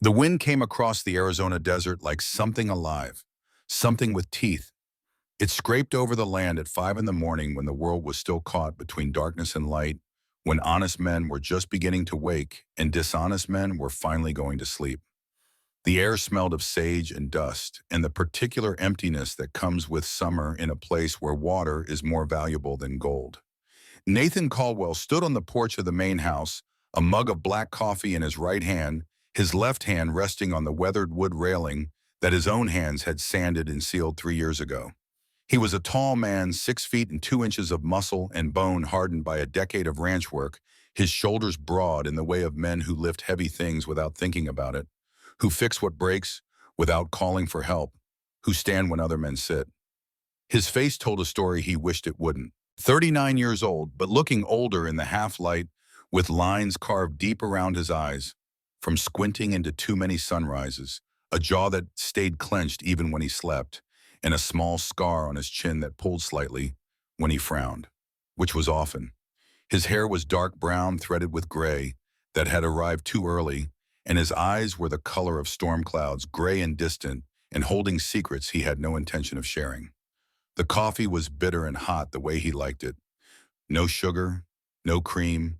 The wind came across the Arizona desert like something alive, something with teeth. It scraped over the land at 5 in the morning when the world was still caught between darkness and light, when honest men were just beginning to wake and dishonest men were finally going to sleep. The air smelled of sage and dust, and the particular emptiness that comes with summer in a place where water is more valuable than gold. Nathan Caldwell stood on the porch of the main house, a mug of black coffee in his right hand, his left hand resting on the weathered wood railing that his own hands had sanded and sealed 3 years ago. He was a tall man, 6 feet and 2 inches of muscle and bone hardened by a decade of ranch work, his shoulders broad in the way of men who lift heavy things without thinking about it, who fix what breaks without calling for help, who stand when other men sit. His face told a story he wished it wouldn't. 39 years old, but looking older in the half-light, with lines carved deep around his eyes, from squinting into too many sunrises, a jaw that stayed clenched even when he slept, and a small scar on his chin that pulled slightly when he frowned, which was often. His hair was dark brown threaded with gray that had arrived too early, and his eyes were the color of storm clouds, gray and distant, and holding secrets he had no intention of sharing. The coffee was bitter and hot the way he liked it. No sugar, no cream,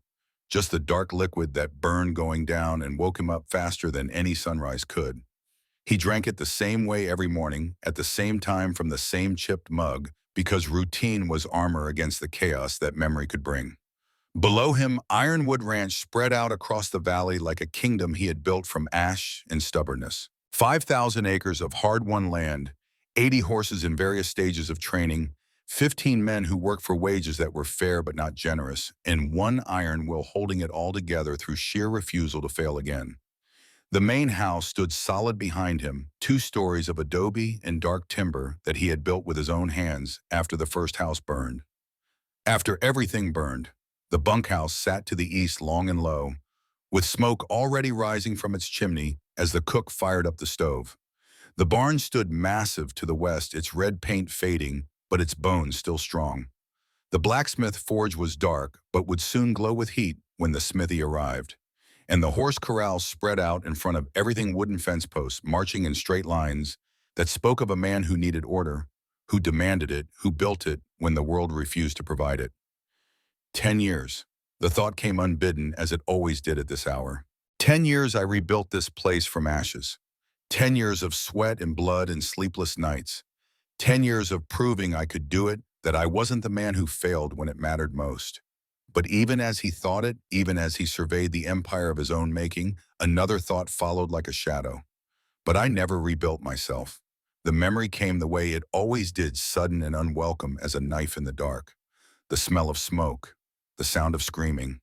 just the dark liquid that burned going down and woke him up faster than any sunrise could. He drank it the same way every morning, at the same time from the same chipped mug, because routine was armor against the chaos that memory could bring. Below him, Ironwood Ranch spread out across the valley like a kingdom he had built from ash and stubbornness. 5,000 acres of hard-won land, 80 horses in various stages of training, 15 men who worked for wages that were fair but not generous, and one iron will holding it all together through sheer refusal to fail again. The main house stood solid behind him, 2 stories of adobe and dark timber that he had built with his own hands after the first house burned. After everything burned, the bunkhouse sat to the east long and low, with smoke already rising from its chimney as the cook fired up the stove. The barn stood massive to the west, its red paint fading, but its bones still strong. The blacksmith forge was dark, but would soon glow with heat when the smithy arrived. And the horse corral spread out in front of everything wooden fence posts, marching in straight lines, that spoke of a man who needed order, who demanded it, who built it when the world refused to provide it. 10 years. The thought came unbidden, as it always did at this hour. 10 years I rebuilt this place from ashes. 10 years of sweat and blood and sleepless nights. 10 years of proving I could do it, that I wasn't the man who failed when it mattered most. But even as he thought it, even as he surveyed the empire of his own making, another thought followed like a shadow. But I never rebuilt myself. The memory came the way it always did, sudden and unwelcome as a knife in the dark. The smell of smoke, the sound of screaming,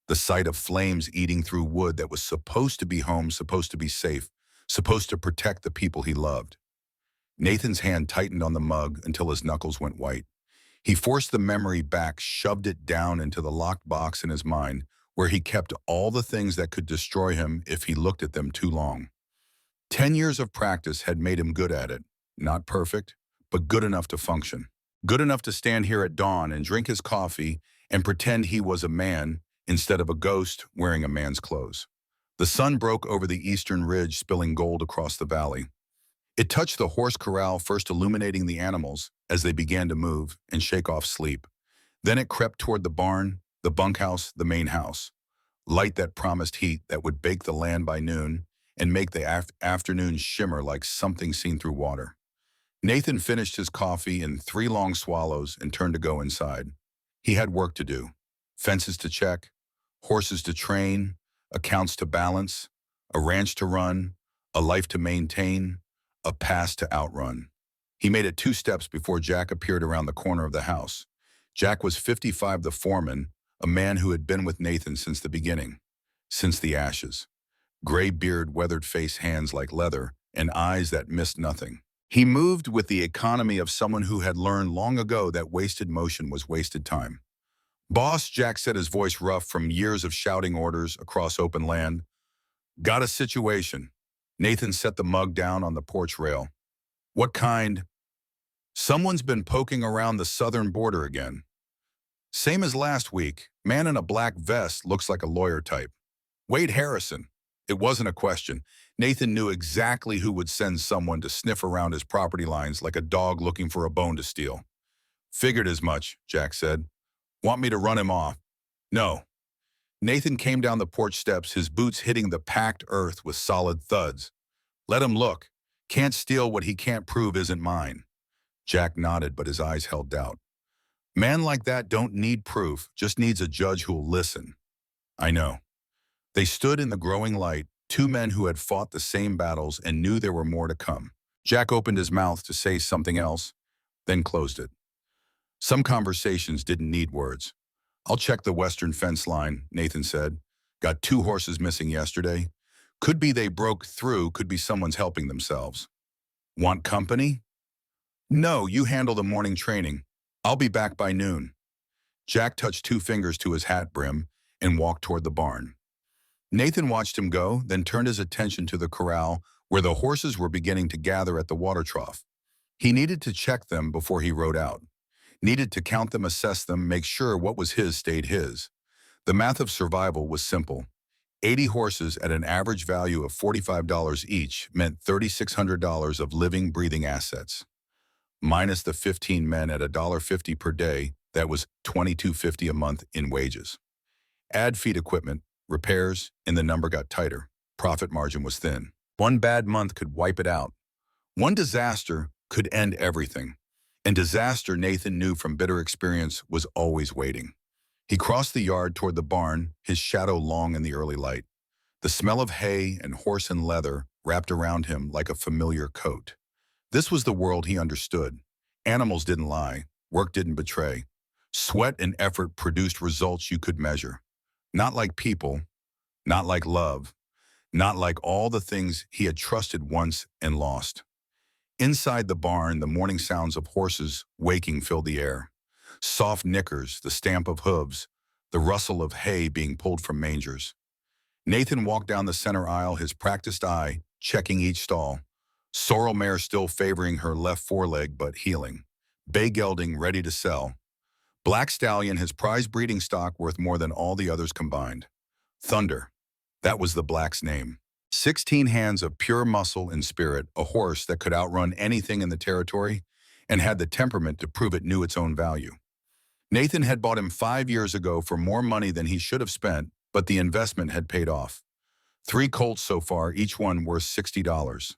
the sight of flames eating through wood that was supposed to be home, supposed to be safe, supposed to protect the people he loved. Nathan's hand tightened on the mug until his knuckles went white. He forced the memory back, shoved it down into the locked box in his mind, where he kept all the things that could destroy him if he looked at them too long. 10 years of practice had made him good at it. Not perfect, but good enough to function. Good enough to stand here at dawn and drink his coffee and pretend he was a man instead of a ghost wearing a man's clothes. The sun broke over the eastern ridge, spilling gold across the valley. It touched the horse corral, first illuminating the animals as they began to move and shake off sleep. Then it crept toward the barn, the bunkhouse, the main house. Light that promised heat that would bake the land by noon and make the afternoon shimmer like something seen through water. Nathan finished his coffee in 3 long swallows and turned to go inside. He had work to do. Fences to check, horses to train, accounts to balance, a ranch to run, a life to maintain, a past to outrun. He made it 2 steps before Jack appeared around the corner of the house. Jack was 55, the foreman, a man who had been with Nathan since the beginning, since the ashes. Gray beard, weathered face, hands like leather, and eyes that missed nothing. He moved with the economy of someone who had learned long ago that wasted motion was wasted time. "Boss," Jack said, his voice rough from years of shouting orders across open land. "Got a situation." Nathan set the mug down on the porch rail. "What kind?" "Someone's been poking around the southern border again." "Same as last week. Man in a black vest, looks like a lawyer type." "Wade Harrison." It wasn't a question. Nathan knew exactly who would send someone to sniff around his property lines like a dog looking for a bone to steal. Figured as much, Jack said. Want me to run him off? No. Nathan came down the porch steps, his boots hitting the packed earth with solid thuds. Let him look. Can't steal what he can't prove isn't mine. Jack nodded, but his eyes held doubt. Man like that don't need proof, just needs a judge who'll listen. I know. They stood in the growing light, two men who had fought the same battles and knew there were more to come. Jack opened his mouth to say something else, then closed it. Some conversations didn't need words. I'll check the western fence line, Nathan said. Got 2 horses missing yesterday. Could be they broke through, could be someone's helping themselves. Want company? No, you handle the morning training. I'll be back by noon. Jack touched 2 fingers to his hat brim and walked toward the barn. Nathan watched him go, then turned his attention to the corral where the horses were beginning to gather at the water trough. He needed to check them before he rode out. Needed to count them, assess them, make sure what was his stayed his. The math of survival was simple. 80 horses at an average value of $45 each meant $3,600 of living, breathing assets. Minus the 15 men at $1.50 per day, that was $22.50 a month in wages. Add feed equipment, repairs, and the number got tighter. Profit margin was thin. One bad month could wipe it out. One disaster could end everything. And disaster, Nathan knew from bitter experience, was always waiting. He crossed the yard toward the barn, his shadow long in the early light. The smell of hay and horse and leather wrapped around him like a familiar coat. This was the world he understood. Animals didn't lie. Work didn't betray. Sweat and effort produced results you could measure. Not like people, not like love, not like all the things he had trusted once and lost. Inside the barn, the morning sounds of horses waking filled the air. Soft nickers, the stamp of hooves, the rustle of hay being pulled from mangers. Nathan walked down the center aisle, his practiced eye checking each stall. Sorrel mare still favoring her left foreleg but healing. Bay gelding ready to sell. Black stallion, his prize breeding stock worth more than all the others combined. Thunder. That was the black's name. 16 hands of pure muscle and spirit, a horse that could outrun anything in the territory and had the temperament to prove it knew its own value. Nathan had bought him 5 years ago for more money than he should have spent, but the investment had paid off. 3 colts so far, each one worth $60.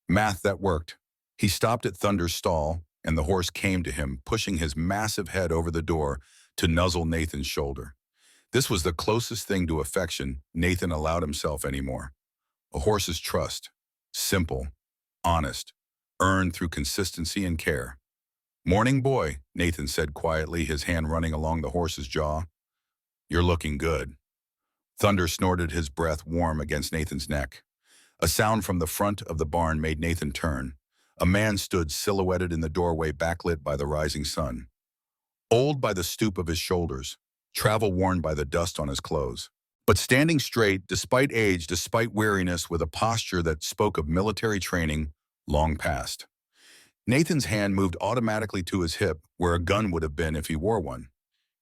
Math that worked. He stopped at Thunder's stall, and the horse came to him, pushing his massive head over the door to nuzzle Nathan's shoulder. This was the closest thing to affection Nathan allowed himself anymore. A horse's trust, simple, honest, earned through consistency and care. Morning, boy, Nathan said quietly, his hand running along the horse's jaw. You're looking good. Thunder snorted, his breath warm against Nathan's neck. A sound from the front of the barn made Nathan turn. A man stood silhouetted in the doorway, backlit by the rising sun. Old by the stoop of his shoulders, travel-worn by the dust on his clothes. But standing straight, despite age, despite weariness, with a posture that spoke of military training long past. Nathan's hand moved automatically to his hip, where a gun would have been if he wore one.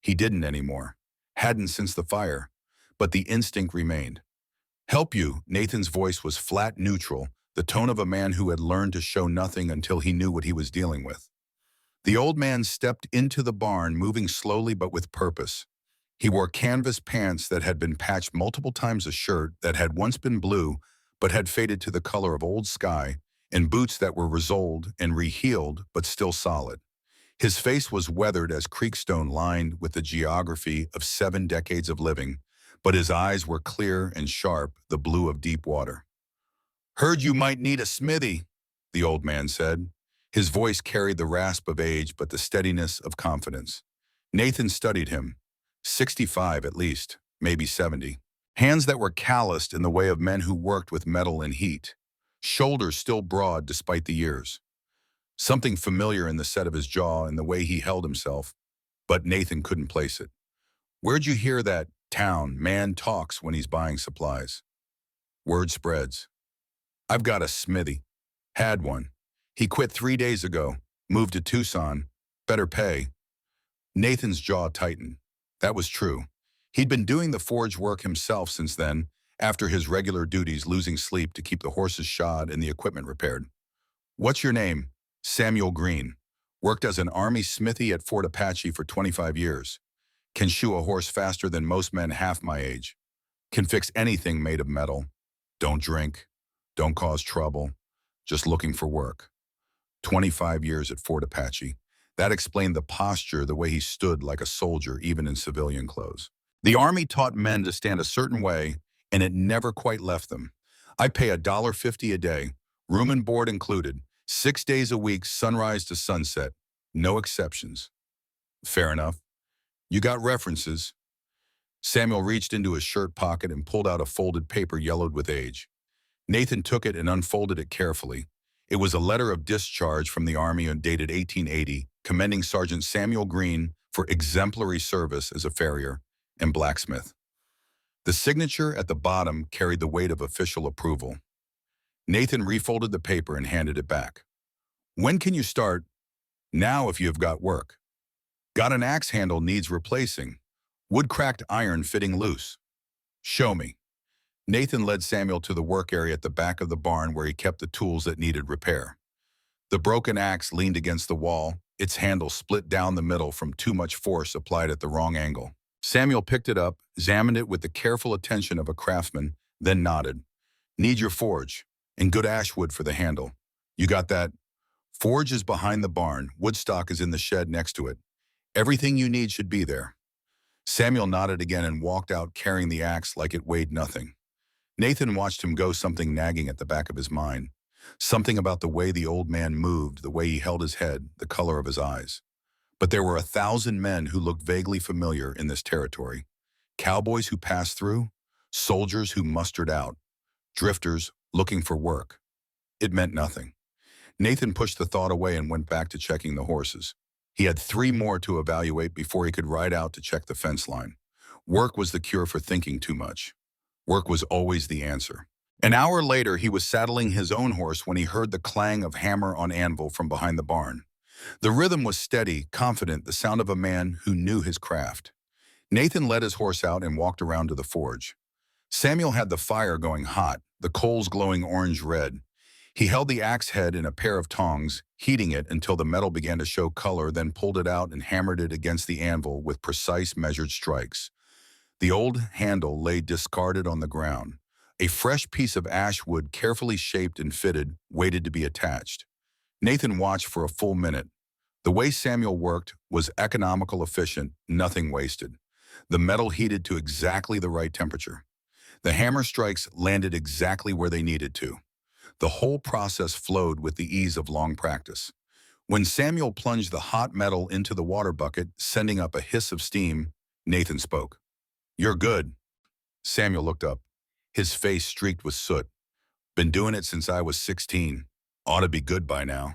He didn't anymore. Hadn't since the fire. But the instinct remained. Help you, Nathan's voice was flat, neutral, the tone of a man who had learned to show nothing until he knew what he was dealing with. The old man stepped into the barn, moving slowly but with purpose. He wore canvas pants that had been patched multiple times, a shirt that had once been blue but had faded to the color of old sky, and boots that were resoled and reheeled but still solid. His face was weathered as creekstone, lined with the geography of 7 decades of living, but his eyes were clear and sharp, the blue of deep water. Heard you might need a smithy, the old man said. His voice carried the rasp of age but the steadiness of confidence. Nathan studied him. 65 at least, maybe 70. Hands that were calloused in the way of men who worked with metal and heat. Shoulders still broad despite the years. Something familiar in the set of his jaw and the way he held himself, but Nathan couldn't place it. Where'd you hear that town man talks when he's buying supplies? Word spreads. I've got a smithy. Had one. He quit 3 days ago, moved to Tucson, better pay. Nathan's jaw tightened. That was true. He'd been doing the forge work himself since then, after his regular duties, losing sleep to keep the horses shod and the equipment repaired. What's your name? Samuel Green. Worked as an army smithy at Fort Apache for 25 years. Can shoe a horse faster than most men half my age. Can fix anything made of metal. Don't drink. Don't cause trouble. Just looking for work. 25 years at Fort Apache. That explained the posture, the way he stood like a soldier, even in civilian clothes. The Army taught men to stand a certain way, and it never quite left them. I pay $1.50 a day, room and board included, 6 days a week, sunrise to sunset. No exceptions. Fair enough. You got references. Samuel reached into his shirt pocket and pulled out a folded paper yellowed with age. Nathan took it and unfolded it carefully. It was a letter of discharge from the Army and dated 1880, commending Sergeant Samuel Green for exemplary service as a farrier and blacksmith. The signature at the bottom carried the weight of official approval. Nathan refolded the paper and handed it back. When can you start? Now if you've got work. Got an axe handle needs replacing. Wood cracked iron fitting loose. Show me. Nathan led Samuel to the work area at the back of the barn where he kept the tools that needed repair. The broken axe leaned against the wall, its handle split down the middle from too much force applied at the wrong angle. Samuel picked it up, examined it with the careful attention of a craftsman, then nodded. Need your forge, and good ash wood for the handle. You got that? Forge is behind the barn, wood stock is in the shed next to it. Everything you need should be there. Samuel nodded again and walked out carrying the axe like it weighed nothing. Nathan watched him go, something nagging at the back of his mind. Something about the way the old man moved, the way he held his head, the color of his eyes. But there were 1,000 men who looked vaguely familiar in this territory. Cowboys who passed through, soldiers who mustered out, drifters looking for work. It meant nothing. Nathan pushed the thought away and went back to checking the horses. He had 3 more to evaluate before he could ride out to check the fence line. Work was the cure for thinking too much. Work was always the answer. An hour later, he was saddling his own horse when he heard the clang of hammer on anvil from behind the barn. The rhythm was steady, confident, the sound of a man who knew his craft. Nathan led his horse out and walked around to the forge. Samuel had the fire going hot, the coals glowing orange-red. He held the axe head in a pair of tongs, heating it until the metal began to show color, then pulled it out and hammered it against the anvil with precise measured strikes. The old handle lay discarded on the ground. A fresh piece of ash wood, carefully shaped and fitted, waited to be attached. Nathan watched for a full minute. The way Samuel worked was economical, efficient, nothing wasted. The metal heated to exactly the right temperature. The hammer strikes landed exactly where they needed to. The whole process flowed with the ease of long practice. When Samuel plunged the hot metal into the water bucket, sending up a hiss of steam, Nathan spoke. You're good. Samuel looked up. His face streaked with soot. Been doing it since I was 16. Ought to be good by now.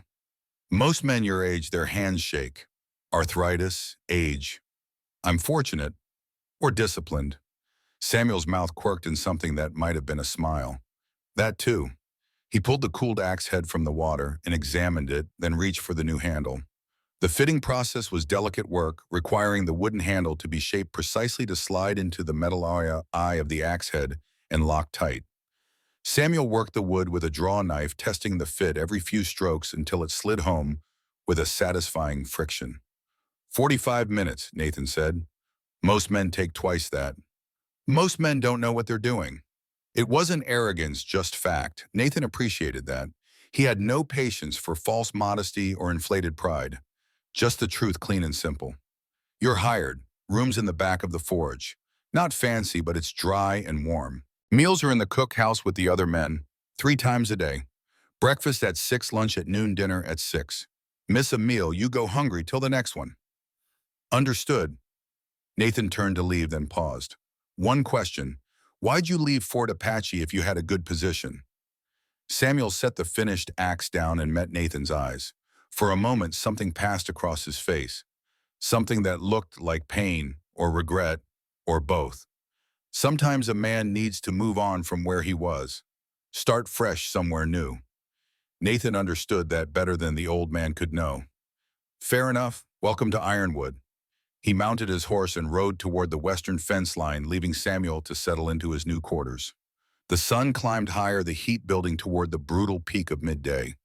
Most men your age, their hands shake. Arthritis, age. I'm fortunate. Or disciplined. Samuel's mouth quirked in something that might have been a smile. That too. He pulled the cooled axe head from the water and examined it, then reached for the new handle. The fitting process was delicate work, requiring the wooden handle to be shaped precisely to slide into the metal eye of the axe head and lock tight. Samuel worked the wood with a draw knife, testing the fit every few strokes until it slid home with a satisfying friction. 45 minutes, Nathan said. Most men take twice that. Most men don't know what they're doing. It wasn't arrogance, just fact. Nathan appreciated that. He had no patience for false modesty or inflated pride. Just the truth, clean and simple. You're hired. Room's in the back of the forge. Not fancy, but it's dry and warm. Meals are in the cookhouse with the other men, 3 times a day. Breakfast at 6, lunch at noon, dinner at 6. Miss a meal, you go hungry till the next one. Understood. Nathan turned to leave, then paused. One question. Why'd you leave Fort Apache if you had a good position? Samuel set the finished axe down and met Nathan's eyes. For a moment, something passed across his face. Something that looked like pain or regret or both. Sometimes a man needs to move on from where he was. Start fresh somewhere new. Nathan understood that better than the old man could know. Fair enough. Welcome to Ironwood. He mounted his horse and rode toward the western fence line, leaving Samuel to settle into his new quarters. The sun climbed higher, the heat building toward the brutal peak of midday.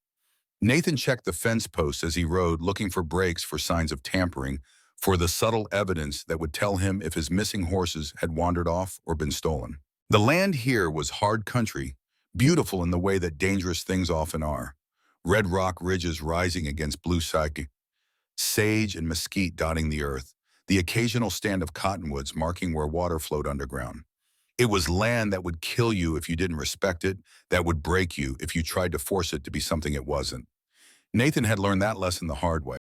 Nathan checked the fence posts as he rode, looking for breaks, for signs of tampering, for the subtle evidence that would tell him if his missing horses had wandered off or been stolen. The land here was hard country, beautiful in the way that dangerous things often are. Red rock ridges rising against blue sky, sage and mesquite dotting the earth, the occasional stand of cottonwoods marking where water flowed underground. It was land that would kill you if you didn't respect it, that would break you if you tried to force it to be something it wasn't. Nathan had learned that lesson the hard way.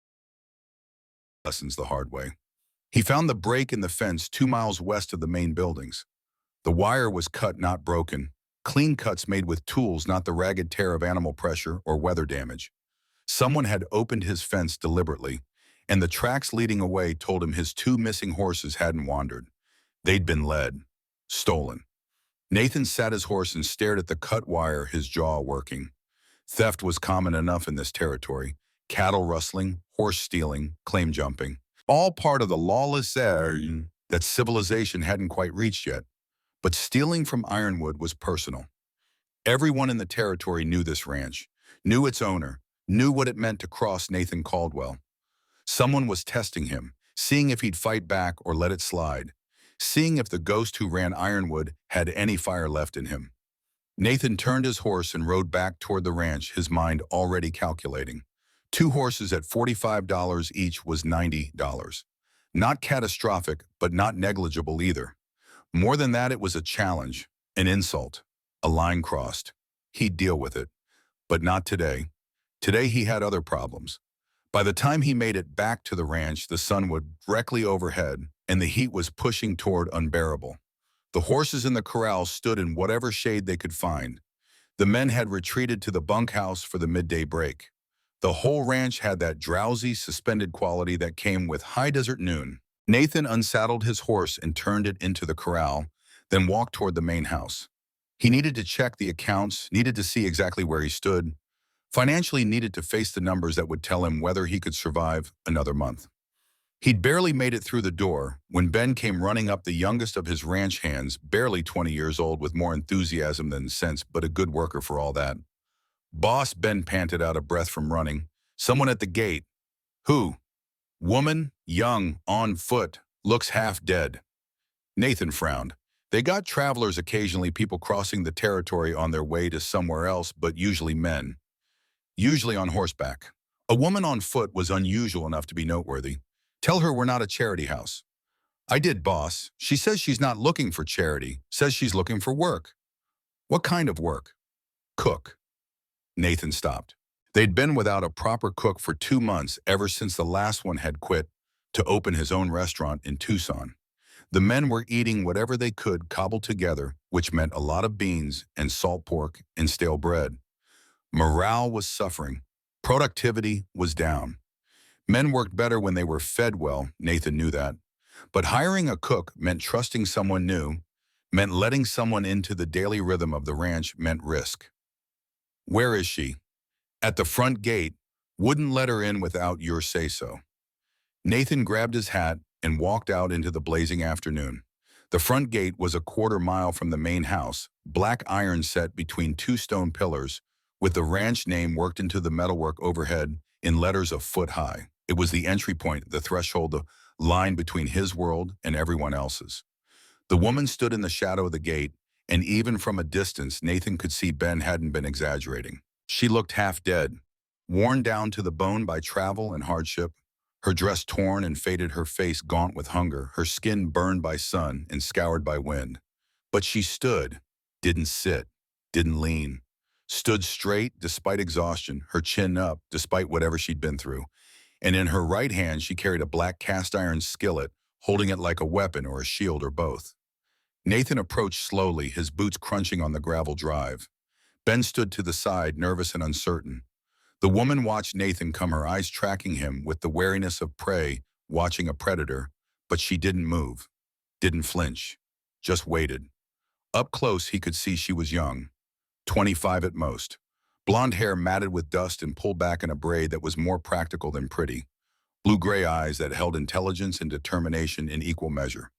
Lessons the hard way. He found the break in the fence 2 miles west of the main buildings. The wire was cut, not broken. Clean cuts made with tools, not the ragged tear of animal pressure or weather damage. Someone had opened his fence deliberately, and the tracks leading away told him his 2 missing horses hadn't wandered. They'd been led, stolen. Nathan sat his horse and stared at the cut wire, his jaw working. Theft was common enough in this territory. Cattle rustling, horse stealing, claim jumping. All part of the lawless area that civilization hadn't quite reached yet. But stealing from Ironwood was personal. Everyone in the territory knew this ranch, knew its owner, knew what it meant to cross Nathan Caldwell. Someone was testing him, seeing if he'd fight back or let it slide, seeing if the ghost who ran Ironwood had any fire left in him. Nathan turned his horse and rode back toward the ranch, his mind already calculating. 2 horses at $45 each was $90. Not catastrophic, but not negligible either. More than that, it was a challenge, an insult, a line crossed. He'd deal with it, but not today. Today he had other problems. By the time he made it back to the ranch, the sun was directly overhead, and the heat was pushing toward unbearable. The horses in the corral stood in whatever shade they could find. The men had retreated to the bunkhouse for the midday break. The whole ranch had that drowsy, suspended quality that came with high desert noon. Nathan unsaddled his horse and turned it into the corral, then walked toward the main house. He needed to check the accounts, needed to see exactly where he stood, financially needed to face the numbers that would tell him whether he could survive another month. He'd barely made it through the door when Ben came running up, the youngest of his ranch hands, barely 20 years old, with more enthusiasm than sense, but a good worker for all that. "Boss," Ben panted, out of breath from running. "Someone at the gate." "Who?" "Woman, young, on foot, looks half dead." Nathan frowned. They got travelers occasionally, people crossing the territory on their way to somewhere else, but usually men. Usually on horseback. A woman on foot was unusual enough to be noteworthy. "Tell her we're not a charity house." "I did, boss. She says she's not looking for charity, says she's looking for work." "What kind of work?" "Cook." Nathan stopped. They'd been without a proper cook for 2 months, ever since the last one had quit to open his own restaurant in Tucson. The men were eating whatever they could cobble together, which meant a lot of beans and salt pork and stale bread. Morale was suffering. Productivity was down. Men worked better when they were fed well, Nathan knew that. But hiring a cook meant trusting someone new, meant letting someone into the daily rhythm of the ranch, meant risk. "Where is she?" "At the front gate. Wouldn't let her in without your say-so." Nathan grabbed his hat and walked out into the blazing afternoon. The front gate was a 1/4 mile from the main house, black iron set between 2 stone pillars, with the ranch name worked into the metalwork overhead in letters a foot high. It was the entry point, the threshold, the line between his world and everyone else's. The woman stood in the shadow of the gate, and even from a distance, Nathan could see Ben hadn't been exaggerating. She looked half dead, worn down to the bone by travel and hardship, her dress torn and faded, her face gaunt with hunger, her skin burned by sun and scoured by wind. But she stood, didn't sit, didn't lean, stood straight despite exhaustion, her chin up despite whatever she'd been through. And in her right hand she carried a black cast-iron skillet, holding it like a weapon or a shield or both. Nathan approached slowly, his boots crunching on the gravel drive. Ben stood to the side, nervous and uncertain. The woman watched Nathan come, her eyes tracking him with the wariness of prey watching a predator, but she didn't move, didn't flinch, just waited. Up close he could see she was young, 25 at most. Blonde hair matted with dust and pulled back in a braid that was more practical than pretty. Blue-gray eyes that held intelligence and determination in equal measure.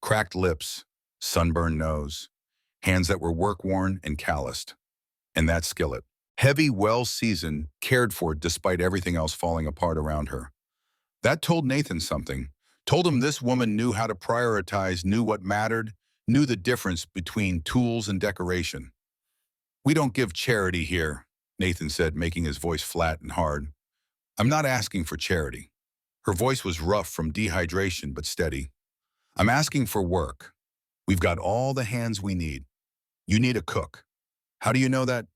Cracked lips, sunburned nose. hands that were work-worn and calloused. And that skillet. Heavy, well-seasoned, cared for despite everything else falling apart around her. That told Nathan something. Told him this woman knew how to prioritize, knew what mattered, knew the difference between tools and decoration. "We don't give charity here," Nathan said, making his voice flat and hard. "I'm not asking for charity." Her voice was rough from dehydration but steady. "I'm asking for work. We've got all the hands we need. You need a cook." "How do you know that?"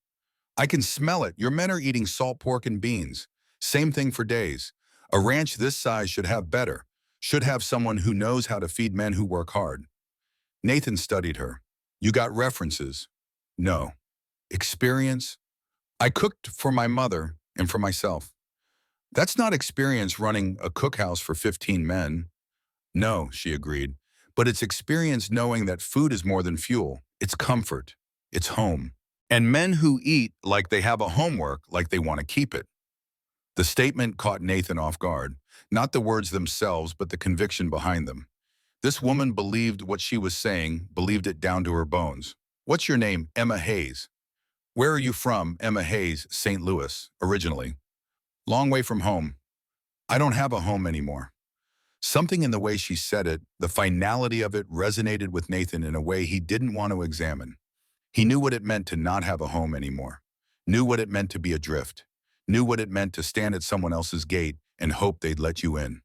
"I can smell it. Your men are eating salt pork and beans. Same thing for days. A ranch this size should have better. Should have someone who knows how to feed men who work hard." Nathan studied her. "You got references?" "No." "Experience?" "I cooked for my mother and for myself." "That's not experience running a cookhouse for 15 men." "No," she agreed. "But it's experience knowing that food is more than fuel. It's comfort. It's home. And men who eat like they have a homework, like they want to keep it." The statement caught Nathan off guard. Not the words themselves, but the conviction behind them. This woman believed what she was saying, believed it down to her bones. "What's your name?" "Emma Hayes." "Where are you from?" "Emma Hayes, St. Louis, originally." "Long way from home." "I don't have a home anymore." Something in the way she said it, the finality of it, resonated with Nathan in a way he didn't want to examine. He knew what it meant to not have a home anymore. Knew what it meant to be adrift. Knew what it meant to stand at someone else's gate and hope they'd let you in.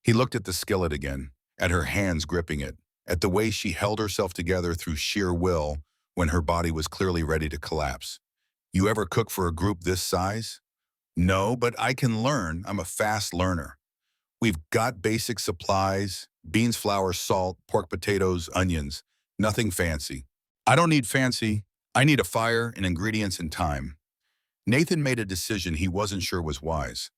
He looked at the skillet again, at her hands gripping it, at the way she held herself together through sheer will when her body was clearly ready to collapse. "You ever cook for a group this size?" "No, but I can learn. I'm a fast learner. We've got basic supplies: beans, flour, salt, pork, potatoes, onions. Nothing fancy." "I don't need fancy. I need a fire and ingredients and time." Nathan made a decision he wasn't sure was wise.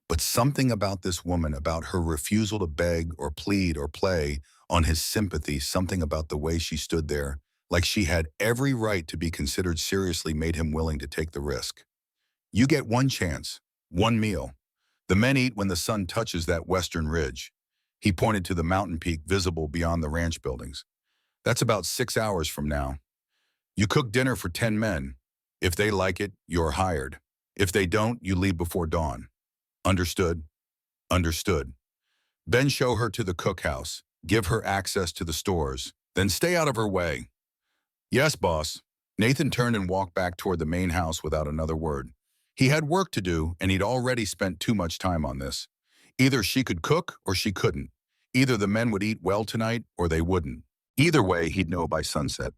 But something about this woman, about her refusal to beg or plead or play on his sympathy, something about the way she stood there, like she had every right to be considered seriously, made him willing to take the risk. "You get one chance, one meal. The men eat when the sun touches that western ridge." He pointed to the mountain peak visible beyond the ranch buildings. "That's about 6 hours from now. You cook dinner for 10 men. If they like it, you're hired. If they don't, you leave before dawn." "Understood." "Understood." "Ben, show her to the cookhouse. Give her access to the stores. Then stay out of her way." "Yes, boss." Nathan turned and walked back toward the main house without another word. He had work to do, and he'd already spent too much time on this. Either she could cook or she couldn't. Either the men would eat well tonight or they wouldn't. Either way, he'd know by sunset.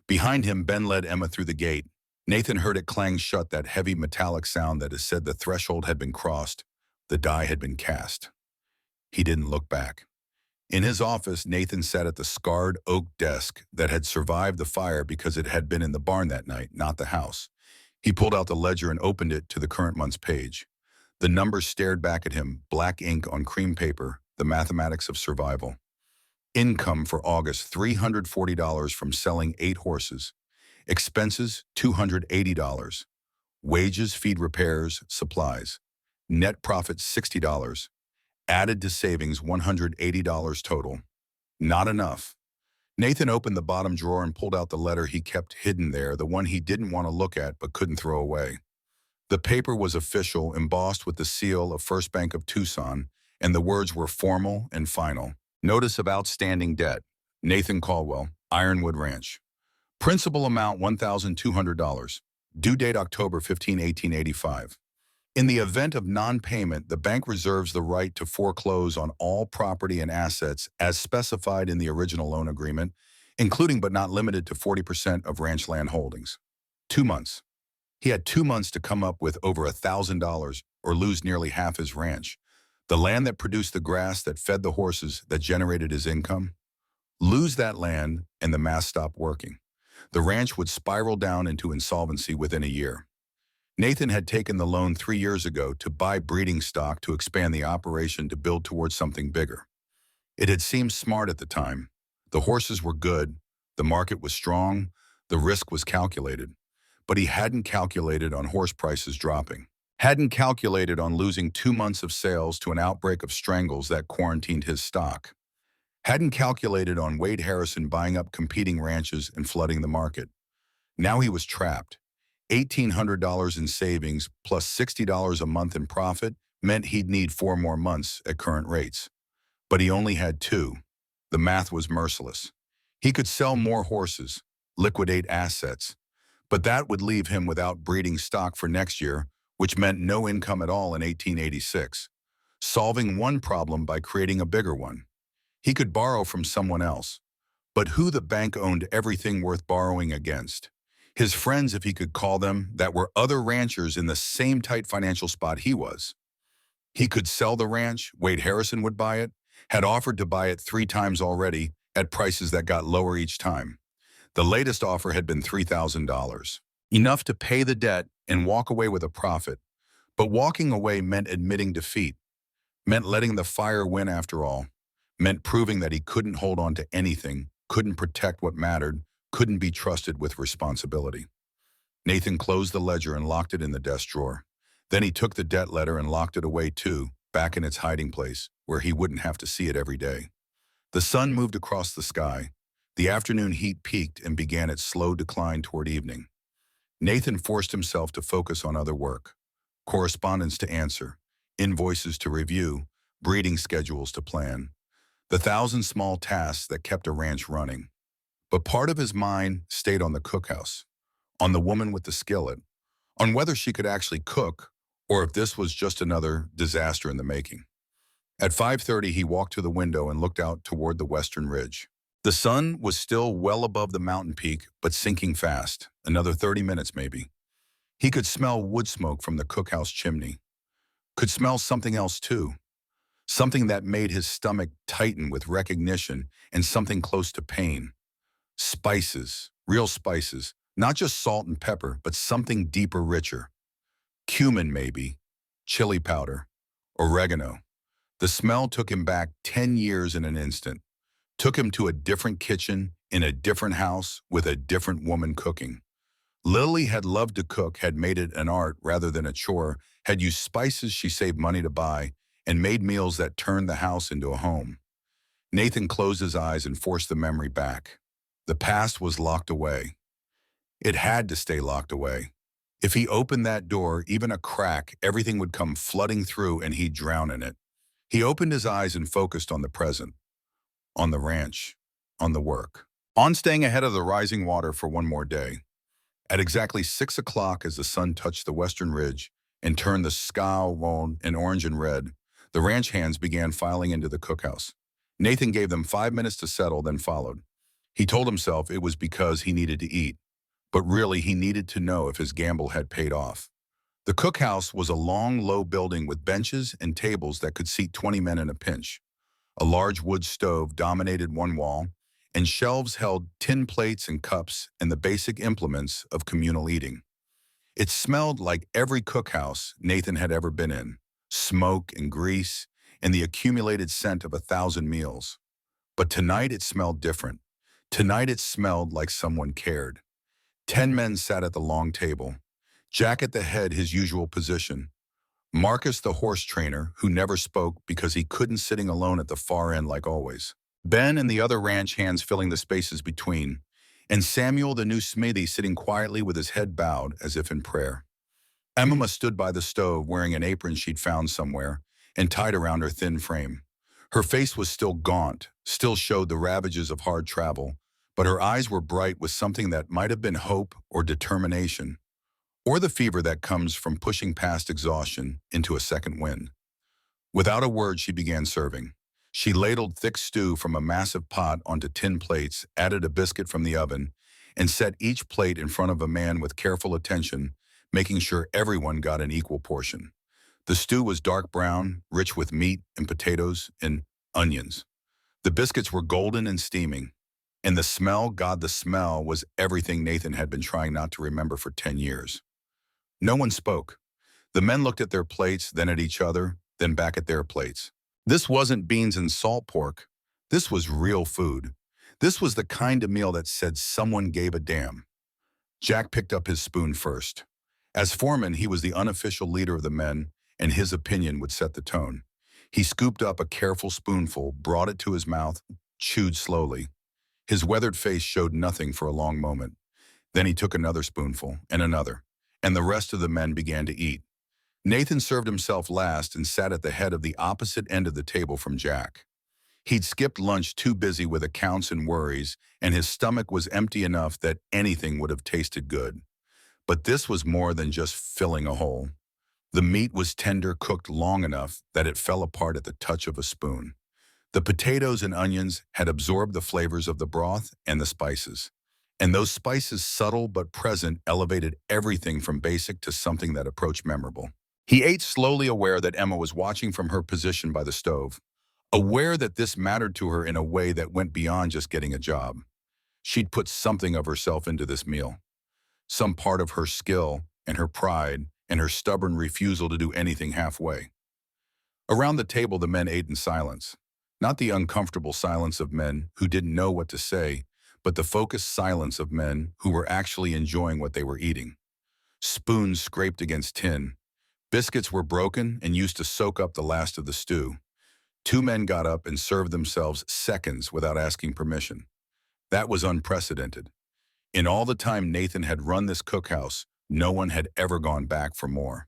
Behind him, Ben led Emma through the gate. Nathan heard it clang shut, that heavy metallic sound that has said the threshold had been crossed, the die had been cast. He didn't look back. In his office, Nathan sat at the scarred oak desk that had survived the fire because it had been in the barn that night, not the house. He pulled out the ledger and opened it to the current month's page. The numbers stared back at him, black ink on cream paper, the mathematics of survival. Income for August, $340 from selling 8 horses. Expenses, $280. Wages, feed, repairs, supplies. Net profit, $60. Added to savings, $180 total. Not enough. Nathan opened the bottom drawer and pulled out the letter he kept hidden there, the one he didn't want to look at but couldn't throw away. The paper was official, embossed with the seal of First Bank of Tucson, and the words were formal and final. "Notice of outstanding debt. Nathan Caldwell, Ironwood Ranch. Principal amount $1,200. Due date October 15, 1885. In the event of non-payment, the bank reserves the right to foreclose on all property and assets as specified in the original loan agreement, including but not limited to 40% of ranch land holdings." 2 months. He had 2 months to come up with over $1,000 or lose nearly half his ranch. The land that produced the grass that fed the horses that generated his income. Lose that land and the math stopped working. The ranch would spiral down into insolvency within a year. Nathan had taken the loan 3 years ago to buy breeding stock to expand the operation, to build towards something bigger. It had seemed smart at the time. The horses were good, the market was strong, the risk was calculated. But he hadn't calculated on horse prices dropping. Hadn't calculated on losing 2 months of sales to an outbreak of strangles that quarantined his stock. Hadn't calculated on Wade Harrison buying up competing ranches and flooding the market. Now he was trapped. $1,800 in savings plus $60 a month in profit meant he'd need 4 more months at current rates. But he only had two. The math was merciless. He could sell more horses, liquidate assets, but that would leave him without breeding stock for next year, which meant no income at all in 1886. Solving one problem by creating a bigger one. He could borrow from someone else. But who the bank owned everything worth borrowing against? His friends, if he could call them, that were other ranchers in the same tight financial spot he was. He could sell the ranch, Wade Harrison would buy it, had offered to buy it 3 times already at prices that got lower each time. The latest offer had been $3,000, enough to pay the debt and walk away with a profit. But walking away meant admitting defeat, meant letting the fire win after all, meant proving that he couldn't hold on to anything, couldn't protect what mattered, couldn't be trusted with responsibility. Nathan closed the ledger and locked it in the desk drawer. Then he took the debt letter and locked it away too, back in its hiding place, where he wouldn't have to see it every day. The sun moved across the sky. The afternoon heat peaked and began its slow decline toward evening. Nathan forced himself to focus on other work. Correspondence to answer, invoices to review, breeding schedules to plan. The 1,000 small tasks that kept a ranch running. But part of his mind stayed on the cookhouse, on the woman with the skillet, on whether she could actually cook or if this was just another disaster in the making. At 5:30, he walked to the window and looked out toward the western ridge. The sun was still well above the mountain peak, but sinking fast, another 30 minutes maybe. He could smell wood smoke from the cookhouse chimney. Could smell something else too. Something that made his stomach tighten with recognition and something close to pain. Spices, real spices, not just salt and pepper, but something deeper, richer. Cumin maybe, chili powder, oregano. The smell took him back 10 years in an instant. Took him to a different kitchen, in a different house, with a different woman cooking. Lily had loved to cook, had made it an art rather than a chore, had used spices she saved money to buy, and made meals that turned the house into a home. Nathan closed his eyes and forced the memory back. The past was locked away. It had to stay locked away. If he opened that door, even a crack, everything would come flooding through and he'd drown in it. He opened his eyes and focused on the present, on the ranch, on the work, on staying ahead of the rising water for one more day. At exactly 6 o'clock, as the sun touched the western ridge and turned the sky in orange and red, the ranch hands began filing into the cookhouse. Nathan gave them 5 minutes to settle, then followed. He told himself it was because he needed to eat, but really he needed to know if his gamble had paid off. The cookhouse was a long, low building with benches and tables that could seat 20 men in a pinch. A large wood stove dominated one wall, and shelves held tin plates and cups and the basic implements of communal eating. It smelled like every cookhouse Nathan had ever been in, smoke and grease, and the accumulated scent of 1,000 meals. But tonight it smelled different. Tonight it smelled like someone cared. 10 men sat at the long table. Jack at the head, his usual position. Marcus, the horse trainer, who never spoke because he couldn't, sitting alone at the far end like always. Ben and the other ranch hands filling the spaces between. And Samuel, the new smithy, sitting quietly with his head bowed as if in prayer. Emma stood by the stove wearing an apron she'd found somewhere and tied around her thin frame. Her face was still gaunt, still showed the ravages of hard travel, but her eyes were bright with something that might have been hope or determination, or the fever that comes from pushing past exhaustion into a second wind. Without a word, she began serving. She ladled thick stew from a massive pot onto tin plates, added a biscuit from the oven, and set each plate in front of a man with careful attention, making sure everyone got an equal portion. The stew was dark brown, rich with meat and potatoes and onions. The biscuits were golden and steaming. And the smell, God, the smell, was everything Nathan had been trying not to remember for 10 years. No one spoke. The men looked at their plates, then at each other, then back at their plates. This wasn't beans and salt pork. This was real food. This was the kind of meal that said someone gave a damn. Jack picked up his spoon first. As foreman, he was the unofficial leader of the men, and his opinion would set the tone. He scooped up a careful spoonful, brought it to his mouth, chewed slowly. His weathered face showed nothing for a long moment. Then he took another spoonful, and the rest of the men began to eat. Nathan served himself last and sat at the head of the opposite end of the table from Jack. He'd skipped lunch too busy with accounts and worries, and his stomach was empty enough that anything would have tasted good. But this was more than just filling a hole. The meat was tender, cooked long enough that it fell apart at the touch of a spoon. The potatoes and onions had absorbed the flavors of the broth and the spices. And those spices, subtle but present, elevated everything from basic to something that approached memorable. He ate slowly, aware that Emma was watching from her position by the stove, aware that this mattered to her in a way that went beyond just getting a job. She'd put something of herself into this meal, some part of her skill and her pride and her stubborn refusal to do anything halfway. Around the table, the men ate in silence, not the uncomfortable silence of men who didn't know what to say, but the focused silence of men who were actually enjoying what they were eating. Spoons scraped against tin. Biscuits were broken and used to soak up the last of the stew. Two men got up and served themselves seconds without asking permission. That was unprecedented. In all the time Nathan had run this cookhouse, no one had ever gone back for more.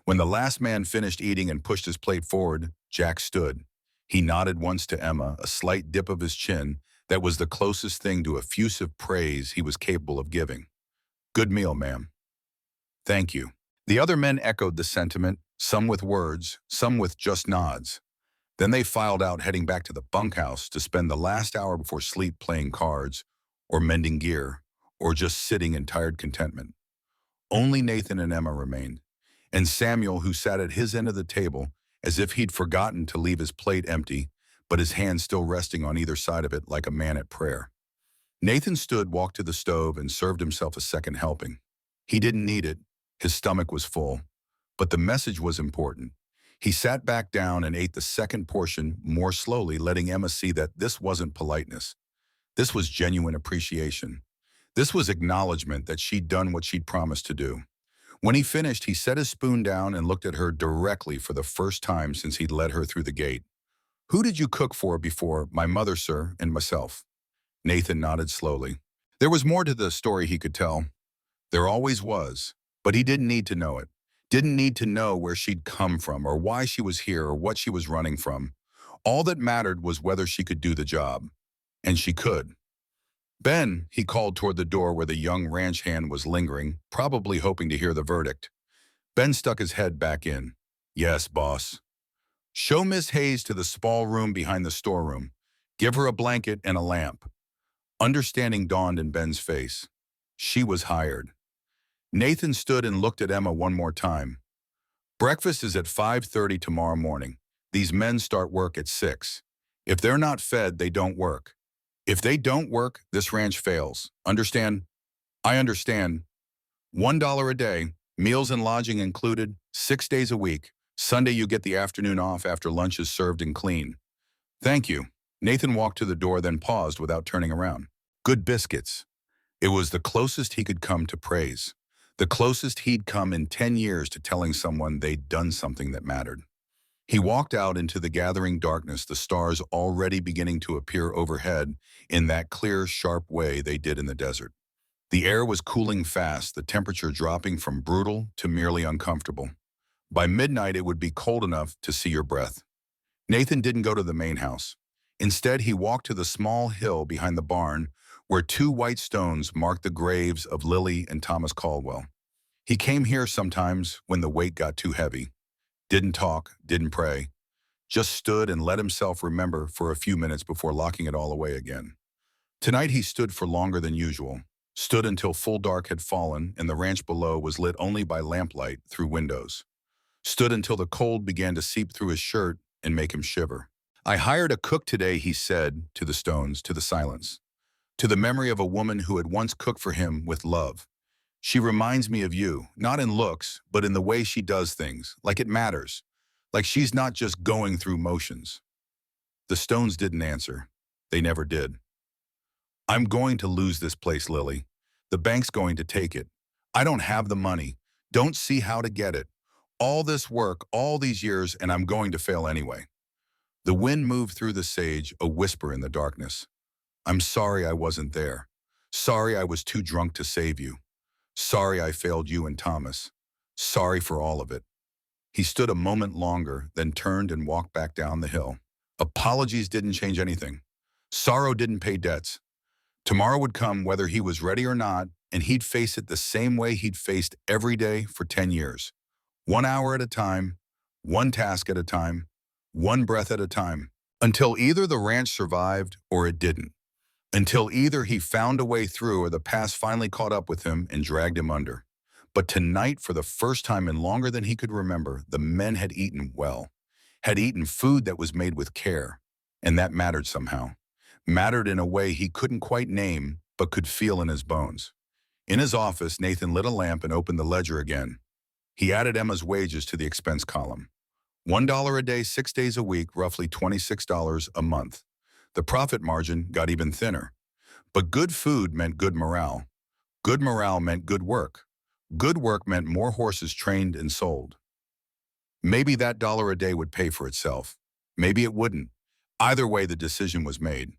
When the last man finished eating and pushed his plate forward, Jack stood. He nodded once to Emma, a slight dip of his chin that was the closest thing to effusive praise he was capable of giving. "Good meal, ma'am." "Thank you." The other men echoed the sentiment, some with words, some with just nods. Then they filed out, heading back to the bunkhouse to spend the last hour before sleep playing cards, or mending gear, or just sitting in tired contentment. Only Nathan and Emma remained, and Samuel, who sat at his end of the table as if he'd forgotten to leave his plate empty, but his hands still resting on either side of it like a man at prayer. Nathan stood, walked to the stove, and served himself a second helping. He didn't need it. His stomach was full. But the message was important. He sat back down and ate the second portion more slowly, letting Emma see that this wasn't politeness. This was genuine appreciation. This was acknowledgement that she'd done what she'd promised to do. When he finished, he set his spoon down and looked at her directly for the first time since he'd led her through the gate. "Who did you cook for before?" "My mother, sir, and myself." Nathan nodded slowly. There was more to the story he could tell. There always was. But he didn't need to know it. Didn't need to know where she'd come from or why she was here or what she was running from. All that mattered was whether she could do the job. And she could. "Ben," he called toward the door where the young ranch hand was lingering, probably hoping to hear the verdict. Ben stuck his head back in. "Yes, boss." "Show Miss Hayes to the small room behind the storeroom. Give her a blanket and a lamp." Understanding dawned in Ben's face. She was hired. Nathan stood and looked at Emma one more time. "Breakfast is at 5:30 tomorrow morning. These men start work at 6. If they're not fed, they don't work. If they don't work, this ranch fails. Understand?" "I understand." $1 a day, meals and lodging included, 6 days a week. Sunday you get the afternoon off after lunch is served and clean." "Thank you." Nathan walked to the door, then paused without turning around. Good biscuits. It was the closest he could come to praise. The closest he'd come in 10 years to telling someone they'd done something that mattered. He walked out into the gathering darkness, the stars already beginning to appear overhead in that clear, sharp way they did in the desert. The air was cooling fast, the temperature dropping from brutal to merely uncomfortable. By midnight, it would be cold enough to see your breath. Nathan didn't go to the main house. Instead, he walked to the small hill behind the barn where 2 white stones marked the graves of Lily and Thomas Caldwell. He came here sometimes when the weight got too heavy. Didn't talk, didn't pray. Just stood and let himself remember for a few minutes before locking it all away again. Tonight he stood for longer than usual. Stood until full dark had fallen and the ranch below was lit only by lamplight through windows. Stood until the cold began to seep through his shirt and make him shiver. "I hired a cook today," he said, to the stones, to the silence. To the memory of a woman who had once cooked for him with love. "She reminds me of you, not in looks, but in the way she does things, like it matters. Like she's not just going through motions." The stones didn't answer. They never did. "I'm going to lose this place, Lily. The bank's going to take it. I don't have the money. Don't see how to get it. All this work, all these years, and I'm going to fail anyway." The wind moved through the sage, a whisper in the darkness. I'm sorry I wasn't there. Sorry I was too drunk to save you. Sorry I failed you and Thomas. Sorry for all of it. He stood a moment longer, then turned and walked back down the hill. Apologies didn't change anything. Sorrow didn't pay debts. Tomorrow would come whether he was ready or not, and he'd face it the same way he'd faced every day for 10 years. 1 hour at a time, one task at a time, one breath at a time, until either the ranch survived or it didn't. Until either he found a way through or the past finally caught up with him and dragged him under. But tonight, for the first time in longer than he could remember, the men had eaten well, had eaten food that was made with care, and that mattered somehow. Mattered in a way he couldn't quite name, but could feel in his bones. In his office, Nathan lit a lamp and opened the ledger again. He added Emma's wages to the expense column. $1 a day, 6 days a week, roughly $26 a month. The profit margin got even thinner. But good food meant good morale. Good morale meant good work. Good work meant more horses trained and sold. Maybe that dollar a day would pay for itself. Maybe it wouldn't. Either way, the decision was made.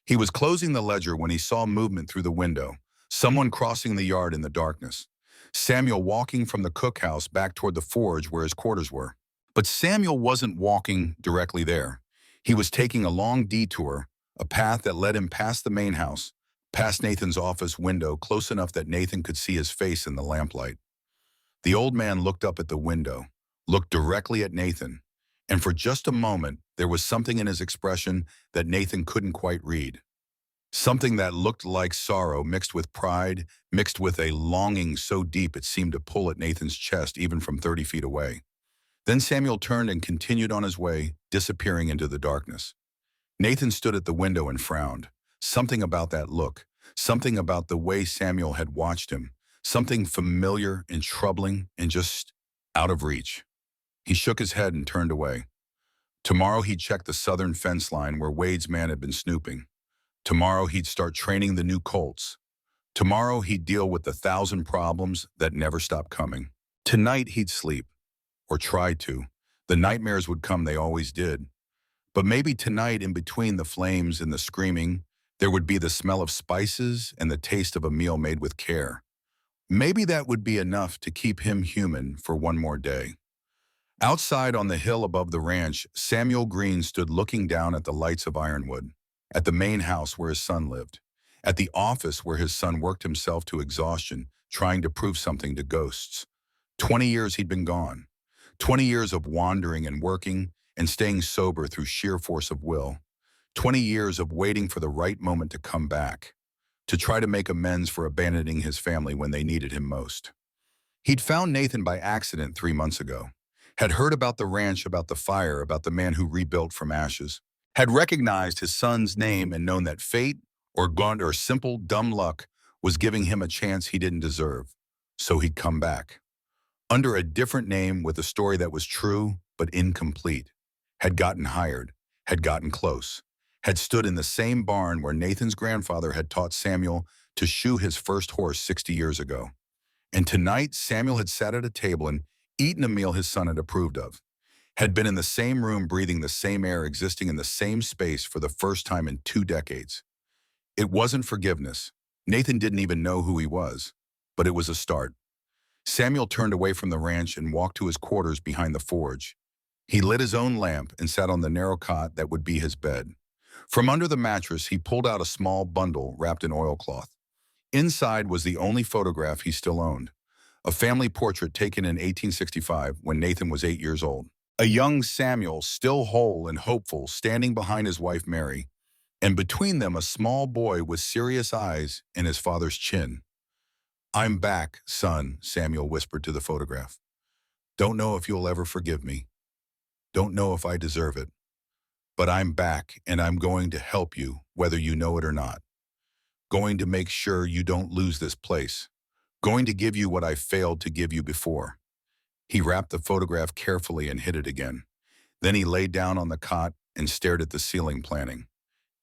He was closing the ledger when he saw movement through the window, someone crossing the yard in the darkness. Samuel walking from the cookhouse back toward the forge where his quarters were. But Samuel wasn't walking directly there. He was taking a long detour, a path that led him past the main house, past Nathan's office window, close enough that Nathan could see his face in the lamplight. The old man looked up at the window, looked directly at Nathan, and for just a moment, there was something in his expression that Nathan couldn't quite read. Something that looked like sorrow mixed with pride, mixed with a longing so deep it seemed to pull at Nathan's chest even from 30 feet away. Then Samuel turned and continued on his way, disappearing into the darkness. Nathan stood at the window and frowned. Something about that look, something about the way Samuel had watched him, something familiar and troubling and just out of reach. He shook his head and turned away. Tomorrow he'd check the southern fence line where Wade's man had been snooping. Tomorrow he'd start training the new colts. Tomorrow he'd deal with the 1,000 problems that never stopped coming. Tonight he'd sleep, or try to. The nightmares would come, they always did. But maybe tonight, in between the flames and the screaming, there would be the smell of spices and the taste of a meal made with care. Maybe that would be enough to keep him human for one more day. Outside on the hill above the ranch, Samuel Green stood looking down at the lights of Ironwood, at the main house where his son lived, at the office where his son worked himself to exhaustion, trying to prove something to ghosts. 20 years he'd been gone. 20 years of wandering and working and staying sober through sheer force of will. 20 years of waiting for the right moment to come back, to try to make amends for abandoning his family when they needed him most. He'd found Nathan by accident 3 months ago, had heard about the ranch, about the fire, about the man who rebuilt from ashes, had recognized his son's name and known that fate, or gaunt or simple dumb luck, was giving him a chance he didn't deserve. So he'd come back. Under a different name with a story that was true but incomplete, had gotten hired, had gotten close, had stood in the same barn where Nathan's grandfather had taught Samuel to shoe his first horse 60 years ago. And tonight, Samuel had sat at a table and eaten a meal his son had approved of, had been in the same room breathing the same air, existing in the same space for the first time in 2 decades. It wasn't forgiveness. Nathan didn't even know who he was, but it was a start. Samuel turned away from the ranch and walked to his quarters behind the forge. He lit his own lamp and sat on the narrow cot that would be his bed. From under the mattress, he pulled out a small bundle wrapped in oilcloth. Inside was the only photograph he still owned, a family portrait taken in 1865 when Nathan was 8 years old. A young Samuel, still whole and hopeful, standing behind his wife Mary, and between them a small boy with serious eyes and his father's chin. "I'm back, son," Samuel whispered to the photograph. "Don't know if you'll ever forgive me. Don't know if I deserve it. But I'm back, and I'm going to help you, whether you know it or not. Going to make sure you don't lose this place. Going to give you what I failed to give you before." He wrapped the photograph carefully and hid it again. Then he lay down on the cot and stared at the ceiling, planning,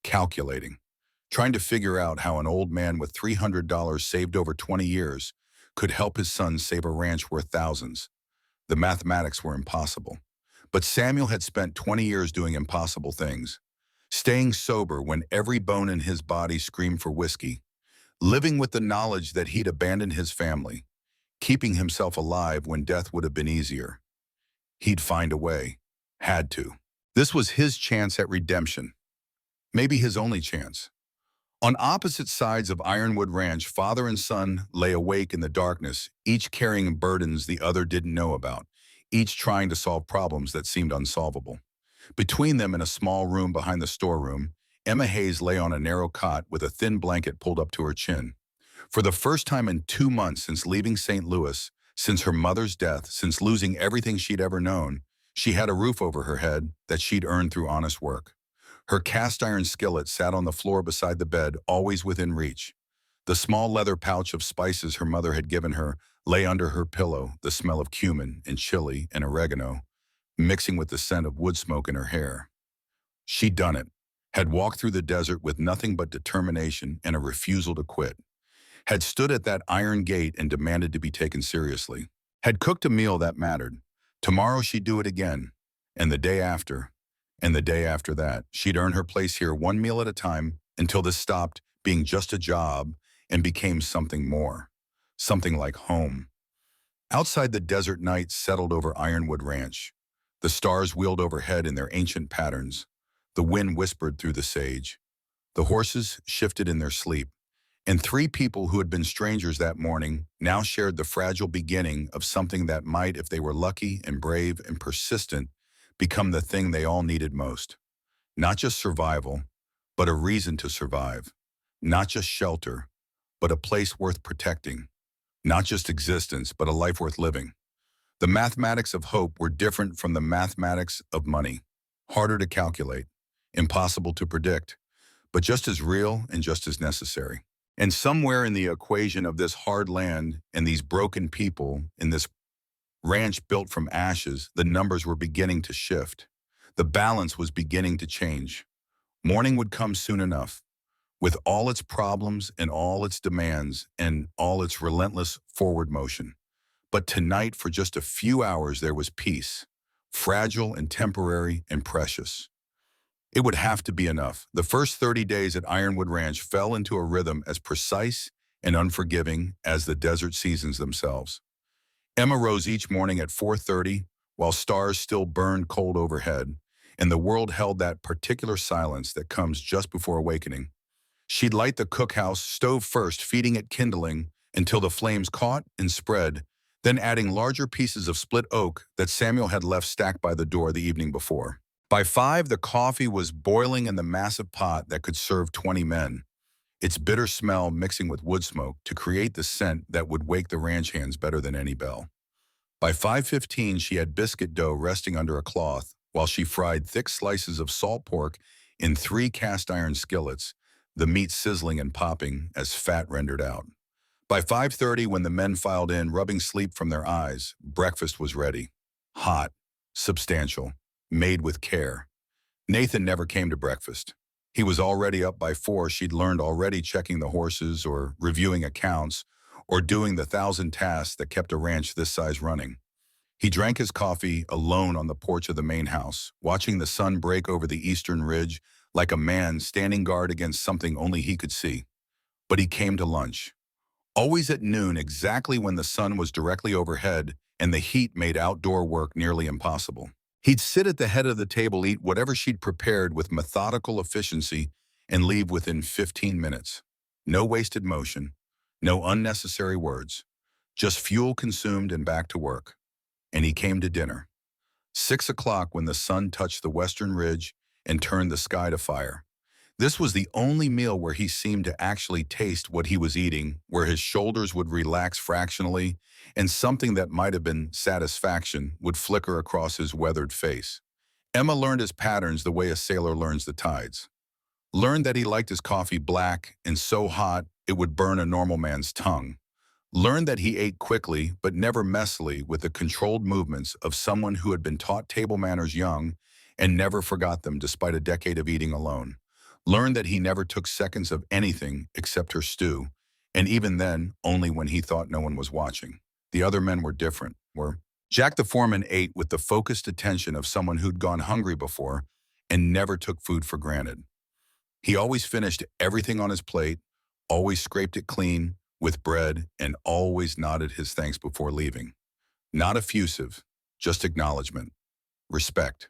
calculating, trying to figure out how an old man with $300 saved over 20 years could help his son save a ranch worth thousands. The mathematics were impossible. But Samuel had spent 20 years doing impossible things, staying sober when every bone in his body screamed for whiskey, living with the knowledge that he'd abandoned his family, keeping himself alive when death would have been easier. He'd find a way. Had to. This was his chance at redemption. Maybe his only chance. On opposite sides of Ironwood Ranch, father and son lay awake in the darkness, each carrying burdens the other didn't know about, each trying to solve problems that seemed unsolvable. Between them, in a small room behind the storeroom, Emma Hayes lay on a narrow cot with a thin blanket pulled up to her chin. For the first time in 2 months since leaving St. Louis, since her mother's death, since losing everything she'd ever known, she had a roof over her head that she'd earned through honest work. Her cast iron skillet sat on the floor beside the bed, always within reach. The small leather pouch of spices her mother had given her lay under her pillow, the smell of cumin and chili and oregano, mixing with the scent of wood smoke in her hair. She'd done it, had walked through the desert with nothing but determination and a refusal to quit, had stood at that iron gate and demanded to be taken seriously, had cooked a meal that mattered. Tomorrow she'd do it again, and the day after, and the day after that. She'd earn her place here one meal at a time until this stopped being just a job and became something more, something like home. Outside, the desert night settled over Ironwood Ranch. The stars wheeled overhead in their ancient patterns. The wind whispered through the sage. The horses shifted in their sleep. And three people who had been strangers that morning now shared the fragile beginning of something that might, if they were lucky and brave and persistent, become the thing they all needed most. Not just survival, but a reason to survive. Not just shelter, but a place worth protecting. Not just existence, but a life worth living. The mathematics of hope were different from the mathematics of money. Harder to calculate, impossible to predict, but just as real and just as necessary. And somewhere in the equation of this hard land and these broken people in this ranch built from ashes, the numbers were beginning to shift. The balance was beginning to change. Morning would come soon enough, with all its problems and all its demands and all its relentless forward motion. But tonight, for just a few hours, there was peace, fragile and temporary and precious. It would have to be enough. The first 30 days at Ironwood Ranch fell into a rhythm as precise and unforgiving as the desert seasons themselves. Emma rose each morning at 4:30 while stars still burned cold overhead, and the world held that particular silence that comes just before awakening. She'd light the cookhouse stove first, feeding it kindling until the flames caught and spread, then adding larger pieces of split oak that Samuel had left stacked by the door the evening before. By 5, the coffee was boiling in the massive pot that could serve 20 men, its bitter smell mixing with wood smoke to create the scent that would wake the ranch hands better than any bell. By 5:15, she had biscuit dough resting under a cloth while she fried thick slices of salt pork in 3 cast iron skillets, the meat sizzling and popping as fat rendered out. By 5:30, when the men filed in, rubbing sleep from their eyes, breakfast was ready. Hot, substantial, made with care. Nathan never came to breakfast. He was already up by 4. She'd learned already, checking the horses or reviewing accounts or doing the 1,000 tasks that kept a ranch this size running. He drank his coffee alone on the porch of the main house, watching the sun break over the eastern ridge like a man standing guard against something only he could see. But he came to lunch. Always at noon, exactly when the sun was directly overhead and the heat made outdoor work nearly impossible. He'd sit at the head of the table, eat whatever she'd prepared with methodical efficiency, and leave within 15 minutes. No wasted motion, no unnecessary words, just fuel consumed and back to work. And he came to dinner. 6 o'clock, when the sun touched the western ridge and turned the sky to fire. This was the only meal where he seemed to actually taste what he was eating, where his shoulders would relax fractionally, and something that might have been satisfaction would flicker across his weathered face. Emma learned his patterns the way a sailor learns the tides. Learned that he liked his coffee black and so hot it would burn a normal man's tongue. Learned that he ate quickly but never messily, with the controlled movements of someone who had been taught table manners young and never forgot them despite a decade of eating alone. Learned that he never took seconds of anything except her stew, and even then, only when he thought no one was watching. The other men were different, were Jack the foreman ate with the focused attention of someone who'd gone hungry before and never took food for granted. He always finished everything on his plate, always scraped it clean with bread, and always nodded his thanks before leaving. Not effusive, just acknowledgement, respect.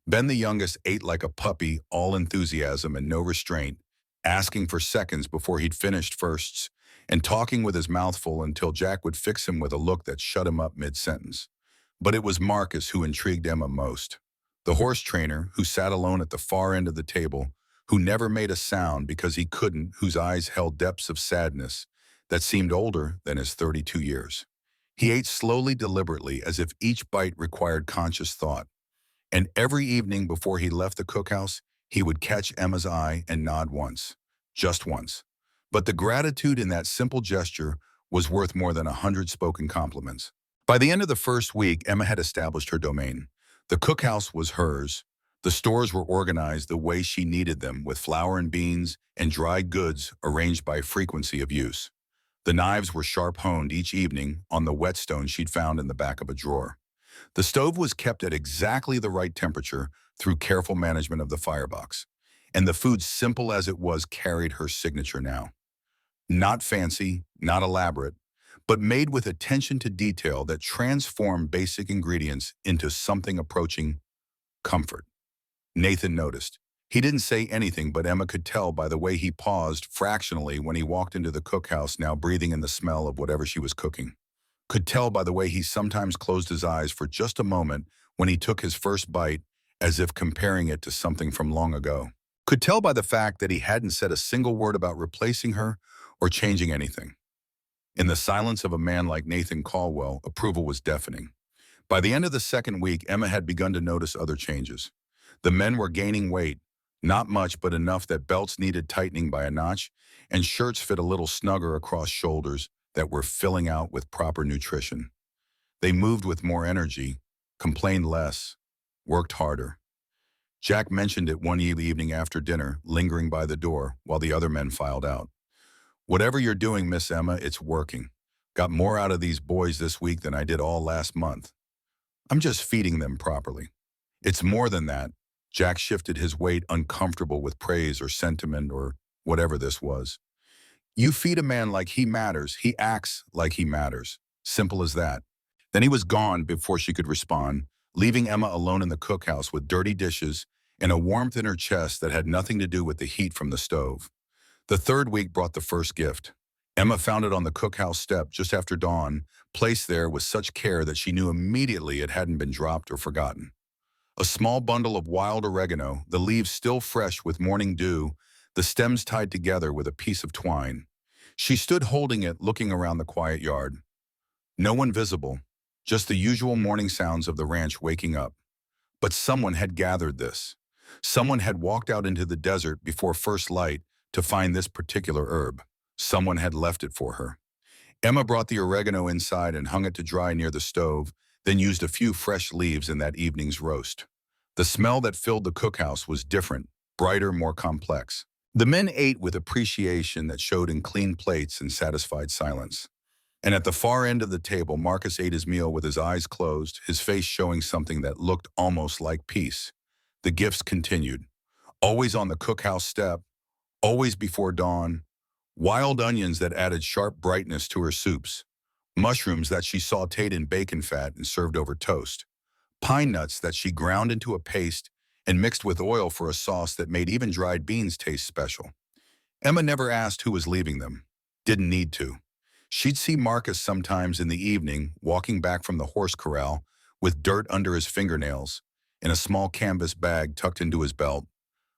Ben the youngest ate like a puppy, all enthusiasm and no restraint, asking for seconds before he'd finished firsts, and talking with his mouth full until Jack would fix him with a look that shut him up mid-sentence. But it was Marcus who intrigued Emma most. The horse trainer, who sat alone at the far end of the table, who never made a sound because he couldn't, whose eyes held depths of sadness that seemed older than his 32 years. He ate slowly, deliberately, as if each bite required conscious thought. And every evening before he left the cookhouse, he would catch Emma's eye and nod once. Just once. But the gratitude in that simple gesture was worth more than 100 spoken compliments. By the end of the first week, Emma had established her domain. The cookhouse was hers. The stores were organized the way she needed them, with flour and beans and dried goods arranged by frequency of use. The knives were sharp-honed each evening on the whetstone she'd found in the back of a drawer. The stove was kept at exactly the right temperature through careful management of the firebox. And the food, simple as it was, carried her signature now. Not fancy, not elaborate, but made with attention to detail that transformed basic ingredients into something approaching comfort. Nathan noticed. He didn't say anything, but Emma could tell by the way he paused fractionally when he walked into the cookhouse, now breathing in the smell of whatever she was cooking. Could tell by the way he sometimes closed his eyes for just a moment when he took his first bite, as if comparing it to something from long ago. Could tell by the fact that he hadn't said a single word about replacing her or changing anything. In the silence of a man like Nathan Caldwell, approval was deafening. By the end of the second week, Emma had begun to notice other changes. The men were gaining weight, not much but enough that belts needed tightening by a notch, and shirts fit a little snugger across shoulders that were filling out with proper nutrition. They moved with more energy, complained less, worked harder. Jack mentioned it one evening after dinner, lingering by the door while the other men filed out. "Whatever you're doing, Miss Emma, it's working. Got more out of these boys this week than I did all last month. I'm just feeding them properly." "It's more than that." Jack shifted his weight, uncomfortable with praise or sentiment or whatever this was. "You feed a man like he matters, he acts like he matters. Simple as that." Then he was gone before she could respond, leaving Emma alone in the cookhouse with dirty dishes and a warmth in her chest that had nothing to do with the heat from the stove. The third week brought the first gift. Emma found it on the cookhouse step just after dawn, placed there with such care that she knew immediately it hadn't been dropped or forgotten. A small bundle of wild oregano, the leaves still fresh with morning dew, the stems tied together with a piece of twine. She stood holding it, looking around the quiet yard. No one visible, just the usual morning sounds of the ranch waking up. But someone had gathered this. Someone had walked out into the desert before first light to find this particular herb. Someone had left it for her. Emma brought the oregano inside and hung it to dry near the stove, then used a few fresh leaves in that evening's roast. The smell that filled the cookhouse was different, brighter, more complex. The men ate with appreciation that showed in clean plates and satisfied silence. And at the far end of the table, Marcus ate his meal with his eyes closed, his face showing something that looked almost like peace. The gifts continued. Always on the cookhouse step, always before dawn. Wild onions that added sharp brightness to her soups. Mushrooms that she sautéed in bacon fat and served over toast. Pine nuts that she ground into a paste and mixed with oil for a sauce that made even dried beans taste special. Emma never asked who was leaving them. Didn't need to. She'd see Marcus sometimes in the evening, walking back from the horse corral, with dirt under his fingernails, in a small canvas bag tucked into his belt,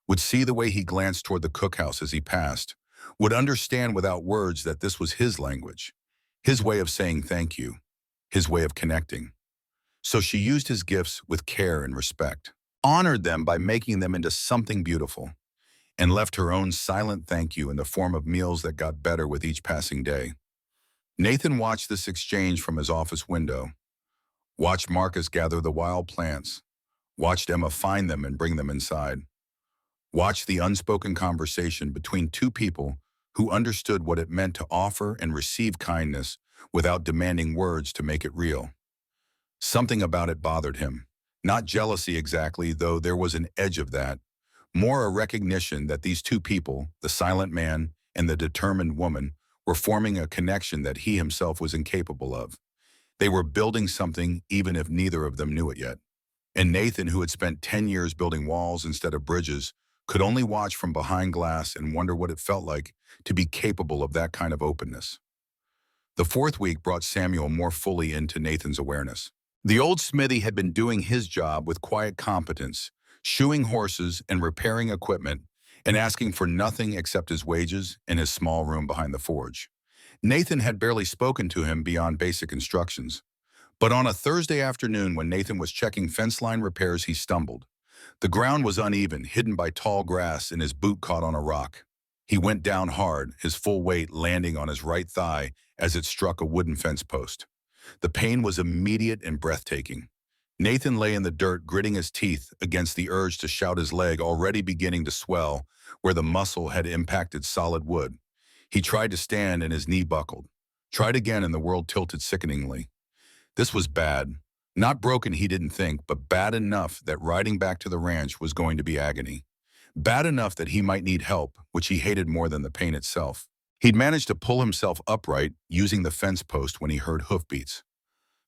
would see the way he glanced toward the cookhouse as he passed, would understand without words that this was his language, his way of saying thank you, his way of connecting. So she used his gifts with care and respect, honored them by making them into something beautiful, and left her own silent thank you in the form of meals that got better with each passing day. Nathan watched this exchange from his office window, watched Marcus gather the wild plants, watched Emma find them and bring them inside, watched the unspoken conversation between two people who understood what it meant to offer and receive kindness without demanding words to make it real. Something about it bothered him. Not jealousy exactly, though there was an edge of that. More a recognition that these two people, the silent man and the determined woman, were forming a connection that he himself was incapable of. They were building something even if neither of them knew it yet. And Nathan, who had spent 10 years building walls instead of bridges, could only watch from behind glass and wonder what it felt like to be capable of that kind of openness. The fourth week brought Samuel more fully into Nathan's awareness. The old smithy had been doing his job with quiet competence, shoeing horses and repairing equipment, and asking for nothing except his wages and his small room behind the forge. Nathan had barely spoken to him beyond basic instructions. But on a Thursday afternoon when Nathan was checking fence line repairs, he stumbled. The ground was uneven, hidden by tall grass, and his boot caught on a rock. He went down hard, his full weight landing on his right thigh as it struck a wooden fence post. The pain was immediate and breathtaking. Nathan lay in the dirt, gritting his teeth against the urge to shout, his leg already beginning to swell where the muscle had impacted solid wood. He tried to stand and his knee buckled. Tried again and the world tilted sickeningly. This was bad. Not broken, he didn't think, but bad enough that riding back to the ranch was going to be agony. Bad enough that he might need help, which he hated more than the pain itself. He'd managed to pull himself upright using the fence post when he heard hoofbeats.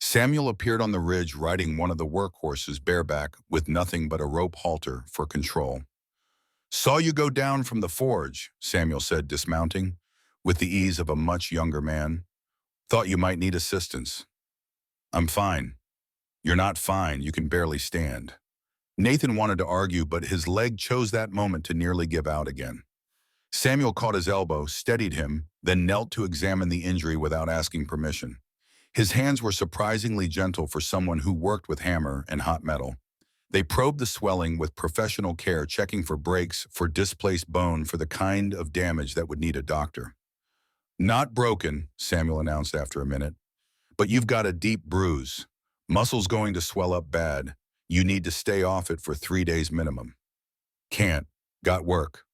Samuel appeared on the ridge riding one of the workhorses bareback with nothing but a rope halter for control. "Saw you go down from the forge," Samuel said, dismounting, with the ease of a much younger man. "Thought you might need assistance." "I'm fine." "You're not fine, you can barely stand." Nathan wanted to argue, but his leg chose that moment to nearly give out again. Samuel caught his elbow, steadied him, then knelt to examine the injury without asking permission. His hands were surprisingly gentle for someone who worked with hammer and hot metal. They probed the swelling with professional care, checking for breaks, for displaced bone, for the kind of damage that would need a doctor. "Not broken," Samuel announced after a minute, "but you've got a deep bruise. Muscle's going to swell up bad. You need to stay off it for 3 days minimum." "Can't. Got work."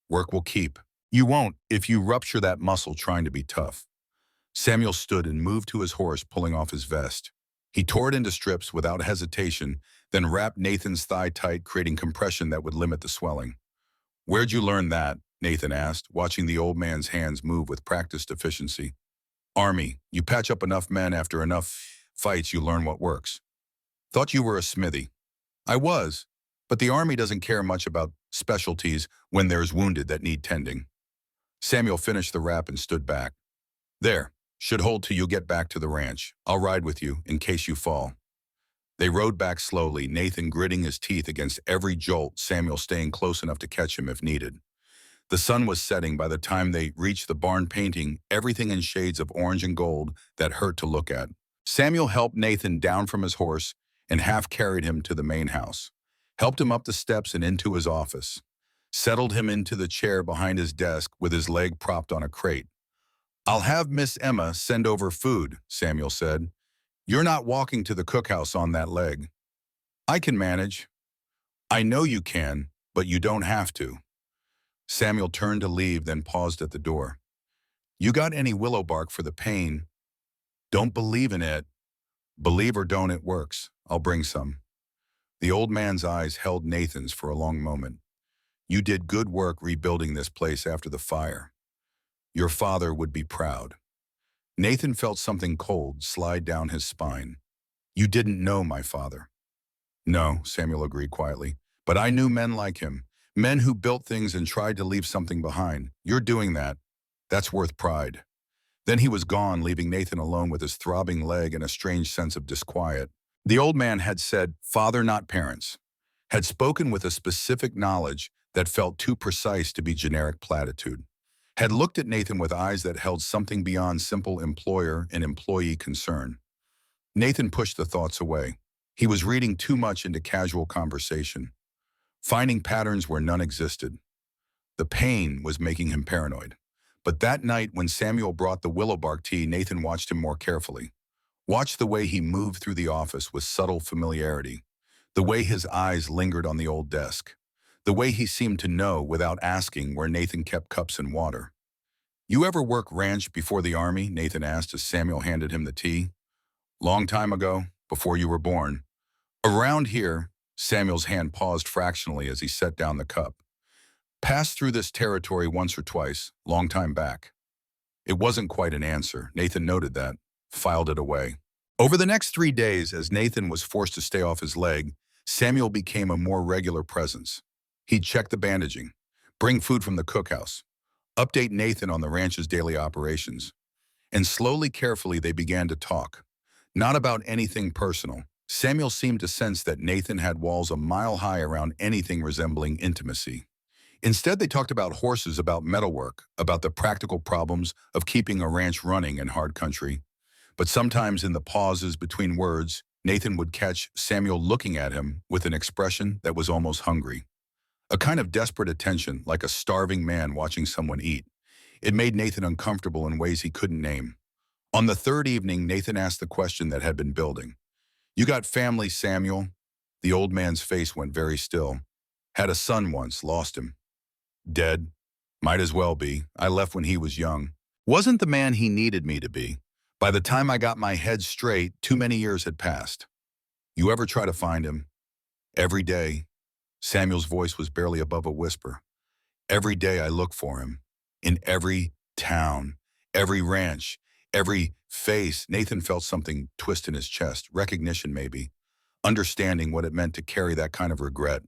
"Work will keep." "You won't if you rupture that muscle trying to be tough." Samuel stood and moved to his horse, pulling off his vest. He tore it into strips without hesitation, then wrapped Nathan's thigh tight, creating compression that would limit the swelling. "Where'd you learn that?" Nathan asked, watching the old man's hands move with practiced efficiency. "Army. You patch up enough men after enough fights, you learn what works." "Thought you were a smithy." "I was, but the Army doesn't care much about specialties when there's wounded that need tending." Samuel finished the wrap and stood back. "There. Should hold till you get back to the ranch. I'll ride with you in case you fall." They rode back slowly, Nathan gritting his teeth against every jolt, Samuel staying close enough to catch him if needed. The sun was setting by the time they reached the barn, painting everything in shades of orange and gold that hurt to look at. Samuel helped Nathan down from his horse and half carried him to the main house, helped him up the steps and into his office, settled him into the chair behind his desk with his leg propped on a crate. "I'll have Miss Emma send over food," Samuel said. "You're not walking to the cookhouse on that leg." "I can manage." "I know you can, but you don't have to." Samuel turned to leave, then paused at the door. "You got any willow bark for the pain?" "Don't believe in it." "Believe or don't, it works. I'll bring some." The old man's eyes held Nathan's for a long moment. "You did good work rebuilding this place after the fire. Your father would be proud." Nathan felt something cold slide down his spine. "You didn't know my father." "No," Samuel agreed quietly, "but I knew men like him, men who built things and tried to leave something behind. You're doing that. That's worth pride." Then he was gone, leaving Nathan alone with his throbbing leg and a strange sense of disquiet. The old man had said, "Father, not parents," had spoken with a specific knowledge that felt too precise to be generic platitude, had looked at Nathan with eyes that held something beyond simple employer and employee concern. Nathan pushed the thoughts away. He was reading too much into casual conversation, finding patterns where none existed. The pain was making him paranoid. But that night when Samuel brought the willow bark tea, Nathan watched him more carefully. Watched the way he moved through the office with subtle familiarity, the way his eyes lingered on the old desk, the way he seemed to know without asking where Nathan kept cups and water. "You ever work ranch before the Army?" Nathan asked as Samuel handed him the tea. "Long time ago." before you were born. Around here, Samuel's hand paused fractionally as he set down the cup. Passed through this territory once or twice, long time back. It wasn't quite an answer. Nathan noted that, filed it away. Over the next 3 days, as Nathan was forced to stay off his leg, Samuel became a more regular presence. He'd check the bandaging, bring food from the cookhouse, update Nathan on the ranch's daily operations. And slowly, carefully, they began to talk. Not about anything personal. Samuel seemed to sense that Nathan had walls a mile high around anything resembling intimacy. Instead, they talked about horses, about metalwork, about the practical problems of keeping a ranch running in hard country. But sometimes in the pauses between words, Nathan would catch Samuel looking at him with an expression that was almost hungry. A kind of desperate attention, like a starving man watching someone eat. It made Nathan uncomfortable in ways he couldn't name. On the third evening, Nathan asked the question that had been building. "You got family, Samuel?" The old man's face went very still. "Had a son once, lost him. Dead. Might as well be. I left when he was young. Wasn't the man he needed me to be. By the time I got my head straight, too many years had passed. You ever try to find him?" "Every day." Samuel's voice was barely above a whisper. "Every day I look for him. In every town, every ranch, every face." Nathan felt something twist in his chest, recognition maybe, understanding what it meant to carry that kind of regret.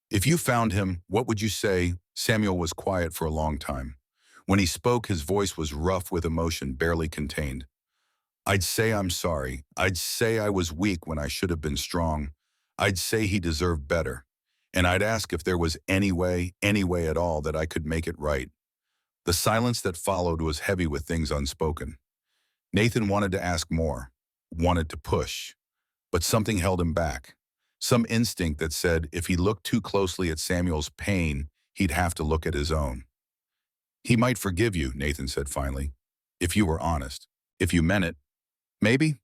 "If you found him, what would you say?" Samuel was quiet for a long time. When he spoke, his voice was rough with emotion barely contained. "I'd say I'm sorry. I'd say I was weak when I should have been strong. I'd say he deserved better. And I'd ask if there was any way at all, that I could make it right." The silence that followed was heavy with things unspoken. Nathan wanted to ask more, wanted to push, but something held him back. Some instinct that said if he looked too closely at Samuel's pain, he'd have to look at his own. "He might forgive you," Nathan said finally, "if you were honest, if you meant it. Maybe."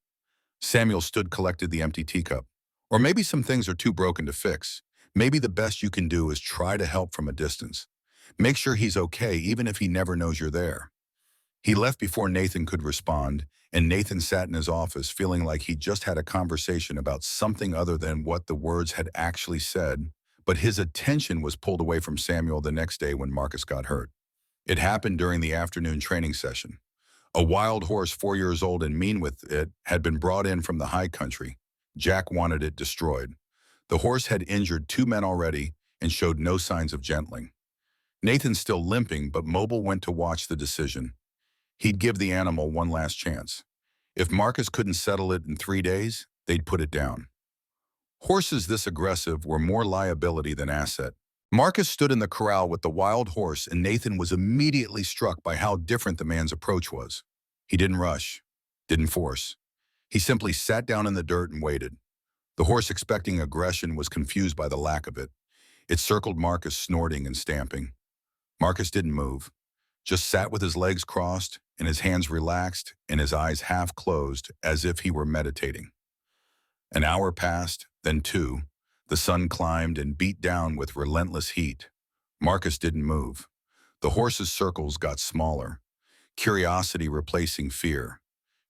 Samuel stood, collected the empty teacup. "Or maybe some things are too broken to fix. Maybe the best you can do is try to help from a distance. Make sure he's okay, even if he never knows you're there." He left before Nathan could respond, and Nathan sat in his office feeling like he just had a conversation about something other than what the words had actually said. But his attention was pulled away from Samuel the next day when Marcus got hurt. It happened during the afternoon training session. A wild horse 4 years old and mean with it had been brought in from the high country. Jack wanted it destroyed. The horse had injured 2 men already and showed no signs of gentling. Nathan, still limping but mobile, went to watch the decision. He'd give the animal one last chance. If Marcus couldn't settle it in 3 days, they'd put it down. Horses this aggressive were more liability than asset. Marcus stood in the corral with the wild horse, and Nathan was immediately struck by how different the man's approach was. He didn't rush, didn't force. He simply sat down in the dirt and waited. The horse, expecting aggression, was confused by the lack of it. It circled Marcus, snorting and stamping. Marcus didn't move, just sat with his legs crossed and his hands relaxed and his eyes half closed, as if he were meditating. An hour passed, then 2. The sun climbed and beat down with relentless heat. Marcus didn't move. The horse's circles got smaller, curiosity replacing fear,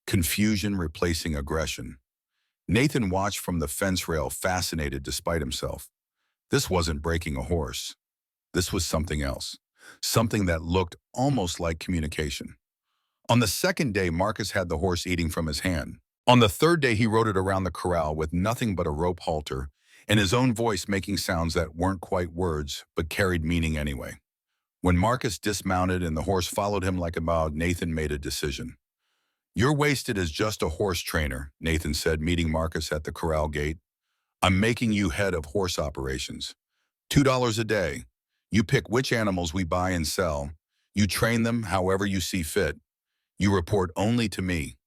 confusion replacing aggression. Nathan watched from the fence rail, fascinated despite himself. This wasn't breaking a horse. This was something else, something that looked almost like communication. On the second day, Marcus had the horse eating from his hand. On the third day, he rode it around the corral with nothing but a rope halter and his own voice making sounds that weren't quite words but carried meaning anyway. When Marcus dismounted and the horse followed him like a mob, Nathan made a decision. "You're wasted as just a horse trainer," Nathan said, meeting Marcus at the corral gate. "I'm making you head of horse operations. $2 a day. You pick which animals we buy and sell. You train them however you see fit. You report only to me."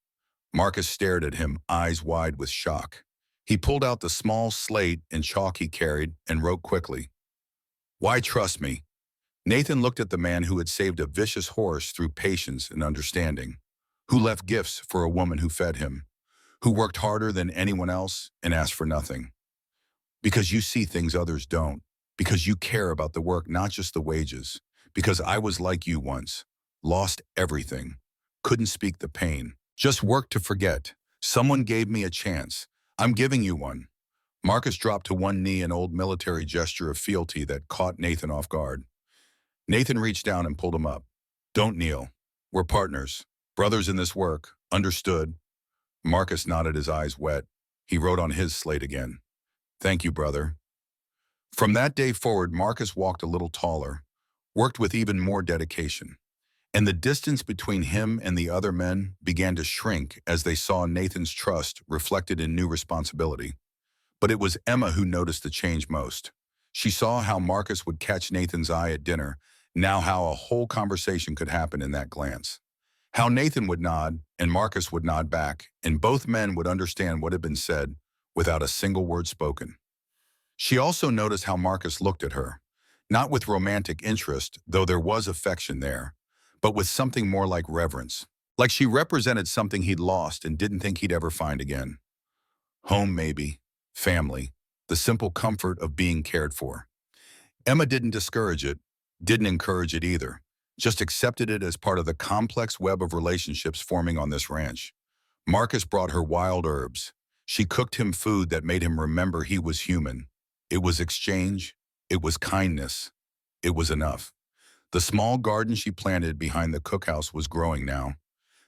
Marcus stared at him, eyes wide with shock. He pulled out the small slate and chalk he carried and wrote quickly. "Why trust me?" Nathan looked at the man who had saved a vicious horse through patience and understanding, who left gifts for a woman who fed him, who worked harder than anyone else and asked for nothing. "Because you see things others don't. Because you care about the work, not just the wages. Because I was like you once. Lost everything. Couldn't speak the pain. Just worked to forget. Someone gave me a chance. I'm giving you one. Marcus dropped to one knee, an old military gesture of fealty that caught Nathan off guard. Nathan reached down and pulled him up. Don't kneel. We're partners. Brothers in this work. Understood? Marcus nodded, his eyes wet. He wrote on his slate again. Thank you, brother. From that day forward, Marcus walked a little taller, worked with even more dedication, and the distance between him and the other men began to shrink as they saw Nathan's trust reflected in new responsibility. But it was Emma who noticed the change most. She saw how Marcus would catch Nathan's eye at dinner, now how a whole conversation could happen in that glance. How Nathan would nod and Marcus would nod back, and both men would understand what had been said without a single word spoken. She also noticed how Marcus looked at her, not with romantic interest, though there was affection there, but with something more like reverence, like she represented something he'd lost and didn't think he'd ever find again. Home, maybe. Family. The simple comfort of being cared for. Emma didn't discourage it, didn't encourage it either, just accepted it as part of the complex web of relationships forming on this ranch. Marcus brought her wild herbs. She cooked him food that made him remember he was human. It was exchange. It was kindness. It was enough. The small garden she planted behind the cookhouse was growing now.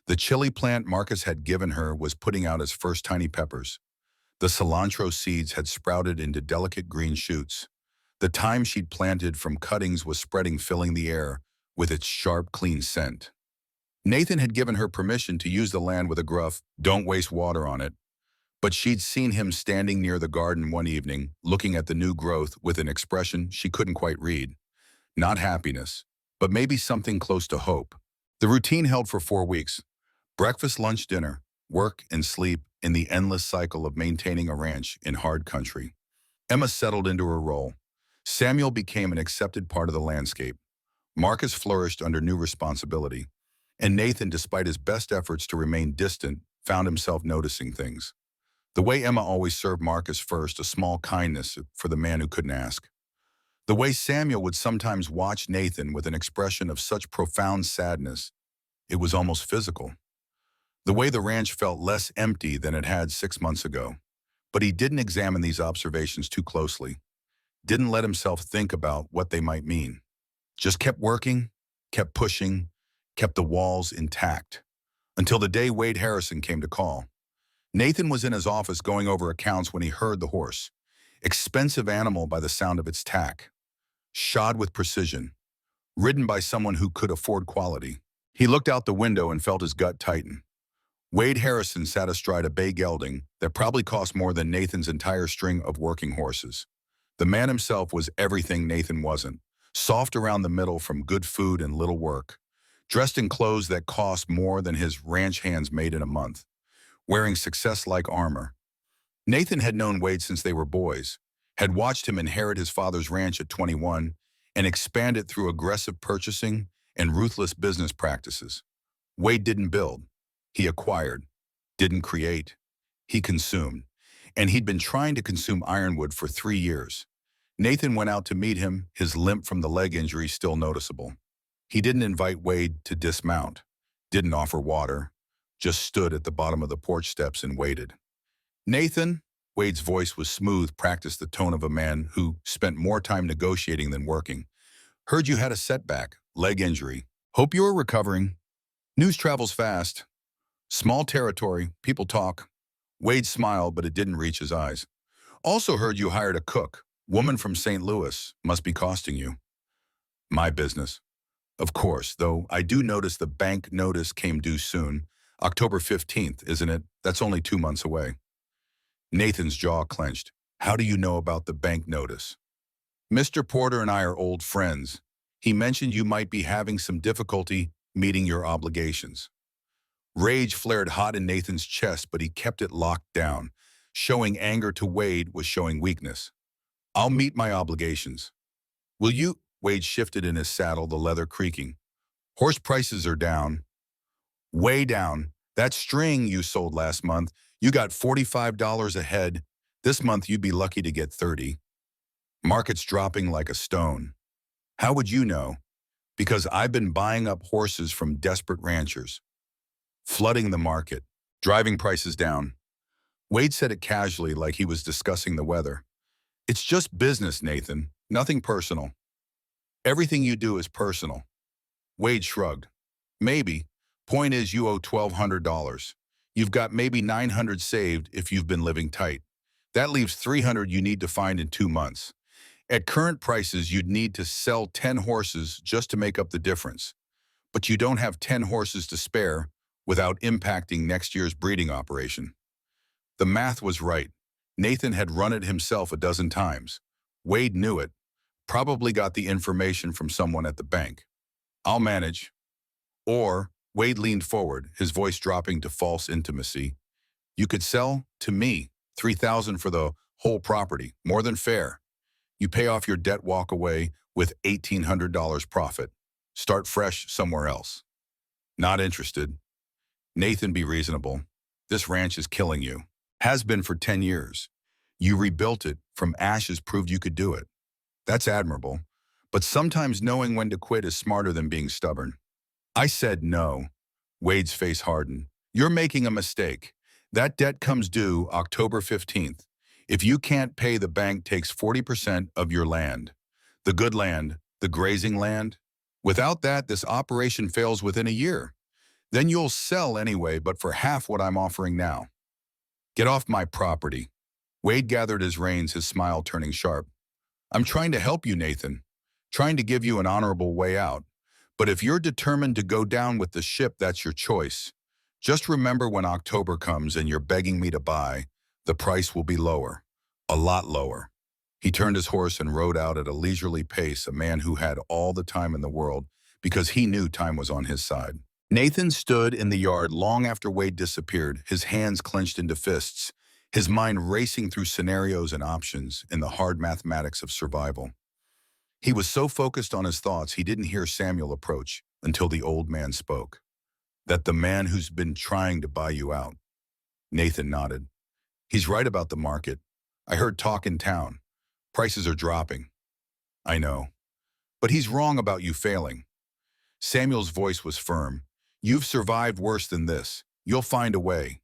The chili plant Marcus had given her was putting out its first tiny peppers. The cilantro seeds had sprouted into delicate green shoots. The thyme she'd planted from cuttings was spreading, filling the air with its sharp, clean scent. Nathan had given her permission to use the land with a gruff, "Don't waste water" on it. But she'd seen him standing near the garden one evening, looking at the new growth with an expression she couldn't quite read. Not happiness, but maybe something close to hope. The routine held for 4 weeks. Breakfast, lunch, dinner, work, and sleep in the endless cycle of maintaining a ranch in hard country. Emma settled into her role. Samuel became an accepted part of the landscape. Marcus flourished under new responsibility. And Nathan, despite his best efforts to remain distant, found himself noticing things. The way Emma always served Marcus first, a small kindness for the man who couldn't ask. The way Samuel would sometimes watch Nathan with an expression of such profound sadness, it was almost physical. The way the ranch felt less empty than it had 6 months ago. But he didn't examine these observations too closely, didn't let himself think about what they might mean. Just kept working, kept pushing, kept the walls intact. Until the day Wade Harrison came to call. Nathan was in his office going over accounts when he heard the horse. Expensive animal by the sound of its tack. Shod with precision. Ridden by someone who could afford quality. He looked out the window and felt his gut tighten. Wade Harrison sat astride a bay gelding that probably cost more than Nathan's entire string of working horses. The man himself was everything Nathan wasn't. Soft around the middle from good food and little work. Dressed in clothes that cost more than his ranch hands made in a month. Wearing success-like armor. Nathan had known Wade since they were boys, had watched him inherit his father's ranch at 21 and expand it through aggressive purchasing and ruthless business practices. Wade didn't build. He acquired. Didn't create. He consumed. And he'd been trying to consume Ironwood for 3 years. Nathan went out to meet him, his limp from the leg injury still noticeable. He didn't invite Wade to dismount. Didn't offer water. Just stood at the bottom of the porch steps and waited. Nathan, Wade's voice was smooth, practiced the tone of a man who spent more time negotiating than working. Heard you had a setback, leg injury. Hope you're recovering. News travels fast. Small territory, people talk. Wade smiled, but it didn't reach his eyes. Also heard you hired a cook, woman from St. Louis, must be costing you. My business. Of course, though I do notice the bank notice came due soon. October 15th, isn't it? That's only 2 months away. Nathan's jaw clenched. How do you know about the bank notice? Mr. Porter and I are old friends. He mentioned you might be having some difficulty meeting your obligations. Rage flared hot in Nathan's chest, but he kept it locked down. Showing anger to Wade was showing weakness. I'll meet my obligations. Will you? Wade shifted in his saddle, the leather creaking. Horse prices are down. Way down. That string you sold last month, you got $45 a head. This month you'd be lucky to get 30. Market's dropping like a stone. How would you know? Because I've been buying up horses from desperate ranchers. Flooding the market. Driving prices down. Wade said it casually like he was discussing the weather. It's just business, Nathan. Nothing personal. Everything you do is personal. Wade shrugged. Maybe. Point is you owe $1,200. You've got maybe 900 saved if you've been living tight. That leaves 300 you need to find in 2 months. At current prices, you'd need to sell 10 horses just to make up the difference. But you don't have 10 horses to spare without impacting next year's breeding operation. The math was right. Nathan had run it himself a dozen times. Wade knew it, probably got the information from someone at the bank. I'll manage. Or, Wade leaned forward, his voice dropping to false intimacy. You could sell, to me, $3,000 for the whole property, more than fair. You pay off your debt, walk away with $1,800 profit. Start fresh somewhere else. Not interested. Nathan, be reasonable. This ranch is killing you. Has been for 10 years. You rebuilt it from ashes, proved you could do it. That's admirable. But sometimes knowing when to quit is smarter than being stubborn. I said no. Wade's face hardened. You're making a mistake. That debt comes due October 15th. If you can't pay, the bank takes 40% of your land. The good land, the grazing land. Without that, this operation fails within a year. Then you'll sell anyway, but for half what I'm offering now. Get off my property. Wade gathered his reins, his smile turning sharp. I'm trying to help you, Nathan. Trying to give you an honorable way out. But if you're determined to go down with the ship, that's your choice. Just remember, when October comes and you're begging me to buy, the price will be lower. A lot lower. He turned his horse and rode out at a leisurely pace, a man who had all the time in the world, because he knew time was on his side. Nathan stood in the yard long after Wade disappeared, his hands clenched into fists, his mind racing through scenarios and options in the hard mathematics of survival. He was so focused on his thoughts he didn't hear Samuel approach until the old man spoke. That the man who's been trying to buy you out. Nathan nodded. He's right about the market. I heard talk in town. Prices are dropping. I know. But he's wrong about you failing. Samuel's voice was firm. You've survived worse than this. You'll find a way.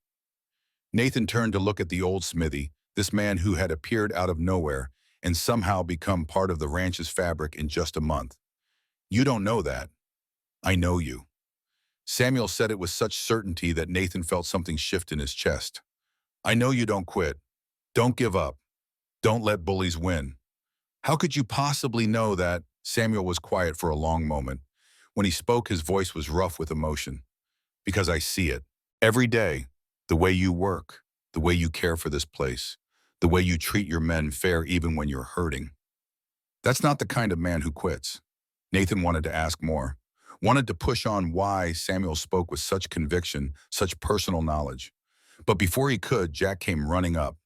Nathan turned to look at the old smithy, this man who had appeared out of nowhere and somehow become part of the ranch's fabric in just a month. You don't know that. I know you. Samuel said it with such certainty that Nathan felt something shift in his chest. I know you don't quit. Don't give up. Don't let bullies win. How could you possibly know that? Samuel was quiet for a long moment. When he spoke, his voice was rough with emotion. Because I see it. Every day. The way you work. The way you care for this place. The way you treat your men fair even when you're hurting. That's not the kind of man who quits. Nathan wanted to ask more. Wanted to push on why Samuel spoke with such conviction, such personal knowledge. But before he could, Jack came running up.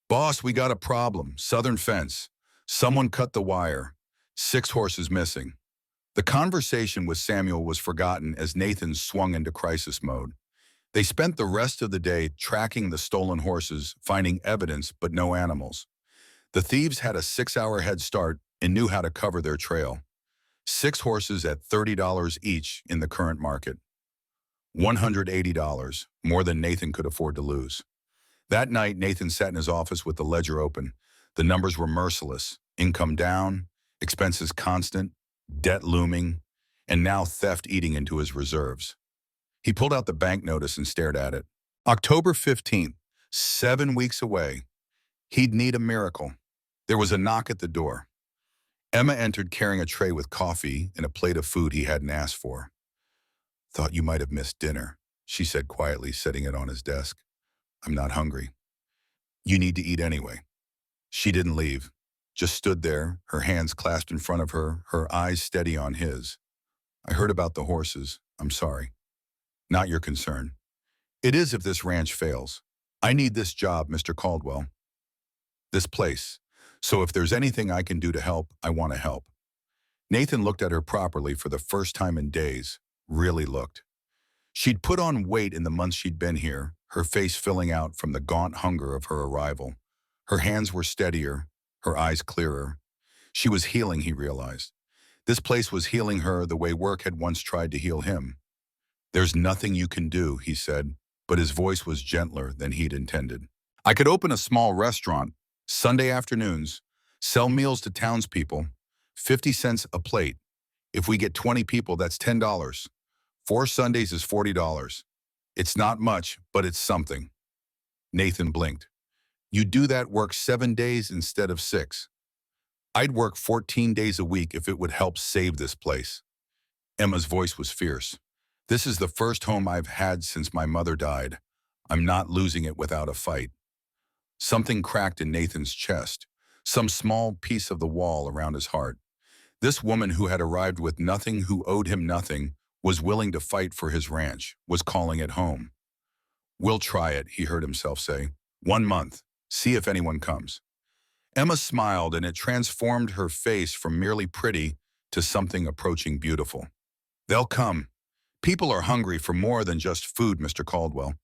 Boss, we got a problem. Southern fence. Someone cut the wire. 6 horses missing. The conversation with Samuel was forgotten as Nathan swung into crisis mode. They spent the rest of the day tracking the stolen horses, finding evidence but no animals. The thieves had a 6-hour head start and knew how to cover their trail. 6 horses at $30 each in the current market. $180, more than Nathan could afford to lose. That night, Nathan sat in his office with the ledger open. The numbers were merciless. Income down, expenses constant, debt looming, and now theft eating into his reserves. He pulled out the bank notice and stared at it. October 15th, 7 weeks away. He'd need a miracle. There was a knock at the door. Emma entered carrying a tray with coffee and a plate of food he hadn't asked for. Thought you might have missed dinner, she said quietly, setting it on his desk. I'm not hungry. You need to eat anyway. She didn't leave, just stood there, her hands clasped in front of her, her eyes steady on his. I heard about the horses. I'm sorry. Not your concern. It is if this ranch fails. I need this job, Mr. Caldwell. This place. So if there's anything I can do to help, I want to help. Nathan looked at her properly for the first time in days, really looked. She'd put on weight in the months she'd been here, her face filling out from the gaunt hunger of her arrival. Her hands were steadier, her eyes clearer. She was healing, he realized. This place was healing her the way work had once tried to heal him. There's nothing you can do, he said, but his voice was gentler than he'd intended. I could open a small restaurant, Sunday afternoons, sell meals to townspeople, 50 cents a plate. If we get 20 people, that's $10. 4 Sundays is $40. It's not much, but it's something. Nathan blinked. You do that work 7 days instead of 6. I'd work 14 days a week if it would help save this place. Emma's voice was fierce. This is the first home I've had since my mother died. I'm not losing it without a fight. Something cracked in Nathan's chest, some small piece of the wall around his heart. This woman who had arrived with nothing, who owed him nothing, was willing to fight for his ranch, was calling it home. We'll try it, he heard himself say. 1 month. See if anyone comes. Emma smiled, and it transformed her face from merely pretty to something approaching beautiful. They'll come. People are hungry for more than just food, Mr. Caldwell.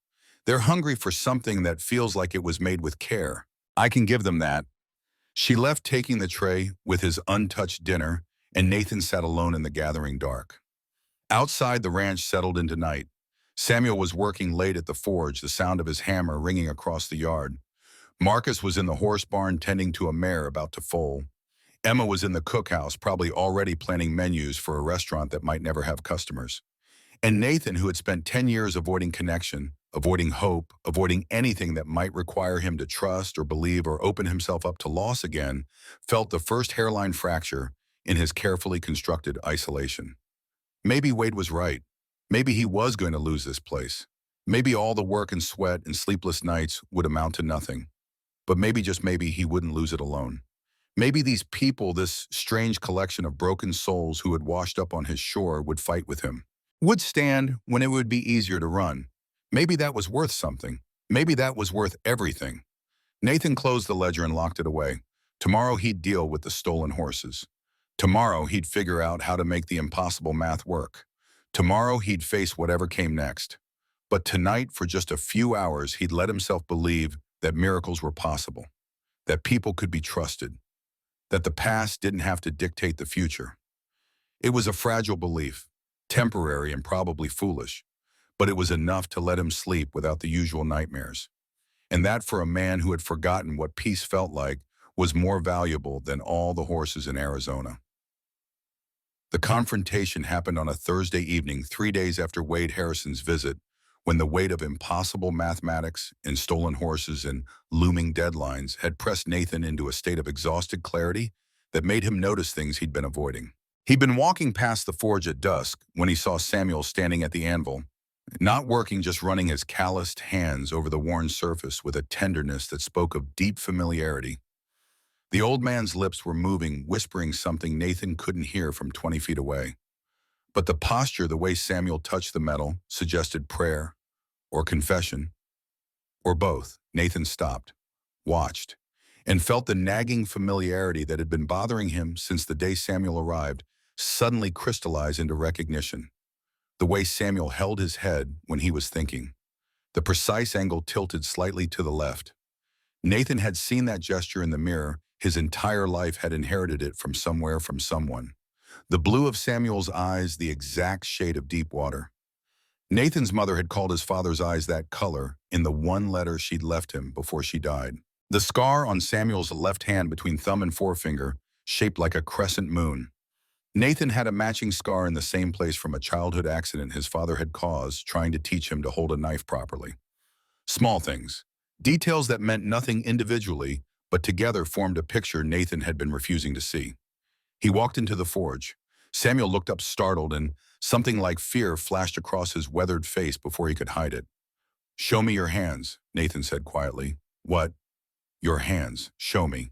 They're hungry for something that feels like it was made with care. I can give them that. She left, taking the tray with his untouched dinner, and Nathan sat alone in the gathering dark. Outside, the ranch settled into night. Samuel was working late at the forge, the sound of his hammer ringing across the yard. Marcus was in the horse barn tending to a mare about to foal. Emma was in the cookhouse, probably already planning menus for a restaurant that might never have customers. And Nathan, who had spent 10 years avoiding connection, avoiding hope, avoiding anything that might require him to trust or believe or open himself up to loss again, felt the first hairline fracture in his carefully constructed isolation. Maybe Wade was right. Maybe he was going to lose this place. Maybe all the work and sweat and sleepless nights would amount to nothing. But maybe, just maybe, he wouldn't lose it alone. Maybe these people, this strange collection of broken souls who had washed up on his shore, would fight with him, would stand when it would be easier to run. Maybe that was worth something. Maybe that was worth everything. Nathan closed the ledger and locked it away. Tomorrow he'd deal with the stolen horses. Tomorrow he'd figure out how to make the impossible math work. Tomorrow he'd face whatever came next. But tonight, for just a few hours, he'd let himself believe that miracles were possible, that people could be trusted, that the past didn't have to dictate the future. It was a fragile belief, temporary and probably foolish, but it was enough to let him sleep without the usual nightmares. And that, for a man who had forgotten what peace felt like, was more valuable than all the horses in Arizona. The confrontation happened on a Thursday evening, 3 days after Wade Harrison's visit, when the weight of impossible mathematics and stolen horses and looming deadlines had pressed Nathan into a state of exhausted clarity that made him notice things he'd been avoiding. He'd been walking past the forge at dusk when he saw Samuel standing at the anvil, not working, just running his calloused hands over the worn surface with a tenderness that spoke of deep familiarity. The old man's lips were moving, whispering something Nathan couldn't hear from 20 feet away. But the posture, the way Samuel touched the metal, suggested prayer or confession, or both. Nathan stopped, watched, and felt the nagging familiarity that had been bothering him since the day Samuel arrived suddenly crystallize into recognition. The way Samuel held his head when he was thinking, the precise angle tilted slightly to the left. Nathan had seen that gesture in the mirror. His entire life had inherited it from somewhere, from someone. The blue of Samuel's eyes, the exact shade of deep water. Nathan's mother had called his father's eyes that color in the one letter she'd left him before she died. The scar on Samuel's left hand between thumb and forefinger, shaped like a crescent moon. Nathan had a matching scar in the same place from a childhood accident his father had caused, trying to teach him to hold a knife properly. Small things, details that meant nothing individually, but together formed a picture Nathan had been refusing to see. He walked into the forge. Samuel looked up startled, and something like fear flashed across his weathered face before he could hide it. "Show me your hands," Nathan said quietly. "What?" "Your hands. Show me."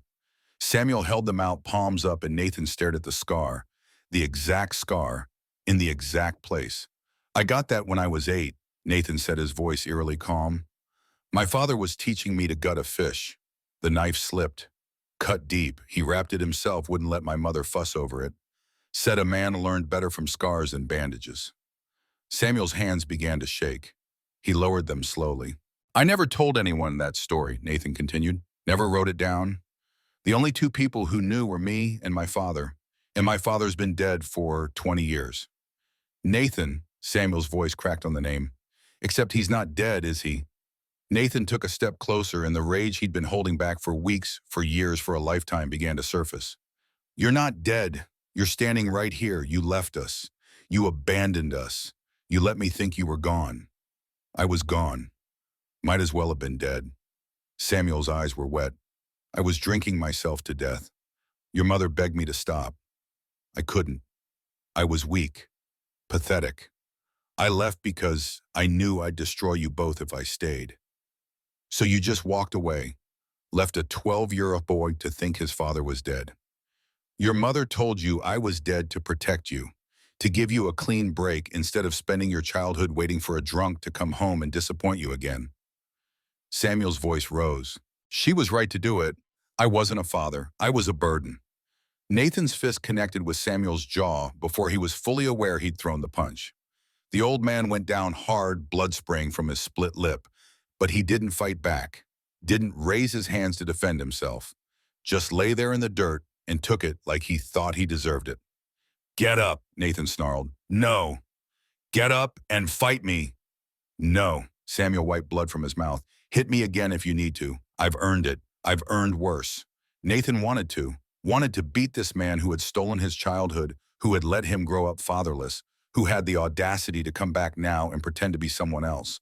Samuel held them out, palms up, and Nathan stared at the exact scar, in the exact place. "I got that when I was 8, Nathan said, his voice eerily calm. "My father was teaching me to gut a fish. The knife slipped. Cut deep. He wrapped it himself, wouldn't let my mother fuss over it. Said a man learned better from scars than bandages." Samuel's hands began to shake. He lowered them slowly. "I never told anyone that story," Nathan continued. "Never wrote it down. The only 2 people who knew were me and my father. And my father's been dead for 20 years. "Nathan," Samuel's voice cracked on the name. "Except he's not dead, is he?" Nathan took a step closer and the rage he'd been holding back for weeks, for years, for a lifetime began to surface. You're not dead. You're standing right here. You left us. You abandoned us. You let me think you were gone. I was gone. Might as well have been dead. Samuel's eyes were wet. I was drinking myself to death. Your mother begged me to stop. I couldn't. I was weak. Pathetic. I left because I knew I'd destroy you both if I stayed. So you just walked away, left a 12-year-old boy to think his father was dead. Your mother told you I was dead to protect you, to give you a clean break instead of spending your childhood waiting for a drunk to come home and disappoint you again. Samuel's voice rose. She was right to do it. I wasn't a father. I was a burden. Nathan's fist connected with Samuel's jaw before he was fully aware he'd thrown the punch. The old man went down hard, blood spraying from his split lip, but he didn't fight back, didn't raise his hands to defend himself, just lay there in the dirt and took it like he thought he deserved it. Get up, Nathan snarled. No. Get up and fight me. No. Samuel wiped blood from his mouth. Hit me again if you need to. I've earned it. I've earned worse. Nathan wanted to beat this man who had stolen his childhood, who had let him grow up fatherless, who had the audacity to come back now and pretend to be someone else.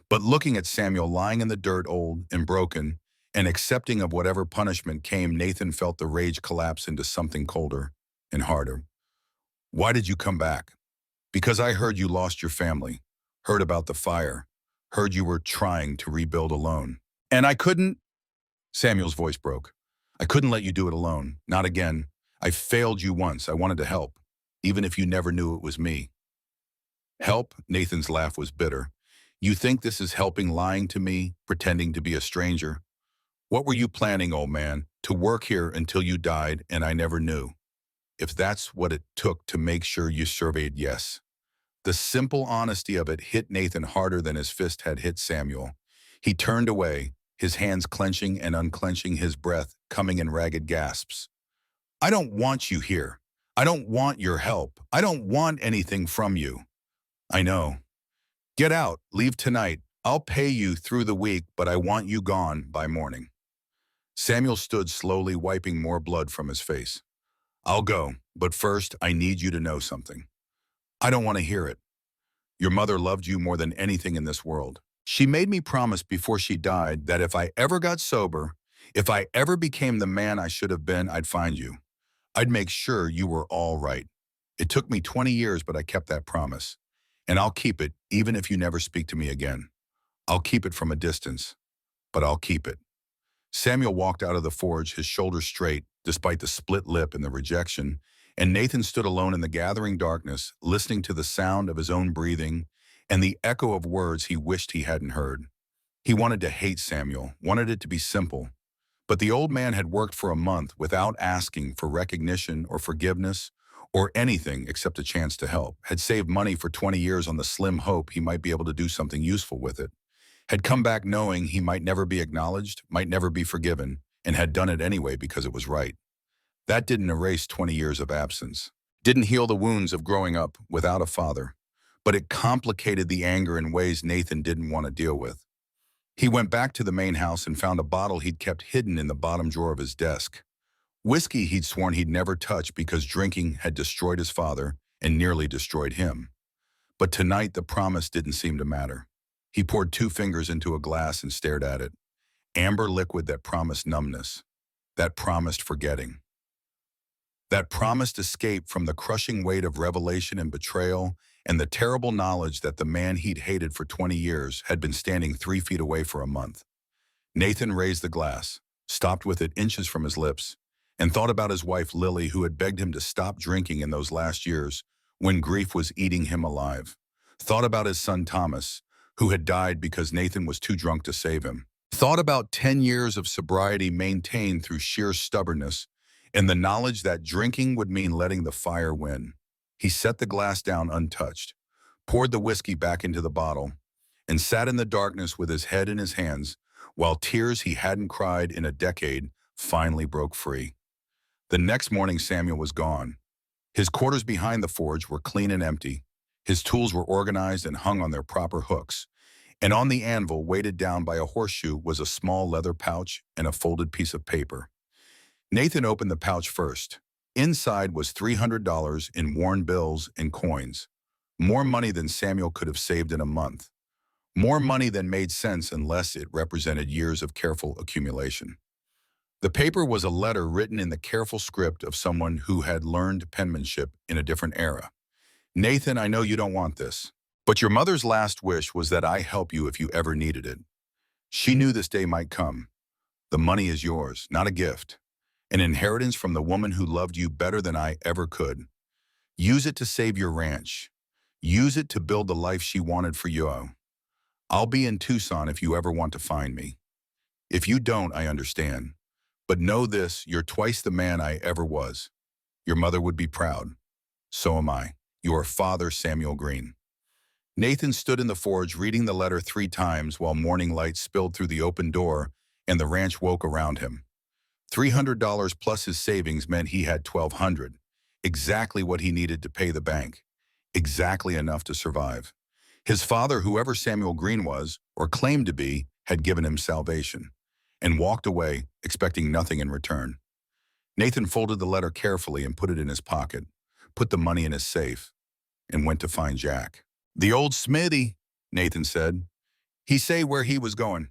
But looking at Samuel lying in the dirt, old and broken, and accepting of whatever punishment came, Nathan felt the rage collapse into something colder and harder. Why did you come back? Because I heard you lost your family, heard about the fire, heard you were trying to rebuild alone. And I couldn't. Samuel's voice broke. I couldn't let you do it alone. Not again. I failed you once. I wanted to help, even if you never knew it was me. Help? Nathan's laugh was bitter. You think this is helping, lying to me, pretending to be a stranger? What were you planning, old man? To work here until you died and I never knew? If that's what it took to make sure you surveyed, yes. The simple honesty of it hit Nathan harder than his fist had hit Samuel. He turned away, his hands clenching and unclenching, his breath coming in ragged gasps. I don't want you here. I don't want your help. I don't want anything from you. I know. Get out. Leave tonight. I'll pay you through the week, but I want you gone by morning. Samuel stood slowly, wiping more blood from his face. I'll go, but first I need you to know something. I don't want to hear it. Your mother loved you more than anything in this world. She made me promise before she died that if I ever got sober, if I ever became the man I should have been, I'd find you. I'd make sure you were all right. It took me 20 years, but I kept that promise. And I'll keep it, even if you never speak to me again. I'll keep it from a distance, but I'll keep it. Samuel walked out of the forge, his shoulders straight, despite the split lip and the rejection, and Nathan stood alone in the gathering darkness, listening to the sound of his own breathing and the echo of words he wished he hadn't heard. He wanted to hate Samuel, wanted it to be simple. But the old man had worked for a month without asking for recognition or forgiveness or anything except a chance to help, had saved money for 20 years on the slim hope he might be able to do something useful with it, had come back knowing he might never be acknowledged, might never be forgiven, and had done it anyway because it was right. That didn't erase 20 years of absence, didn't heal the wounds of growing up without a father, but it complicated the anger in ways Nathan didn't want to deal with. He went back to the main house and found a bottle he'd kept hidden in the bottom drawer of his desk. Whiskey he'd sworn he'd never touch because drinking had destroyed his father and nearly destroyed him. But tonight the promise didn't seem to matter. He poured 2 fingers into a glass and stared at it. Amber liquid that promised numbness, that promised forgetting, that promised escape from the crushing weight of revelation and betrayal and the terrible knowledge that the man he'd hated for 20 years had been standing 3 feet away for a month. Nathan raised the glass, stopped with it inches from his lips, and thought about his wife Lily, who had begged him to stop drinking in those last years when grief was eating him alive. Thought about his son Thomas, who had died because Nathan was too drunk to save him. Thought about 10 years of sobriety maintained through sheer stubbornness and the knowledge that drinking would mean letting the fire win. He set the glass down untouched, poured the whiskey back into the bottle, and sat in the darkness with his head in his hands while tears he hadn't cried in a decade finally broke free. The next morning, Samuel was gone. His quarters behind the forge were clean and empty. His tools were organized and hung on their proper hooks, And on the anvil, weighted down by a horseshoe, was a small leather pouch and a folded piece of paper. Nathan opened the pouch first. Inside was $300 in worn bills and coins. More money than Samuel could have saved in a month. More money than made sense unless it represented years of careful accumulation. The paper was a letter written in the careful script of someone who had learned penmanship in a different era. Nathan, I know you don't want this, but your mother's last wish was that I help you if you ever needed it. She knew this day might come. The money is yours, not a gift. An inheritance from the woman who loved you better than I ever could. Use it to save your ranch. Use it to build the life she wanted for you. I'll be in Tucson if you ever want to find me. If you don't, I understand. But know this, you're twice the man I ever was. Your mother would be proud. So am I. Your father, Samuel Green. Nathan stood in the forge reading the letter 3 times while morning light spilled through the open door and the ranch woke around him. $300 plus his savings meant he had $1,200, exactly what he needed to pay the bank, exactly enough to survive. His father, whoever Samuel Green was, or claimed to be, had given him salvation, and walked away, expecting nothing in return. Nathan folded the letter carefully and put it in his pocket, put the money in his safe, and went to find Jack. "The old smithy," Nathan said. "He say where he was going."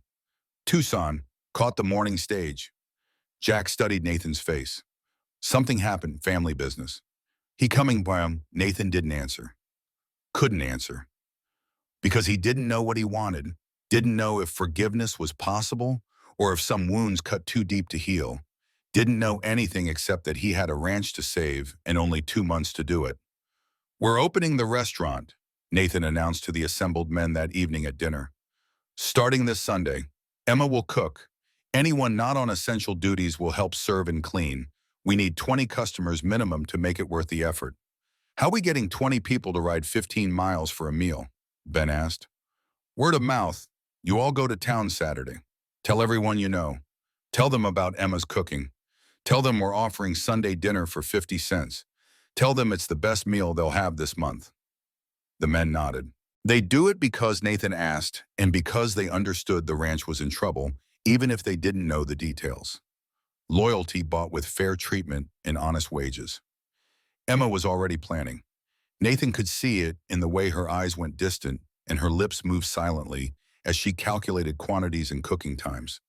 "Tucson, caught the morning stage." Jack studied Nathan's face. "Something happened, family business." "He coming by him." Nathan didn't answer. Couldn't answer. Because he didn't know what he wanted, didn't know if forgiveness was possible or if some wounds cut too deep to heal, didn't know anything except that he had a ranch to save and only 2 months to do it. "We're opening the restaurant," Nathan announced to the assembled men that evening at dinner. "Starting this Sunday, Emma will cook. Anyone not on essential duties will help serve and clean. We need 20 customers minimum to make it worth the effort." "How we getting 20 people to ride 15 miles for a meal?" Ben asked. "Word of mouth. You all go to town Saturday. Tell everyone you know. Tell them about Emma's cooking. Tell them we're offering Sunday dinner for 50 cents. Tell them it's the best meal they'll have this month." The men nodded. They do it because Nathan asked and because they understood the ranch was in trouble, even if they didn't know the details. Loyalty bought with fair treatment and honest wages. Emma was already planning. Nathan could see it in the way her eyes went distant and her lips moved silently as she calculated quantities and cooking times.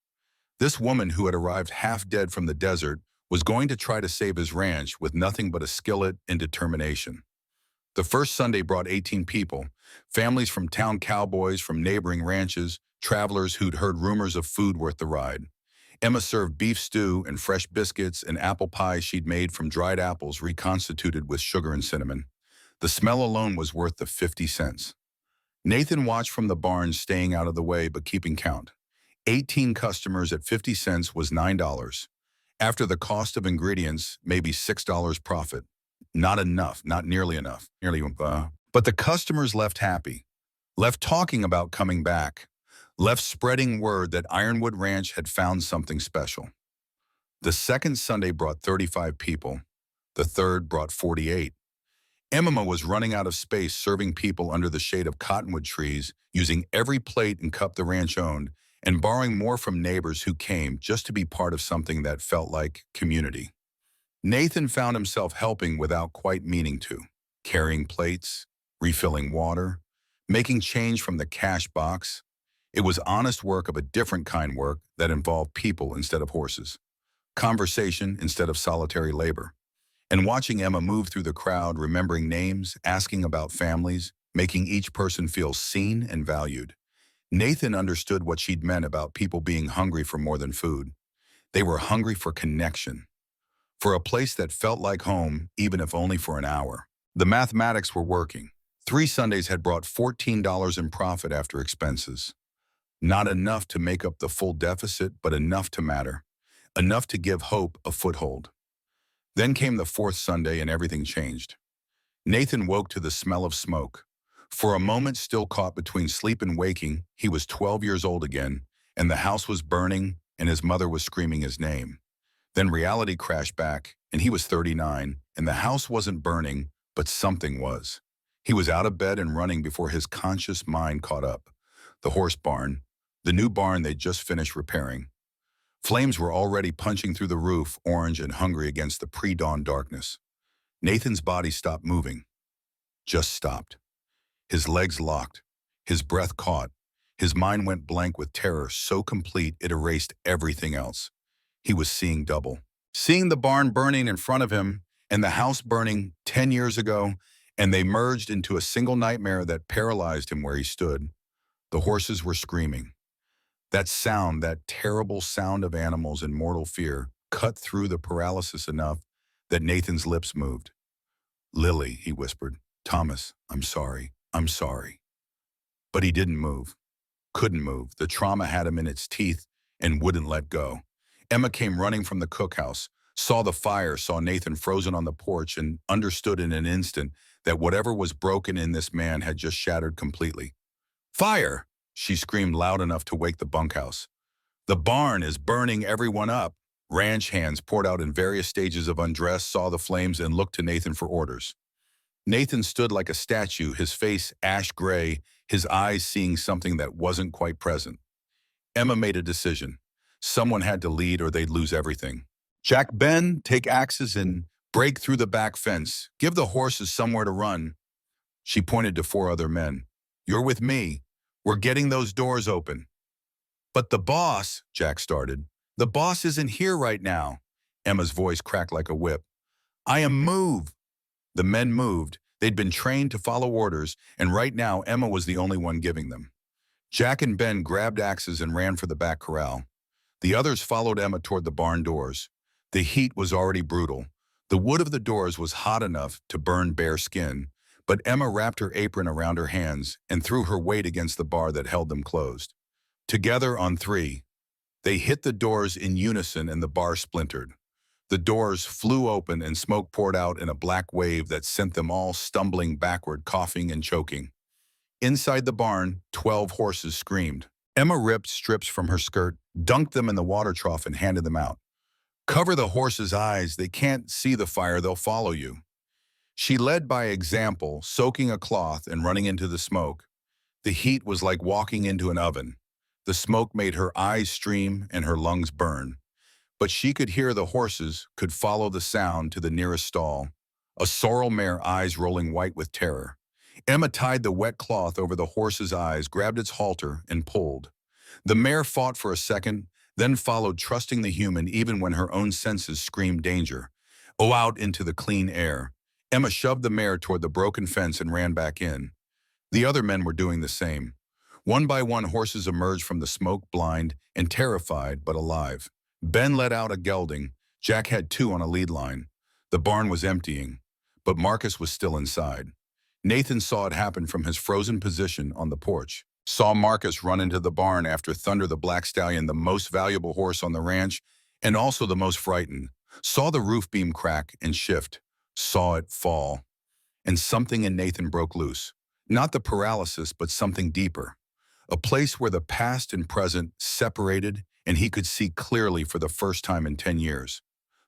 This woman who had arrived half dead from the desert was going to try to save his ranch with nothing but a skillet and determination. The first Sunday brought 18 people, families from town cowboys, from neighboring ranches, travelers who'd heard rumors of food worth the ride. Emma served beef stew and fresh biscuits and apple pie she'd made from dried apples reconstituted with sugar and cinnamon. The smell alone was worth the 50 cents. Nathan watched from the barn, staying out of the way but keeping count. 18 customers at 50 cents was $9. After the cost of ingredients, maybe $6 profit. Not enough, not nearly enough. But the customers left happy, left talking about coming back, left spreading word that Ironwood Ranch had found something special. The second Sunday brought 35 people. The third brought 48. Emma was running out of space serving people under the shade of cottonwood trees, using every plate and cup the ranch owned, and borrowing more from neighbors who came just to be part of something that felt like community. Nathan found himself helping without quite meaning to, carrying plates, refilling water, making change from the cash box. It was honest work of a different kind, work that involved people instead of horses, conversation instead of solitary labor. And watching Emma move through the crowd, remembering names, asking about families, making each person feel seen and valued. Nathan understood what she'd meant about people being hungry for more than food. They were hungry for connection, for a place that felt like home, even if only for an hour. The mathematics were working. 3 Sundays had brought $14 in profit after expenses. Not enough to make up the full deficit, but enough to matter. Enough to give hope a foothold. Then came the 4th Sunday and everything changed. Nathan woke to the smell of smoke. For a moment, still caught between sleep and waking, he was 12 years old again, and the house was burning, and his mother was screaming his name. Then reality crashed back, and he was 39, and the house wasn't burning, but something was. He was out of bed and running before his conscious mind caught up. the horse barn, the new barn they'd just finished repairing. Flames were already punching through the roof, orange and hungry against the pre-dawn darkness. Nathan's body stopped moving, just stopped. His legs locked, his breath caught. His mind went blank with terror so complete it erased everything else. He was seeing double. Seeing the barn burning in front of him and the house burning 10 years ago, and they merged into a single nightmare that paralyzed him where he stood. The horses were screaming. That sound, that terrible sound of animals in mortal fear, cut through the paralysis enough that Nathan's lips moved. "Lily," he whispered. "Thomas, I'm sorry. I'm sorry." But he didn't move. Couldn't move. The trauma had him in its teeth and wouldn't let go. Emma came running from the cookhouse, saw the fire, saw Nathan frozen on the porch, and understood in an instant that whatever was broken in this man had just shattered completely. "Fire!" she screamed loud enough to wake the bunkhouse. "The barn is burning everyone up." Ranch hands poured out in various stages of undress, saw the flames, and looked to Nathan for orders. Nathan stood like a statue, his face ash gray, his eyes seeing something that wasn't quite present. Emma made a decision. Someone had to lead or they'd lose everything. "Jack, Ben, take axes and break through the back fence. Give the horses somewhere to run." She pointed to 4 other men. "You're with me. We're getting those doors open." "But the boss," Jack started. "The boss isn't here right now." Emma's voice cracked like a whip. "I am move." The men moved. They'd been trained to follow orders, and right now Emma was the only one giving them. Jack and Ben grabbed axes and ran for the back corral. The others followed Emma toward the barn doors. The heat was already brutal. The wood of the doors was hot enough to burn bare skin, but Emma wrapped her apron around her hands and threw her weight against the bar that held them closed. Together on 3, they hit the doors in unison and the bar splintered. The doors flew open and smoke poured out in a black wave that sent them all stumbling backward, coughing and choking. Inside the barn, 12 horses screamed. Emma ripped strips from her skirt, dunked them in the water trough, and handed them out. "Cover the horses' eyes. They can't see the fire. They'll follow you." She led by example, soaking a cloth and running into the smoke. The heat was like walking into an oven. The smoke made her eyes stream and her lungs burn. But she could hear the horses, could follow the sound to the nearest stall. A sorrel mare, eyes rolling white with terror. Emma tied the wet cloth over the horse's eyes, grabbed its halter, and pulled. The mare fought for a second, then followed, trusting the human even when her own senses screamed danger. "Oh, out into the clean air." Emma shoved the mare toward the broken fence and ran back in. The other men were doing the same. One by one, horses emerged from the smoke, blind and terrified, but alive. Ben let out a gelding. Jack had 2 on a lead line. The barn was emptying, but Marcus was still inside. Nathan saw it happen from his frozen position on the porch. Saw Marcus run into the barn after Thunder the Black Stallion, the most valuable horse on the ranch, and also the most frightened. Saw the roof beam crack and shift. Saw it fall. And something in Nathan broke loose. Not the paralysis, but something deeper. A place where the past and present separated, and he could see clearly for the first time in 10 years.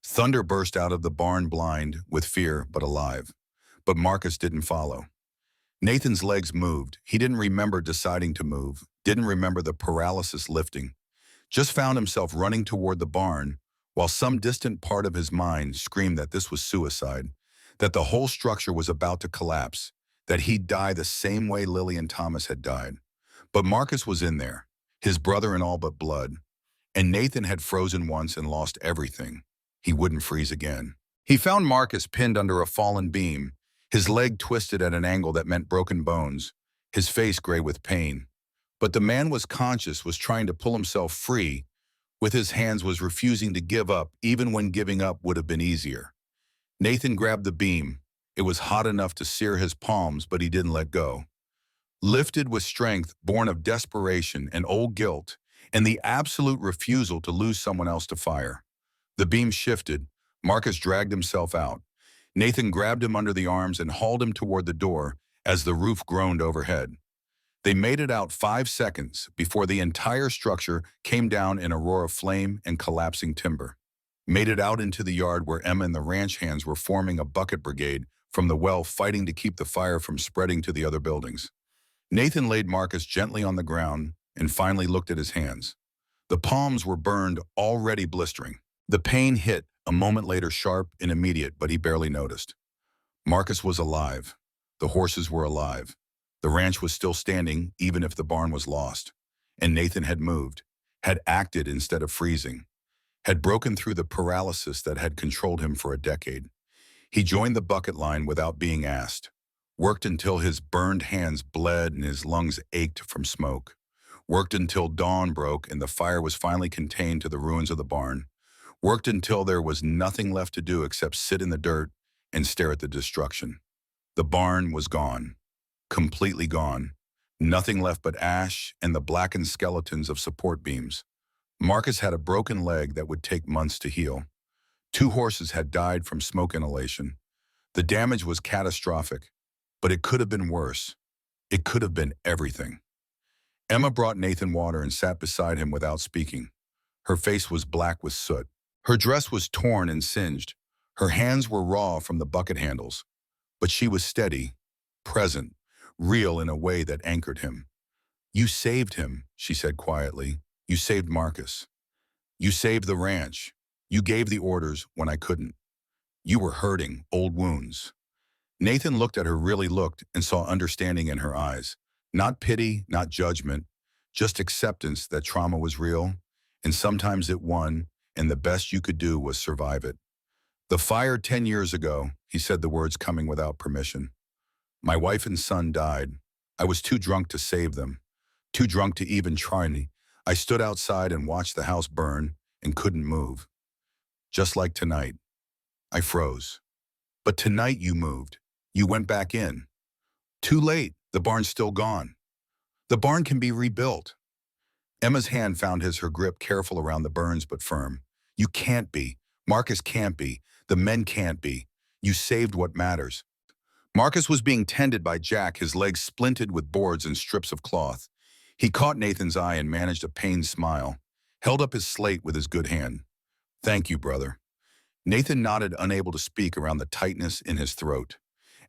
Thunder burst out of the barn, blind with fear but alive. But Marcus didn't follow. Nathan's legs moved. He didn't remember deciding to move, didn't remember the paralysis lifting. Just found himself running toward the barn, while some distant part of his mind screamed that this was suicide, that the whole structure was about to collapse, that he'd die the same way Lily and Thomas had died. But Marcus was in there, his brother in all but blood. And Nathan had frozen once and lost everything. He wouldn't freeze again. He found Marcus pinned under a fallen beam, his leg twisted at an angle that meant broken bones, his face gray with pain. But the man was conscious, was trying to pull himself free, with his hands, was refusing to give up, even when giving up would have been easier. Nathan grabbed the beam. It was hot enough to sear his palms, but he didn't let go. Lifted with strength, born of desperation and old guilt, and the absolute refusal to lose someone else to fire. The beam shifted. Marcus dragged himself out. Nathan grabbed him under the arms and hauled him toward the door as the roof groaned overhead. They made it out 5 seconds before the entire structure came down in a roar of flame and collapsing timber. Made it out into the yard where Emma and the ranch hands were forming a bucket brigade from the well, fighting to keep the fire from spreading to the other buildings. Nathan laid Marcus gently on the ground and finally looked at his hands. The palms were burned, already blistering. The pain hit, a moment later sharp and immediate, but he barely noticed. Marcus was alive. The horses were alive. The ranch was still standing, even if the barn was lost. And Nathan had moved, had acted instead of freezing, had broken through the paralysis that had controlled him for a decade. He joined the bucket line without being asked, worked until his burned hands bled and his lungs ached from smoke, worked until dawn broke and the fire was finally contained to the ruins of the barn, worked until there was nothing left to do except sit in the dirt and stare at the destruction. The barn was gone, completely gone. Nothing left but ash and the blackened skeletons of support beams. Marcus had a broken leg that would take months to heal. 2 horses had died from smoke inhalation. The damage was catastrophic, but it could have been worse. It could have been everything. Emma brought Nathan water and sat beside him without speaking. Her face was black with soot. Her dress was torn and singed. Her hands were raw from the bucket handles. But she was steady, present, real in a way that anchored him. "You saved him," she said quietly. "You saved Marcus. You saved the ranch. You gave the orders when I couldn't. You were hurting, old wounds." Nathan looked at her, really looked, and saw understanding in her eyes. Not pity, not judgment, just acceptance that trauma was real, and sometimes it won, and the best you could do was survive it. "The fire 10 years ago," he said, the words coming without permission. "My wife and son died. I was too drunk to save them, too drunk to even try. I stood outside and watched the house burn and couldn't move. Just like tonight. I froze. But tonight you moved. You went back in. Too late. The barn's still gone. The barn can be rebuilt." Emma's hand found his, her grip careful around the burns but firm. "You can't be. Marcus can't be. The men can't be. You saved what matters." Marcus was being tended by Jack, his legs splinted with boards and strips of cloth. He caught Nathan's eye and managed a pained smile, held up his slate with his good hand. "Thank you, brother." Nathan nodded, unable to speak around the tightness in his throat.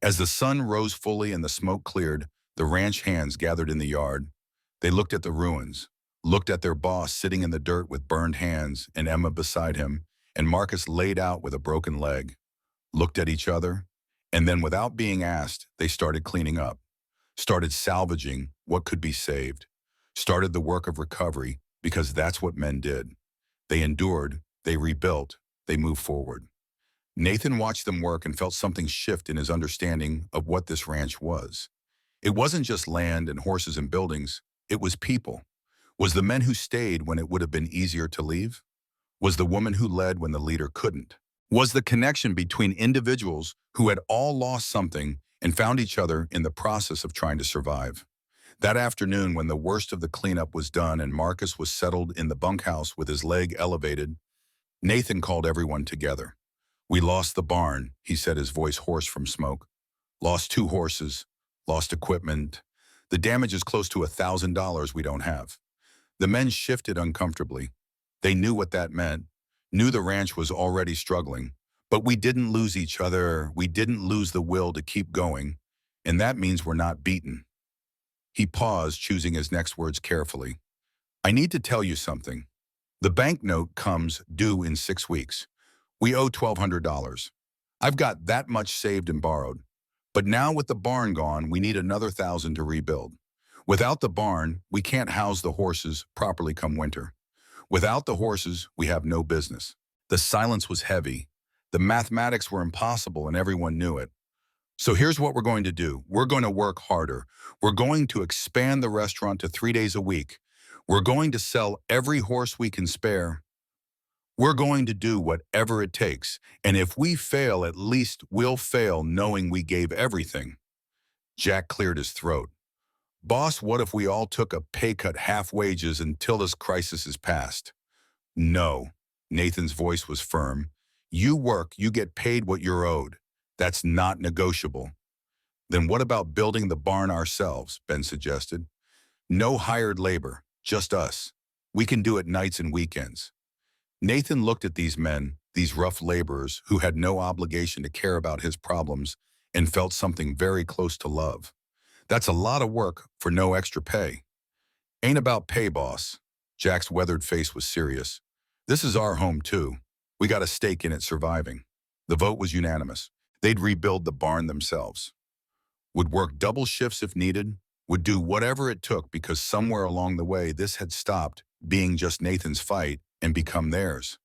As the sun rose fully and the smoke cleared, the ranch hands gathered in the yard. They looked at the ruins, looked at their boss sitting in the dirt with burned hands and Emma beside him, and Marcus laid out with a broken leg, looked at each other, and then without being asked, they started cleaning up, started salvaging what could be saved, started the work of recovery, because that's what men did. They endured, they rebuilt, they moved forward. Nathan watched them work and felt something shift in his understanding of what this ranch was. It wasn't just land and horses and buildings, it was people. Was the men who stayed when it would have been easier to leave? Was the woman who led when the leader couldn't? Was the connection between individuals who had all lost something and found each other in the process of trying to survive? That afternoon, when the worst of the cleanup was done and Marcus was settled in the bunkhouse with his leg elevated, Nathan called everyone together. "We lost the barn," he said, his voice hoarse from smoke. "Lost 2 horses, lost equipment. The damage is close to $1,000 we don't have." The men shifted uncomfortably. They knew what that meant, knew the ranch was already struggling. "But we didn't lose each other. We didn't lose the will to keep going. And that means we're not beaten." He paused, choosing his next words carefully. "I need to tell you something. The bank note comes due in 6 weeks. We owe $1,200. I've got that much saved and borrowed. But now with the barn gone, we need another 1,000 to rebuild. Without the barn, we can't house the horses properly come winter. Without the horses, we have no business." The silence was heavy. The mathematics were impossible and everyone knew it. "So here's what we're going to do. We're going to work harder. We're going to expand the restaurant to 3 days a week. We're going to sell every horse we can spare. We're going to do whatever it takes. And if we fail, at least we'll fail knowing we gave everything." Jack cleared his throat. "Boss, what if we all took a pay cut, half wages, until this crisis is past?" "No." Nathan's voice was firm. "You work, you get paid what you're owed. That's not negotiable." "Then what about building the barn ourselves?" Ben suggested. "No hired labor, just us. We can do it nights and weekends." Nathan looked at these men, these rough laborers who had no obligation to care about his problems, and felt something very close to love. That's a lot of work for no extra pay. Ain't about pay, boss. Jack's weathered face was serious. This is our home, too. We got a stake in it surviving. The vote was unanimous. They'd rebuild the barn themselves. Would work double shifts if needed. Would do whatever it took because somewhere along the way this had stopped being just Nathan's fight and become theirs.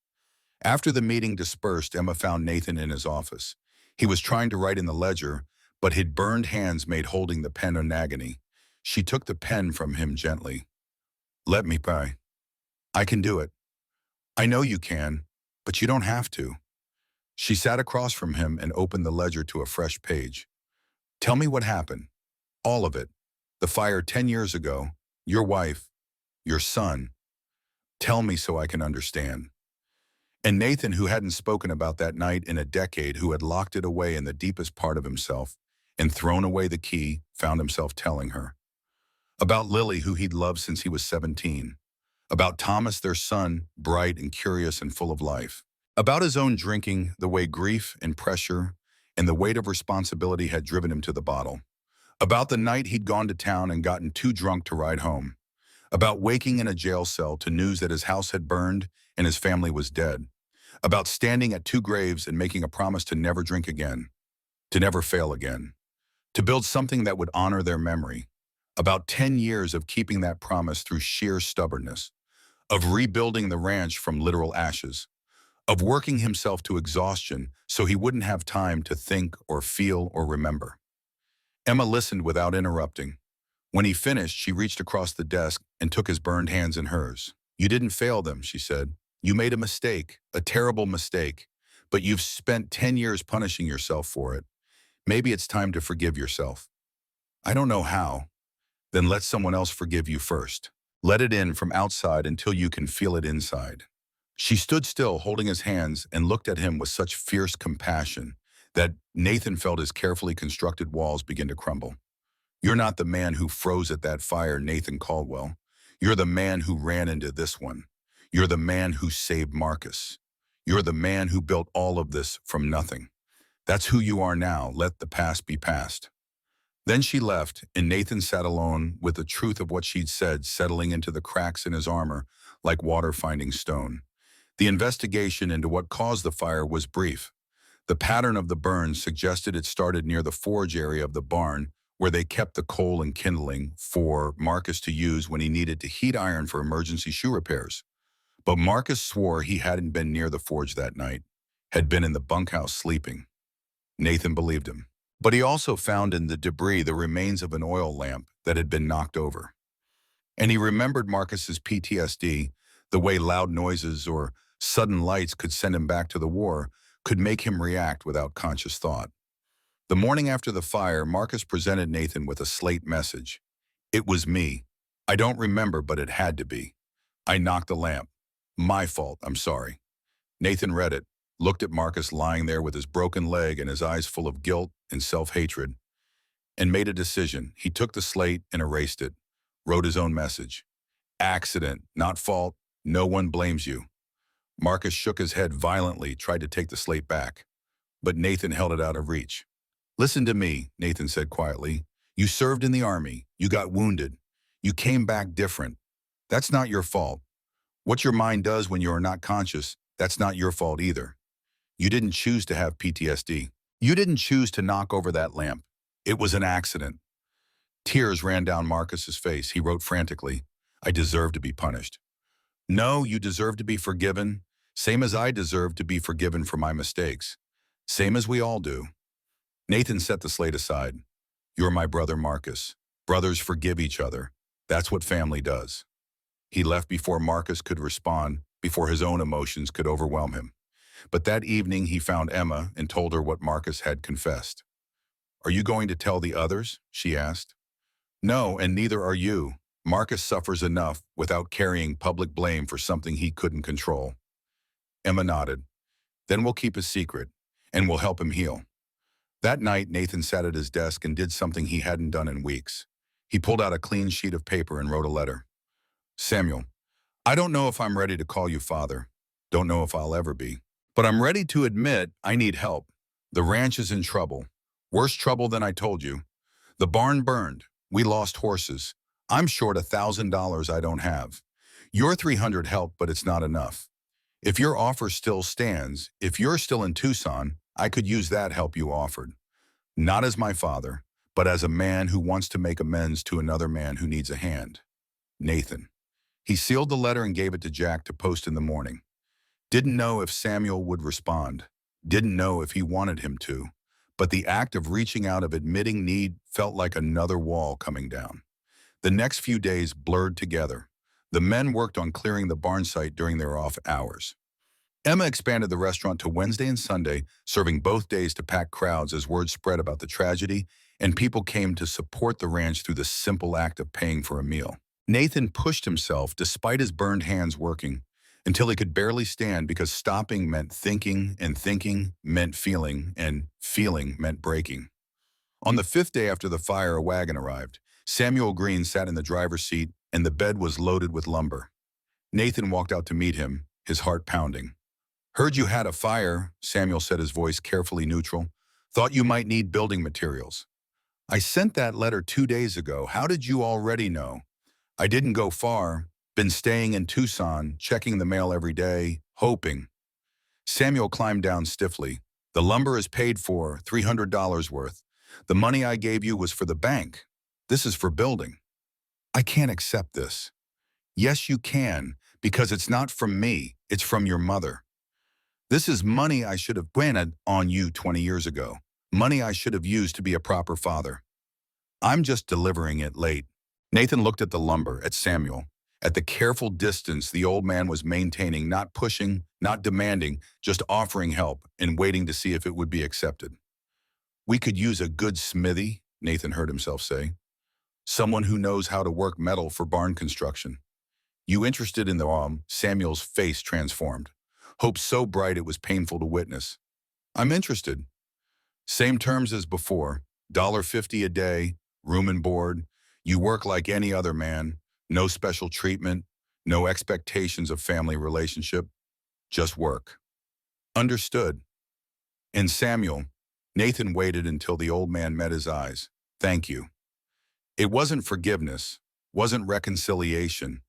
After the meeting dispersed, Emma found Nathan in his office. He was trying to write in the ledger, but his burned hands made holding the pen an agony. She took the pen from him gently. Let me pray. I can do it. I know you can, but you don't have to. She sat across from him and opened the ledger to a fresh page. Tell me what happened. All of it. The fire 10 years ago, your wife, your son. Tell me so I can understand. And Nathan, who hadn't spoken about that night in a decade, who had locked it away in the deepest part of himself and thrown away the key, found himself telling her. About Lily, who he'd loved since he was 17. About Thomas, their son, bright and curious and full of life. About his own drinking, the way grief and pressure and the weight of responsibility had driven him to the bottle. About the night he'd gone to town and gotten too drunk to ride home. About waking in a jail cell to news that his house had burned and his family was dead. About standing at two graves and making a promise to never drink again, to never fail again, to build something that would honor their memory. About 10 years of keeping that promise through sheer stubbornness, of rebuilding the ranch from literal ashes, of working himself to exhaustion so he wouldn't have time to think or feel or remember. Emma listened without interrupting. When he finished, she reached across the desk and took his burned hands in hers. You didn't fail them, she said. You made a mistake, a terrible mistake, but you've spent 10 years punishing yourself for it. Maybe it's time to forgive yourself. I don't know how. Then let someone else forgive you first. Let it in from outside until you can feel it inside. She stood still, holding his hands, and looked at him with such fierce compassion that Nathan felt his carefully constructed walls begin to crumble. You're not the man who froze at that fire, Nathan Caldwell. You're the man who ran into this one. You're the man who saved Marcus. You're the man who built all of this from nothing. That's who you are now. Let the past be past. Then she left, and Nathan sat alone with the truth of what she'd said settling into the cracks in his armor like water finding stone. The investigation into what caused the fire was brief. The pattern of the burns suggested it started near the forge area of the barn, where they kept the coal and kindling for Marcus to use when he needed to heat iron for emergency shoe repairs. But Marcus swore he hadn't been near the forge that night, had been in the bunkhouse sleeping. Nathan believed him. But he also found in the debris the remains of an oil lamp that had been knocked over. And he remembered Marcus's PTSD, the way loud noises or sudden lights could send him back to the war, could make him react without conscious thought. The morning after the fire, Marcus presented Nathan with a slate message. It was me. I don't remember, but it had to be. I knocked the lamp. My fault, I'm sorry. Nathan read it, looked at Marcus lying there with his broken leg and his eyes full of guilt and self-hatred, and made a decision. He took the slate and erased it, wrote his own message. Accident, not fault, no one blames you. Marcus shook his head violently, tried to take the slate back, but Nathan held it out of reach. Listen to me, Nathan said quietly. You served in the army. You got wounded. You came back different. That's not your fault. What your mind does when you are not conscious, that's not your fault either. You didn't choose to have PTSD. You didn't choose to knock over that lamp. It was an accident. Tears ran down Marcus's face. He wrote frantically, I deserve to be punished. No, you deserve to be forgiven, same as I deserve to be forgiven for my mistakes. Same as we all do. Nathan set the slate aside. You're my brother, Marcus. Brothers forgive each other. That's what family does. He left before Marcus could respond, before his own emotions could overwhelm him. But that evening he found Emma and told her what Marcus had confessed. Are you going to tell the others? She asked. No, and neither are you. Marcus suffers enough without carrying public blame for something he couldn't control. Emma nodded. Then we'll keep his secret, and we'll help him heal. That night, Nathan sat at his desk and did something he hadn't done in weeks. He pulled out a clean sheet of paper and wrote a letter. Samuel, I don't know if I'm ready to call you father. Don't know if I'll ever be. But I'm ready to admit I need help. The ranch is in trouble. Worse trouble than I told you. The barn burned. We lost horses. I'm short $1,000 I don't have. Your 300 helped, but it's not enough. If your offer still stands, if you're still in Tucson, I could use that help you offered. Not as my father, but as a man who wants to make amends to another man who needs a hand. Nathan. He sealed the letter and gave it to Jack to post in the morning. Didn't know if Samuel would respond. Didn't know if he wanted him to. But the act of reaching out, of admitting need, felt like another wall coming down. The next few days blurred together. The men worked on clearing the barn site during their off hours. Emma expanded the restaurant to Wednesday and Sunday, serving both days to packed crowds as word spread about the tragedy, and people came to support the ranch through the simple act of paying for a meal. Nathan pushed himself, despite his burned hands working, until he could barely stand, because stopping meant thinking, and thinking meant feeling, and feeling meant breaking. On the fifth day after the fire, a wagon arrived. Samuel Green sat in the driver's seat, and the bed was loaded with lumber. Nathan walked out to meet him, his heart pounding. "Heard you had a fire," Samuel said, his voice carefully neutral. "Thought you might need building materials." "I sent that letter 2 days ago. How did you already know?" "I didn't go far. Been staying in Tucson, checking the mail every day, hoping." Samuel climbed down stiffly. "The lumber is paid for, $300 worth. The money I gave you was for the bank. This is for building." "I can't accept this." "Yes, you can, because it's not from me. It's from your mother. This is money I should have planted on you 20 years ago. Money I should have used to be a proper father. I'm just delivering it late." Nathan looked at the lumber, at Samuel, at the careful distance the old man was maintaining, not pushing, not demanding, just offering help and waiting to see if it would be accepted. "We could use a good smithy," Nathan heard himself say. "Someone who knows how to work metal for barn construction." "You interested in the Samuel's face transformed. Hope so bright it was painful to witness. "I'm interested." "Same terms as before. $1.50 a day, room and board. You work like any other man. No special treatment. No expectations of family relationship. Just work." "Understood." "And Samuel," Nathan waited until the old man met his eyes. "Thank you." It wasn't forgiveness, wasn't reconciliation,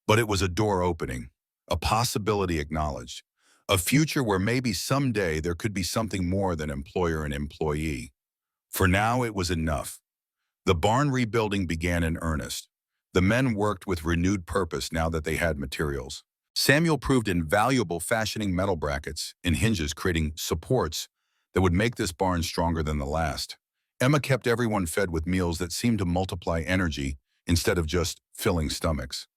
but it was a door opening, a possibility acknowledged, a future where maybe someday there could be something more than employer and employee. For now, it was enough. The barn rebuilding began in earnest. The men worked with renewed purpose now that they had materials. Samuel proved invaluable fashioning metal brackets and hinges, creating supports that would make this barn stronger than the last. Emma kept everyone fed with meals that seemed to multiply energy instead of just filling stomachs.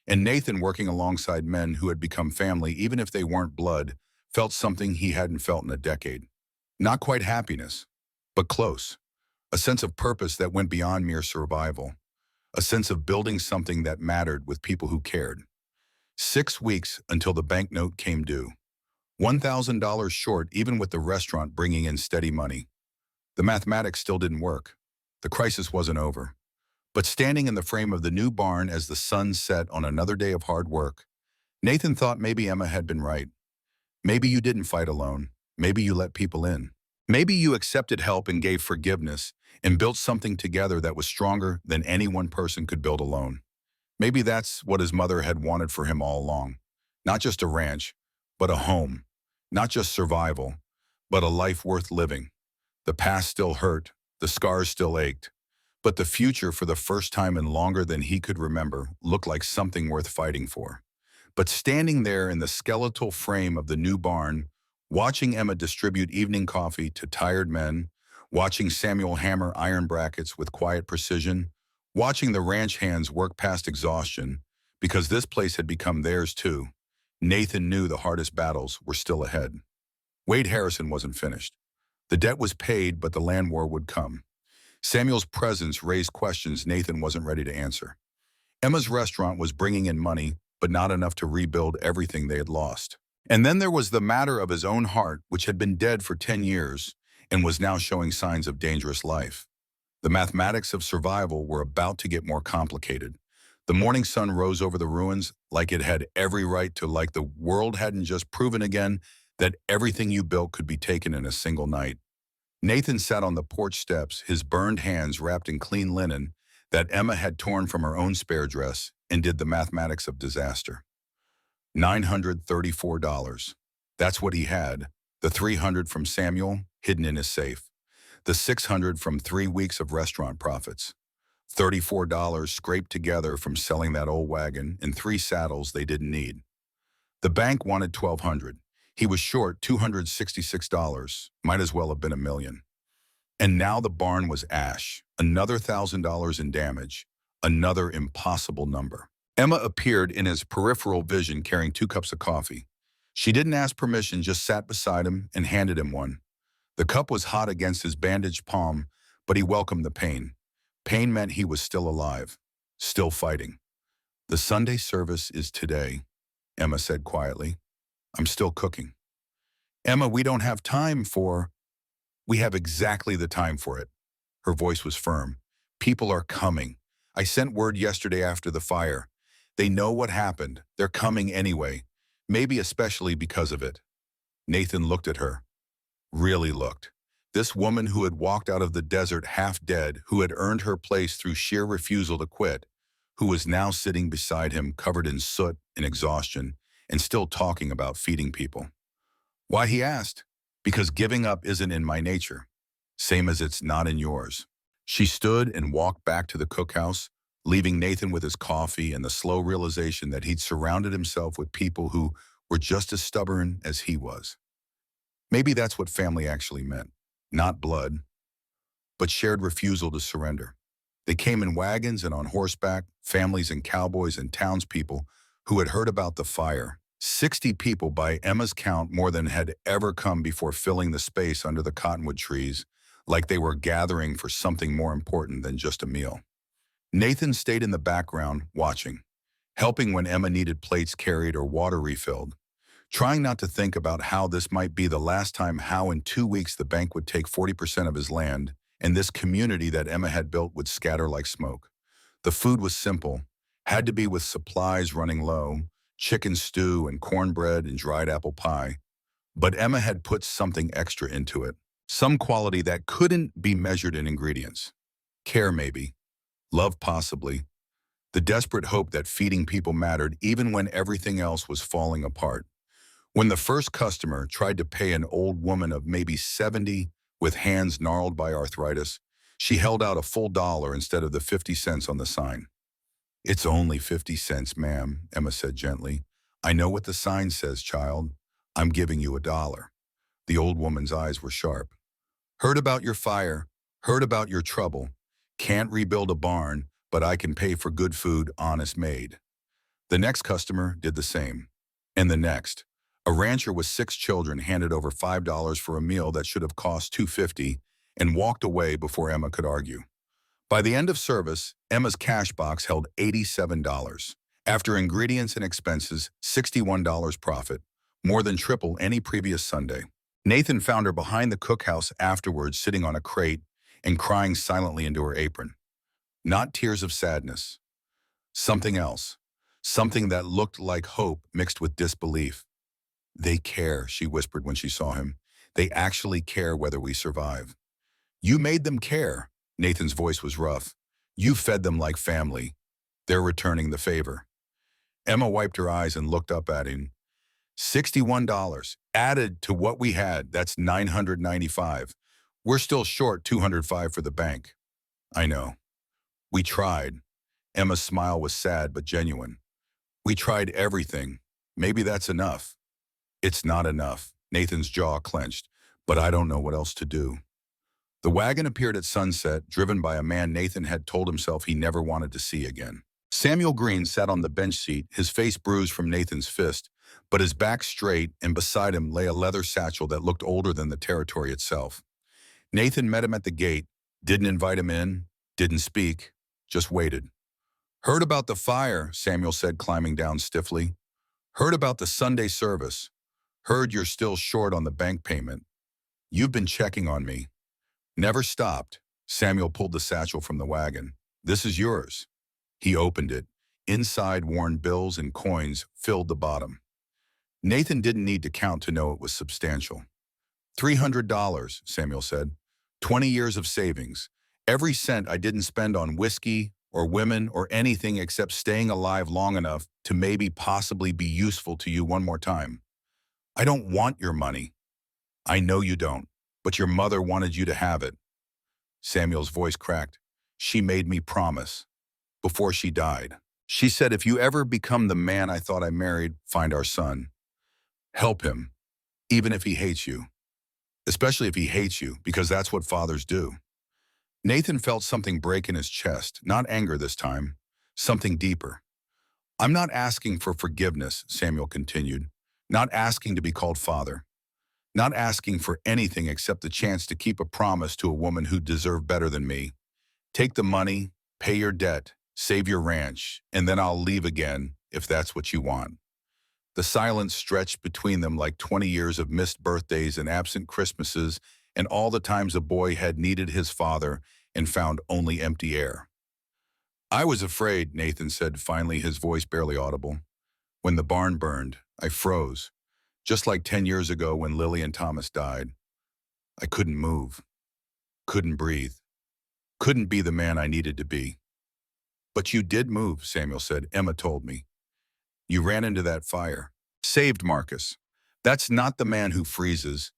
And Nathan, working alongside men who had become family, even if they weren't blood, felt something he hadn't felt in a decade. Not quite happiness, but close. A sense of purpose that went beyond mere survival. A sense of building something that mattered with people who cared. 6 weeks until the banknote came due. $1,000 short, even with the restaurant bringing in steady money. The mathematics still didn't work. The crisis wasn't over. But standing in the frame of the new barn as the sun set on another day of hard work, Nathan thought maybe Emma had been right. Maybe you didn't fight alone. Maybe you let people in. Maybe you accepted help and gave forgiveness and built something together that was stronger than any one person could build alone. Maybe that's what his mother had wanted for him all along. Not just a ranch, but a home. Not just survival, but a life worth living. The past still hurt. The scars still ached. But the future, for the first time in longer than he could remember, looked like something worth fighting for. But standing there in the skeletal frame of the new barn, watching Emma distribute evening coffee to tired men, watching Samuel hammer iron brackets with quiet precision, watching the ranch hands work past exhaustion, because this place had become theirs too, Nathan knew the hardest battles were still ahead. Wade Harrison wasn't finished. The debt was paid, but the land war would come. Samuel's presence raised questions Nathan wasn't ready to answer. Emma's restaurant was bringing in money, but not enough to rebuild everything they had lost. And then there was the matter of his own heart, which had been dead for 10 years and was now showing signs of dangerous life. The mathematics of survival were about to get more complicated. The morning sun rose over the ruins like it had every right to, like the world hadn't just proven again that everything you built could be taken in a single night. Nathan sat on the porch steps, his burned hands wrapped in clean linen that Emma had torn from her own spare dress, and did the mathematics of disaster. $934. That's what he had. The 300 from Samuel, hidden in his safe. The 600 from 3 weeks of restaurant profits. $34 scraped together from selling that old wagon and 3 saddles they didn't need. The bank wanted $1,200. He was short $266. Might as well have been $1 million. And now the barn was ash. Another $1,000 in damage. Another impossible number. Emma appeared in his peripheral vision carrying 2 cups of coffee. She didn't ask permission, just sat beside him and handed him one. The cup was hot against his bandaged palm, but he welcomed the pain. Pain meant he was still alive, still fighting. "The Sunday service is today," Emma said quietly. "I'm still cooking." "Emma, we don't have time for—" "We have exactly the time for it." Her voice was firm. "People are coming. I sent word yesterday after the fire. They know what happened. They're coming anyway, maybe especially because of it." Nathan looked at her. Really looked. This woman who had walked out of the desert half dead, who had earned her place through sheer refusal to quit, who was now sitting beside him covered in soot and exhaustion, and still talking about feeding people. Why, he asked. Because giving up isn't in my nature, same as it's not in yours. She stood and walked back to the cookhouse, leaving Nathan with his coffee and the slow realization that he'd surrounded himself with people who were just as stubborn as he was. Maybe that's what family actually meant. Not blood, but shared refusal to surrender. They came in wagons and on horseback, families and cowboys and townspeople who had heard about the fire. 60 people by Emma's count, more than had ever come before, filling the space under the cottonwood trees, like they were gathering for something more important than just a meal. Nathan stayed in the background, watching, helping when Emma needed plates carried or water refilled, trying not to think about how this might be the last time, how in 2 weeks the bank would take 40% of his land, and this community that Emma had built would scatter like smoke. The food was simple, had to be with supplies running low, chicken stew and cornbread and dried apple pie. But Emma had put something extra into it, some quality that couldn't be measured in ingredients. Care maybe, love possibly, the desperate hope that feeding people mattered even when everything else was falling apart. When the first customer tried to pay an old woman of maybe 70 with hands gnarled by arthritis, she held out a full dollar instead of the 50 cents on the sign. "It's only 50 cents, ma'am," Emma said gently. "I know what the sign says, child. I'm giving you $1." The old woman's eyes were sharp. "Heard about your fire, heard about your trouble. Can't rebuild a barn, but I can pay for good food, honest made." The next customer did the same. And the next. A rancher with 6 children handed over $5 for a meal that should have cost $2.50 and walked away before Emma could argue. By the end of service, Emma's cash box held $87. After ingredients and expenses, $61 profit, more than triple any previous Sunday. Nathan found her behind the cookhouse afterwards, sitting on a crate and crying silently into her apron. Not tears of sadness. Something else. Something that looked like hope mixed with disbelief. "They care," she whispered when she saw him. "They actually care whether we survive." "You made them care." Nathan's voice was rough. "You fed them like family. They're returning the favor." Emma wiped her eyes and looked up at him. $61. Added to what we had, that's $995. We're still short $205 for the bank. "I know. We tried." Emma's smile was sad but genuine. "We tried everything. Maybe that's enough." "It's not enough." Nathan's jaw clenched. "But I don't know what else to do." The wagon appeared at sunset, driven by a man Nathan had told himself he never wanted to see again. Samuel Green sat on the bench seat, his face bruised from Nathan's fist, but his back straight, and beside him lay a leather satchel that looked older than the territory itself. Nathan met him at the gate, didn't invite him in, didn't speak, just waited. "Heard about the fire," Samuel said, climbing down stiffly. "Heard about the Sunday service. Heard you're still short on the bank payment. You've been checking on me." "Never stopped." Samuel pulled the satchel from the wagon. "This is yours." He opened it. Inside, worn bills and coins filled the bottom. Nathan didn't need to count to know it was substantial. $300, Samuel said. 20 years of savings. Every cent I didn't spend on whiskey or women or anything except staying alive long enough to maybe possibly be useful to you one more time. I don't want your money. I know you don't, but your mother wanted you to have it. Samuel's voice cracked. She made me promise. Before she died. She said, if you ever become the man I thought I married, find our son. Help him, even if he hates you. Especially if he hates you, because that's what fathers do. Nathan felt something break in his chest, not anger this time, something deeper. I'm not asking for forgiveness, Samuel continued. Not asking to be called father. Not asking for anything except the chance to keep a promise to a woman who deserved better than me. Take the money, pay your debt, save your ranch, and then I'll leave again if that's what you want. The silence stretched between them like 20 years of missed birthdays and absent Christmases and all the times a boy had needed his father and found only empty air. I was afraid, Nathan said, finally, his voice barely audible. When the barn burned, I froze, just like 10 years ago when Lily and Thomas died. I couldn't move, couldn't breathe, couldn't be the man I needed to be. But you did move, Samuel said. Emma told me. You ran into that fire. Saved Marcus. That's not the man who freezes.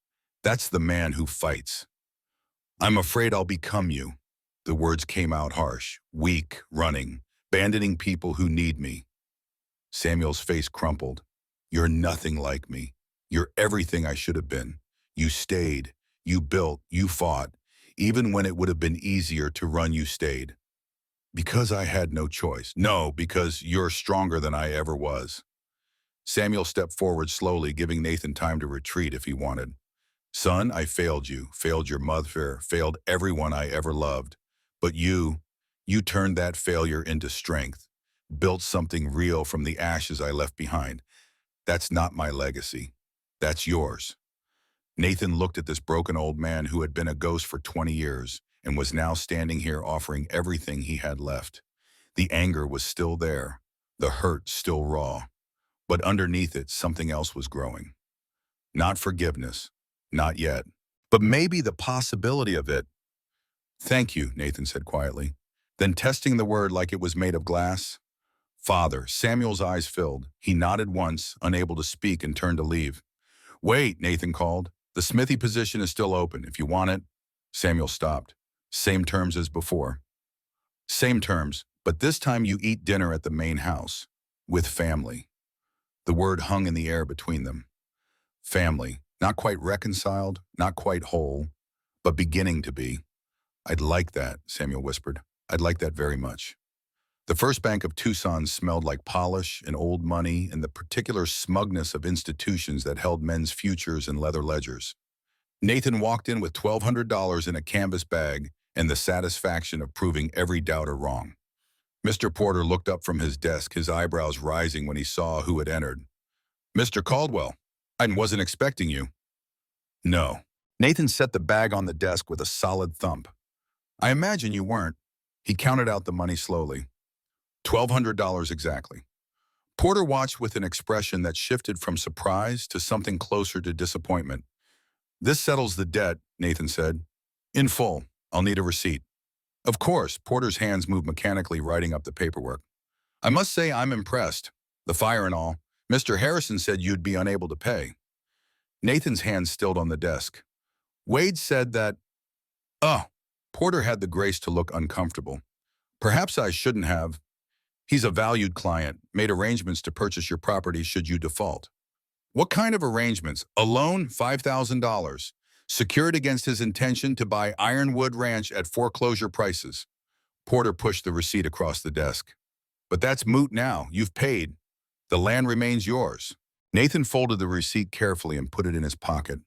That's the man who fights. I'm afraid I'll become you. The words came out harsh, weak, running, abandoning people who need me. Samuel's face crumpled. You're nothing like me. You're everything I should have been. You stayed. You built. You fought. Even when it would have been easier to run, you stayed. Because I had no choice. No, because you're stronger than I ever was. Samuel stepped forward slowly, giving Nathan time to retreat if he wanted. Son, I failed you, failed your mother, failed everyone I ever loved. But you turned that failure into strength, built something real from the ashes I left behind. That's not my legacy. That's yours. Nathan looked at this broken old man who had been a ghost for 20 years and was now standing here offering everything he had left. The anger was still there, the hurt still raw, but underneath it, something else was growing. Not forgiveness, not yet, but maybe the possibility of it. Thank you, Nathan said quietly. Then testing the word like it was made of glass. Father, Samuel's eyes filled. He nodded once, unable to speak, and turned to leave. Wait, Nathan called. The smithy position is still open, if you want it. Samuel stopped. Same terms as before. Same terms, but this time you eat dinner at the main house. With family. The word hung in the air between them. Family. Not quite reconciled, not quite whole, but beginning to be. I'd like that, Samuel whispered. I'd like that very much. The First Bank of Tucson smelled like polish and old money and the particular smugness of institutions that held men's futures in leather ledgers. Nathan walked in with $1,200 in a canvas bag and the satisfaction of proving every doubter wrong. Mr. Porter looked up from his desk, his eyebrows rising when he saw who had entered. Mr. Caldwell, I wasn't expecting you. No. Nathan set the bag on the desk with a solid thump. I imagine you weren't. He counted out the money slowly. $1,200 exactly. Porter watched with an expression that shifted from surprise to something closer to disappointment. This settles the debt, Nathan said. In full. I'll need a receipt. Of course, Porter's hands moved mechanically, writing up the paperwork. I must say I'm impressed. The fire and all. Mr. Harrison said you'd be unable to pay. Nathan's hands stilled on the desk. Wade said that... Oh, Porter had the grace to look uncomfortable. Perhaps I shouldn't have. He's a valued client, made arrangements to purchase your property should you default. What kind of arrangements? A loan, $5,000. Secured against his intention to buy Ironwood Ranch at foreclosure prices. Porter pushed the receipt across the desk. But that's moot now. You've paid. The land remains yours. Nathan folded the receipt carefully and put it in his pocket.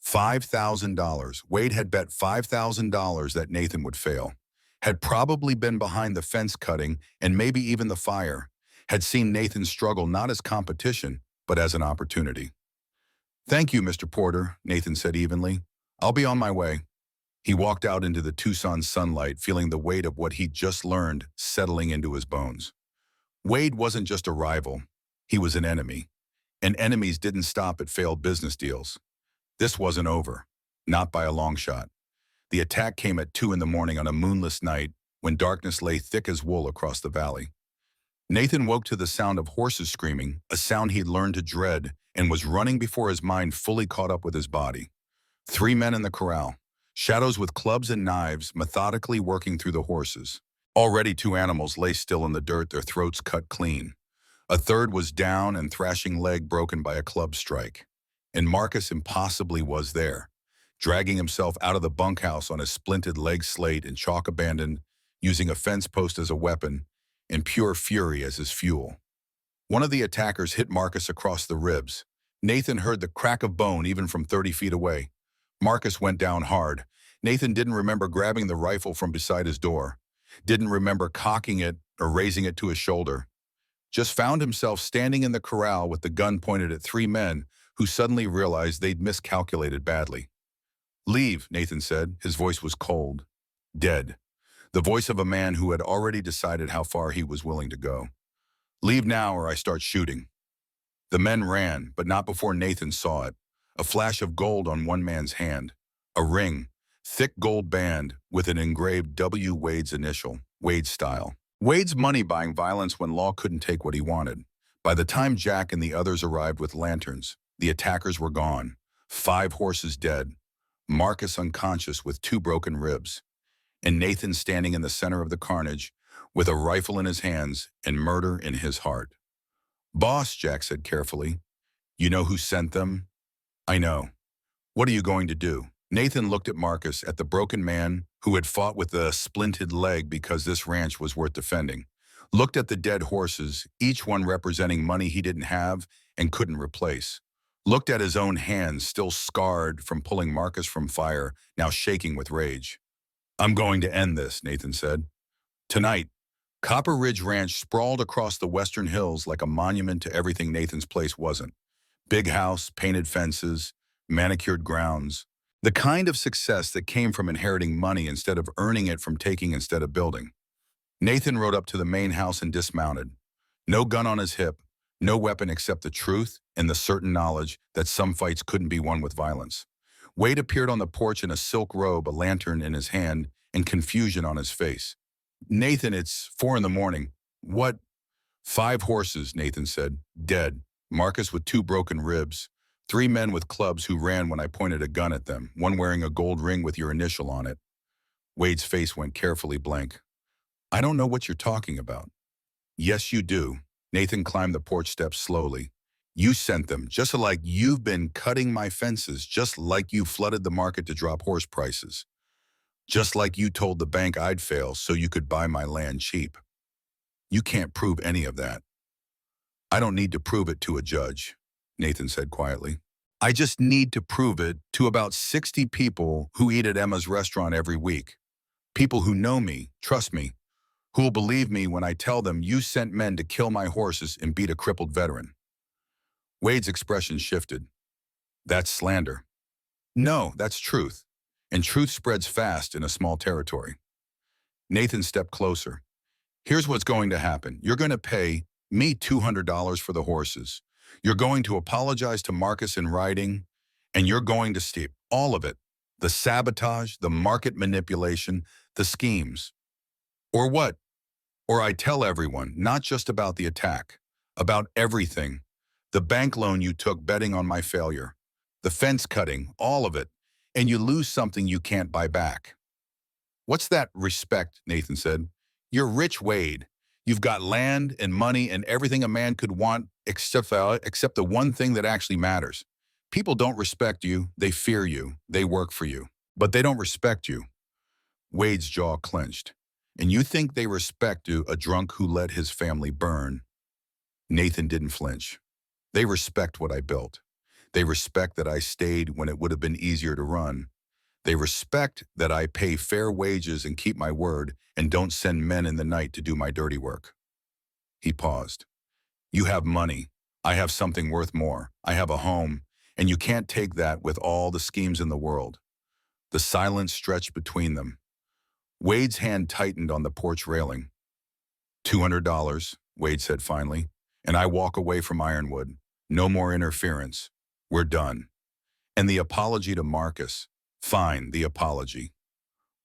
$5,000. Wade had bet $5,000 that Nathan would fail. Had probably been behind the fence cutting and maybe even the fire. Had seen Nathan struggle not as competition, but as an opportunity. Thank you, Mr. Porter, Nathan said evenly. I'll be on my way. He walked out into the Tucson sunlight, feeling the weight of what he'd just learned settling into his bones. Wade wasn't just a rival. He was an enemy. And enemies didn't stop at failed business deals. This wasn't over. Not by a long shot. The attack came at 2 in the morning on a moonless night when darkness lay thick as wool across the valley. Nathan woke to the sound of horses screaming, a sound he'd learned to dread, and was running before his mind fully caught up with his body. 3 men in the corral, shadows with clubs and knives methodically working through the horses. Already 2 animals lay still in the dirt, their throats cut clean. A third was down and thrashing leg broken by a club strike. And Marcus impossibly was there, dragging himself out of the bunkhouse on his splinted leg slate and chalk abandoned, using a fence post as a weapon, and pure fury as his fuel. One of the attackers hit Marcus across the ribs. Nathan heard the crack of bone even from 30 feet away. Marcus went down hard. Nathan didn't remember grabbing the rifle from beside his door, didn't remember cocking it or raising it to his shoulder. Just found himself standing in the corral with the gun pointed at 3 men who suddenly realized they'd miscalculated badly. "Leave," Nathan said. His voice was cold, dead. The voice of a man who had already decided how far he was willing to go. "Leave now or I start shooting." The men ran, but not before Nathan saw it. A flash of gold on one man's hand. A ring, thick gold band with an engraved W. Wade's initial, Wade style. Wade's money-buying violence when law couldn't take what he wanted. By the time Jack and the others arrived with lanterns, the attackers were gone. 5 horses dead. Marcus unconscious with 2 broken ribs. And Nathan standing in the center of the carnage with a rifle in his hands and murder in his heart. "Boss," Jack said carefully, "you know who sent them?" "I know. What are you going to do?" Nathan looked at Marcus, at the broken man who had fought with a splinted leg because this ranch was worth defending. Looked at the dead horses, each one representing money he didn't have and couldn't replace. Looked at his own hands, still scarred from pulling Marcus from fire, now shaking with rage. "I'm going to end this," Nathan said. Tonight, Copper Ridge Ranch sprawled across the western hills like a monument to everything Nathan's place wasn't. Big house, painted fences, manicured grounds. The kind of success that came from inheriting money instead of earning it from taking instead of building. Nathan rode up to the main house and dismounted. No gun on his hip, no weapon except the truth and the certain knowledge that some fights couldn't be won with violence. Wade appeared on the porch in a silk robe, a lantern in his hand, and confusion on his face. "Nathan, it's 4 in the morning. What?" "5 horses," Nathan said, "dead. Marcus with 2 broken ribs. 3 men with clubs who ran when I pointed a gun at them, one wearing a gold ring with your initial on it." Wade's face went carefully blank. "I don't know what you're talking about." "Yes, you do." Nathan climbed the porch steps slowly. "You sent them, just like you've been cutting my fences, just like you flooded the market to drop horse prices. Just like you told the bank I'd fail so you could buy my land cheap. You can't prove any of that." "I don't need to prove it to a judge," Nathan said quietly. "I just need to prove it to about 60 people who eat at Emma's restaurant every week. People who know me, trust me, who will believe me when I tell them you sent men to kill my horses and beat a crippled veteran." Wade's expression shifted. "That's slander." "No, that's truth. And truth spreads fast in a small territory." Nathan stepped closer. "Here's what's going to happen. You're going to pay me $200 for the horses. You're going to apologize to Marcus in writing, and you're going to steep all of it. The sabotage, the market manipulation, the schemes. Or what? Or I tell everyone, not just about the attack, about everything. The bank loan you took betting on my failure, the fence cutting, all of it, and you lose something you can't buy back." "What's that respect?" Nathan said. "You're rich, Wade. You've got land and money and everything a man could want except the one thing that actually matters. People don't respect you, they fear you, they work for you. But they don't respect you." Wade's jaw clenched. "And you think they respect you, a drunk who let his family burn?" Nathan didn't flinch. "They respect what I built. They respect that I stayed when it would have been easier to run. They respect that I pay fair wages and keep my word and don't send men in the night to do my dirty work." He paused. "You have money. I have something worth more. I have a home, and you can't take that with all the schemes in the world." The silence stretched between them. Wade's hand tightened on the porch railing. $200, Wade said finally, "and I walk away from Ironwood. No more interference. We're done." And the apology to Marcus. Fine, the apology.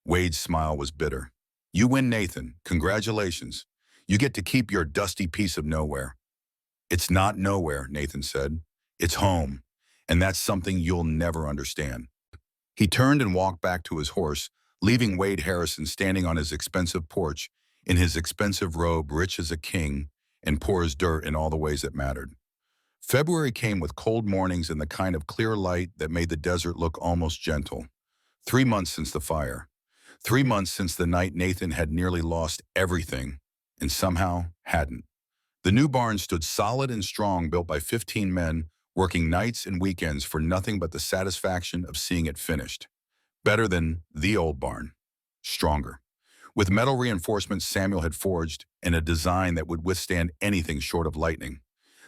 Wade's smile was bitter. You win, Nathan. Congratulations. You get to keep your dusty piece of nowhere. It's not nowhere, Nathan said. It's home. And that's something you'll never understand. He turned and walked back to his horse, leaving Wade Harrison standing on his expensive porch in his expensive robe, rich as a king, and poor as dirt in all the ways that mattered. February came with cold mornings and the kind of clear light that made the desert look almost gentle. 3 months since the fire. 3 months since the night Nathan had nearly lost everything, and somehow hadn't. The new barn stood solid and strong, built by 15 men, working nights and weekends for nothing but the satisfaction of seeing it finished. Better than the old barn. Stronger. With metal reinforcements Samuel had forged and a design that would withstand anything short of lightning.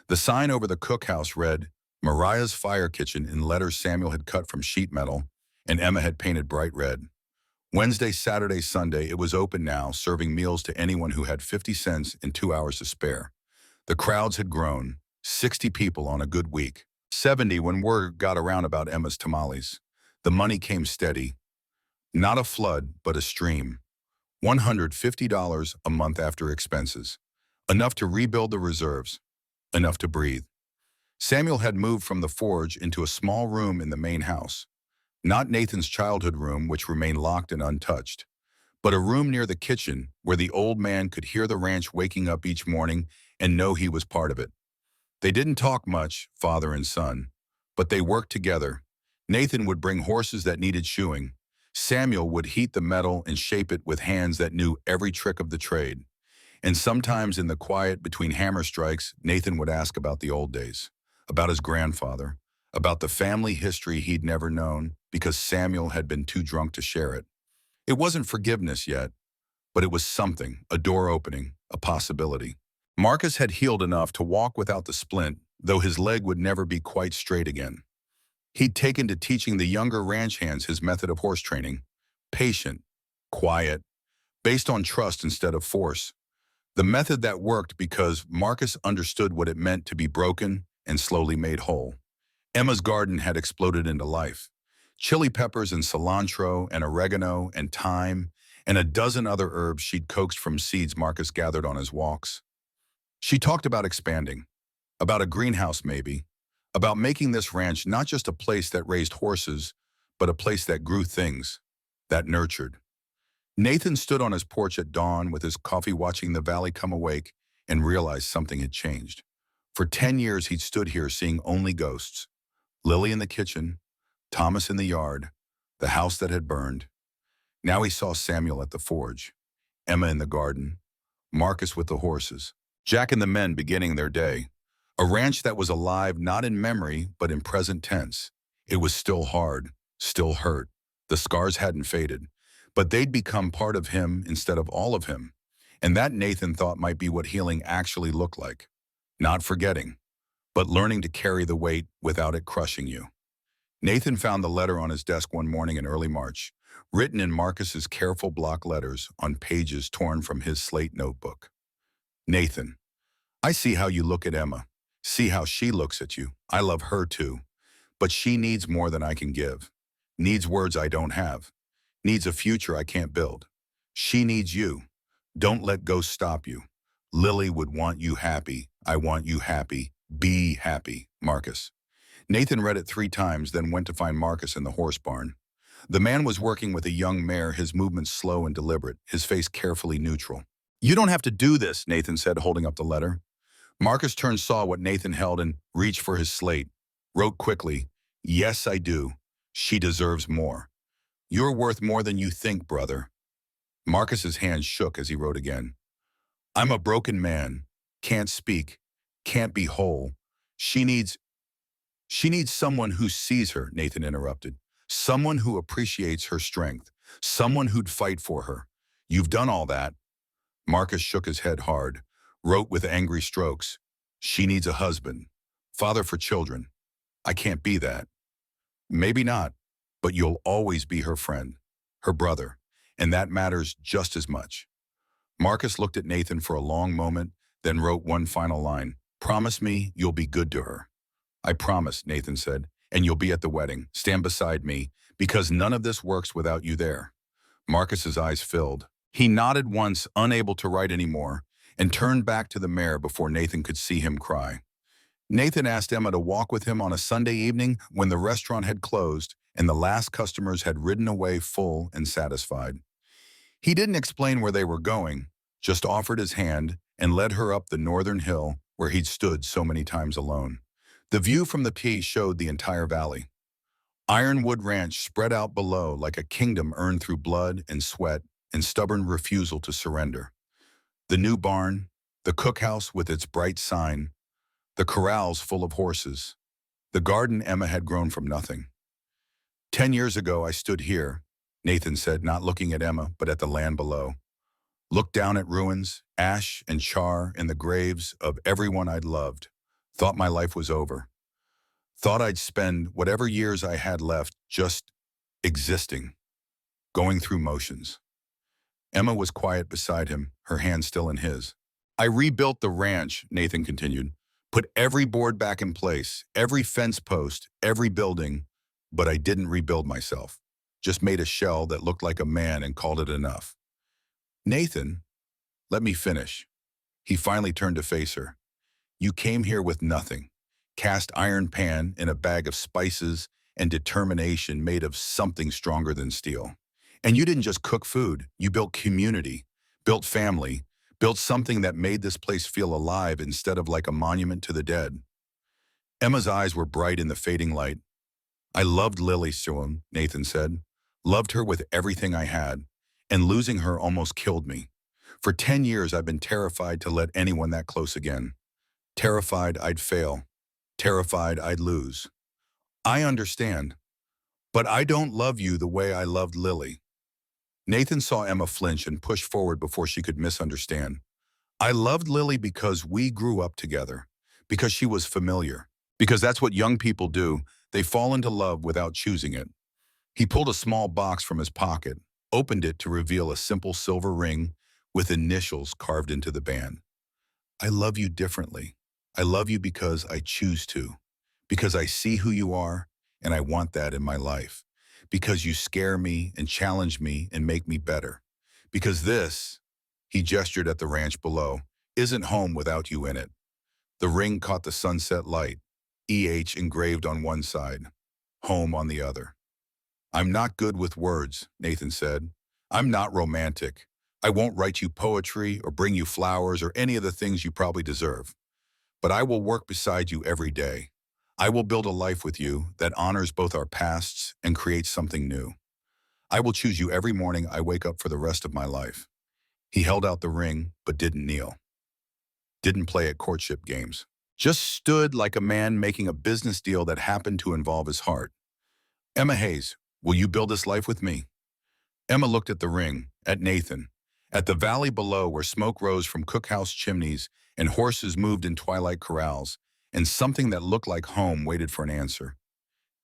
The sign over the cookhouse read, Mariah's Fire Kitchen, in letters Samuel had cut from sheet metal and Emma had painted bright red. Wednesday, Saturday, Sunday, it was open now, serving meals to anyone who had 50 cents and 2 hours to spare. The crowds had grown, 60 people on a good week, 70 when word got around about Emma's tamales. The money came steady. Not a flood, but a stream. $150 a month after expenses. Enough to rebuild the reserves. Enough to breathe. Samuel had moved from the forge into a small room in the main house. Not Nathan's childhood room, which remained locked and untouched, but a room near the kitchen where the old man could hear the ranch waking up each morning and know he was part of it. They didn't talk much, father and son, but they worked together. Nathan would bring horses that needed shoeing. Samuel would heat the metal and shape it with hands that knew every trick of the trade. And sometimes in the quiet between hammer strikes, Nathan would ask about the old days, about his grandfather, about the family history he'd never known because Samuel had been too drunk to share it. It wasn't forgiveness yet, but it was something, a door opening, a possibility. Marcus had healed enough to walk without the splint, though his leg would never be quite straight again. He'd taken to teaching the younger ranch hands his method of horse training, patient, quiet, based on trust instead of force. The method that worked because Marcus understood what it meant to be broken and slowly made whole. Emma's garden had exploded into life. Chili peppers and cilantro and oregano and thyme and a dozen other herbs she'd coaxed from seeds Marcus gathered on his walks. She talked about expanding, about a greenhouse maybe, about making this ranch not just a place that raised horses, but a place that grew things, that nurtured. Nathan stood on his porch at dawn with his coffee watching the valley come awake and realized something had changed. For 10 years he'd stood here seeing only ghosts. Lily in the kitchen, Thomas in the yard, the house that had burned. Now he saw Samuel at the forge, Emma in the garden, Marcus with the horses, Jack and the men beginning their day. A ranch that was alive not in memory, but in present tense. It was still hard, still hurt. The scars hadn't faded, but they'd become part of him instead of all of him. And that Nathan thought might be what healing actually looked like. Not forgetting, but learning to carry the weight without it crushing you. Nathan found the letter on his desk one morning in early March, written in Marcus's careful block letters on pages torn from his slate notebook. Nathan, I see how you look at Emma. See how she looks at you. I love her too. But she needs more than I can give. Needs words I don't have. Needs a future I can't build. She needs you. Don't let ghosts stop you. Lily would want you happy. I want you happy. Be happy, Marcus. Nathan read it 3 times, then went to find Marcus in the horse barn. The man was working with a young mare, his movements slow and deliberate, his face carefully neutral. You don't have to do this, Nathan said, holding up the letter. Marcus turned, saw what Nathan held, and reached for his slate. Wrote quickly, Yes, I do. She deserves more. You're worth more than you think, brother. Marcus's hands shook as he wrote again. I'm a broken man. Can't speak. Can't be whole. She needs someone who sees her, Nathan interrupted. Someone who appreciates her strength. Someone who'd fight for her. You've done all that. Marcus shook his head hard, wrote with angry strokes. She needs a husband. Father for children. I can't be that. Maybe not, but you'll always be her friend, her brother, and that matters just as much. Marcus looked at Nathan for a long moment, then wrote one final line. Promise me you'll be good to her. I promise, Nathan said, and you'll be at the wedding. Stand beside me, because none of this works without you there. Marcus's eyes filled. He nodded once, unable to write anymore, and turned back to the mare before Nathan could see him cry. Nathan asked Emma to walk with him on a Sunday evening when the restaurant had closed and the last customers had ridden away full and satisfied. He didn't explain where they were going, just offered his hand and led her up the northern hill where he'd stood so many times alone. The view from the tee showed the entire valley. Ironwood Ranch spread out below like a kingdom earned through blood and sweat and stubborn refusal to surrender. The new barn, the cookhouse with its bright sign, the corrals full of horses, the garden Emma had grown from nothing. 10 years ago, I stood here, Nathan said, not looking at Emma, but at the land below. Looked down at ruins, ash and char in the graves of everyone I'd loved. Thought my life was over. Thought I'd spend whatever years I had left just existing, going through motions. Emma was quiet beside him, her hand still in his. I rebuilt the ranch, Nathan continued. Put every board back in place, every fence post, every building, but I didn't rebuild myself. Just made a shell that looked like a man and called it enough. Nathan, let me finish. He finally turned to face her. You came here with nothing. Cast iron pan in a bag of spices and determination made of something stronger than steel. And you didn't just cook food, you built community, built family, built something that made this place feel alive instead of like a monument to the dead. Emma's eyes were bright in the fading light. I loved Lily Sewam, Nathan said. Loved her with everything I had, and losing her almost killed me. For 10 years, I've been terrified to let anyone that close again. Terrified I'd fail. Terrified I'd lose. I understand, but I don't love you the way I loved Lily. Nathan saw Emma flinch and push forward before she could misunderstand. I loved Lily because we grew up together, because she was familiar, because that's what young people do. They fall into love without choosing it. He pulled a small box from his pocket, opened it to reveal a simple silver ring with initials carved into the band. I love you differently. I love you because I choose to, because I see who you are, and I want that in my life, because you scare me and challenge me and make me better, because this, he gestured at the ranch below, isn't home without you in it. The ring caught the sunset light, EH engraved on one side, home on the other. I'm not good with words, Nathan said. I'm not romantic. I won't write you poetry or bring you flowers or any of the things you probably deserve. But I will work beside you every day. I will build a life with you that honors both our pasts and creates something new. I will choose you every morning I wake up for the rest of my life. He held out the ring, but didn't kneel. Didn't play at courtship games. Just stood like a man making a business deal that happened to involve his heart. Emma Hayes, will you build this life with me? Emma looked at the ring, at Nathan, at the valley below where smoke rose from cookhouse chimneys and horses moved in twilight corrals, and something that looked like home waited for an answer.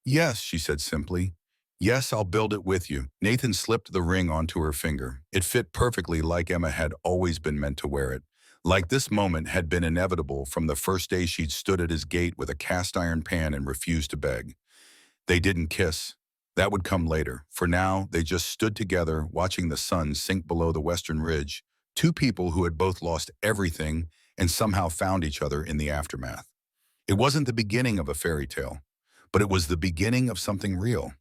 Yes, she said simply. Yes, I'll build it with you. Nathan slipped the ring onto her finger. It fit perfectly like Emma had always been meant to wear it. Like this moment had been inevitable from the first day she'd stood at his gate with a cast iron pan and refused to beg. They didn't kiss. That would come later. For now, they just stood together, watching the sun sink below the western ridge, two people who had both lost everything and somehow found each other in the aftermath. It wasn't the beginning of a fairy tale, but it was the beginning of something real.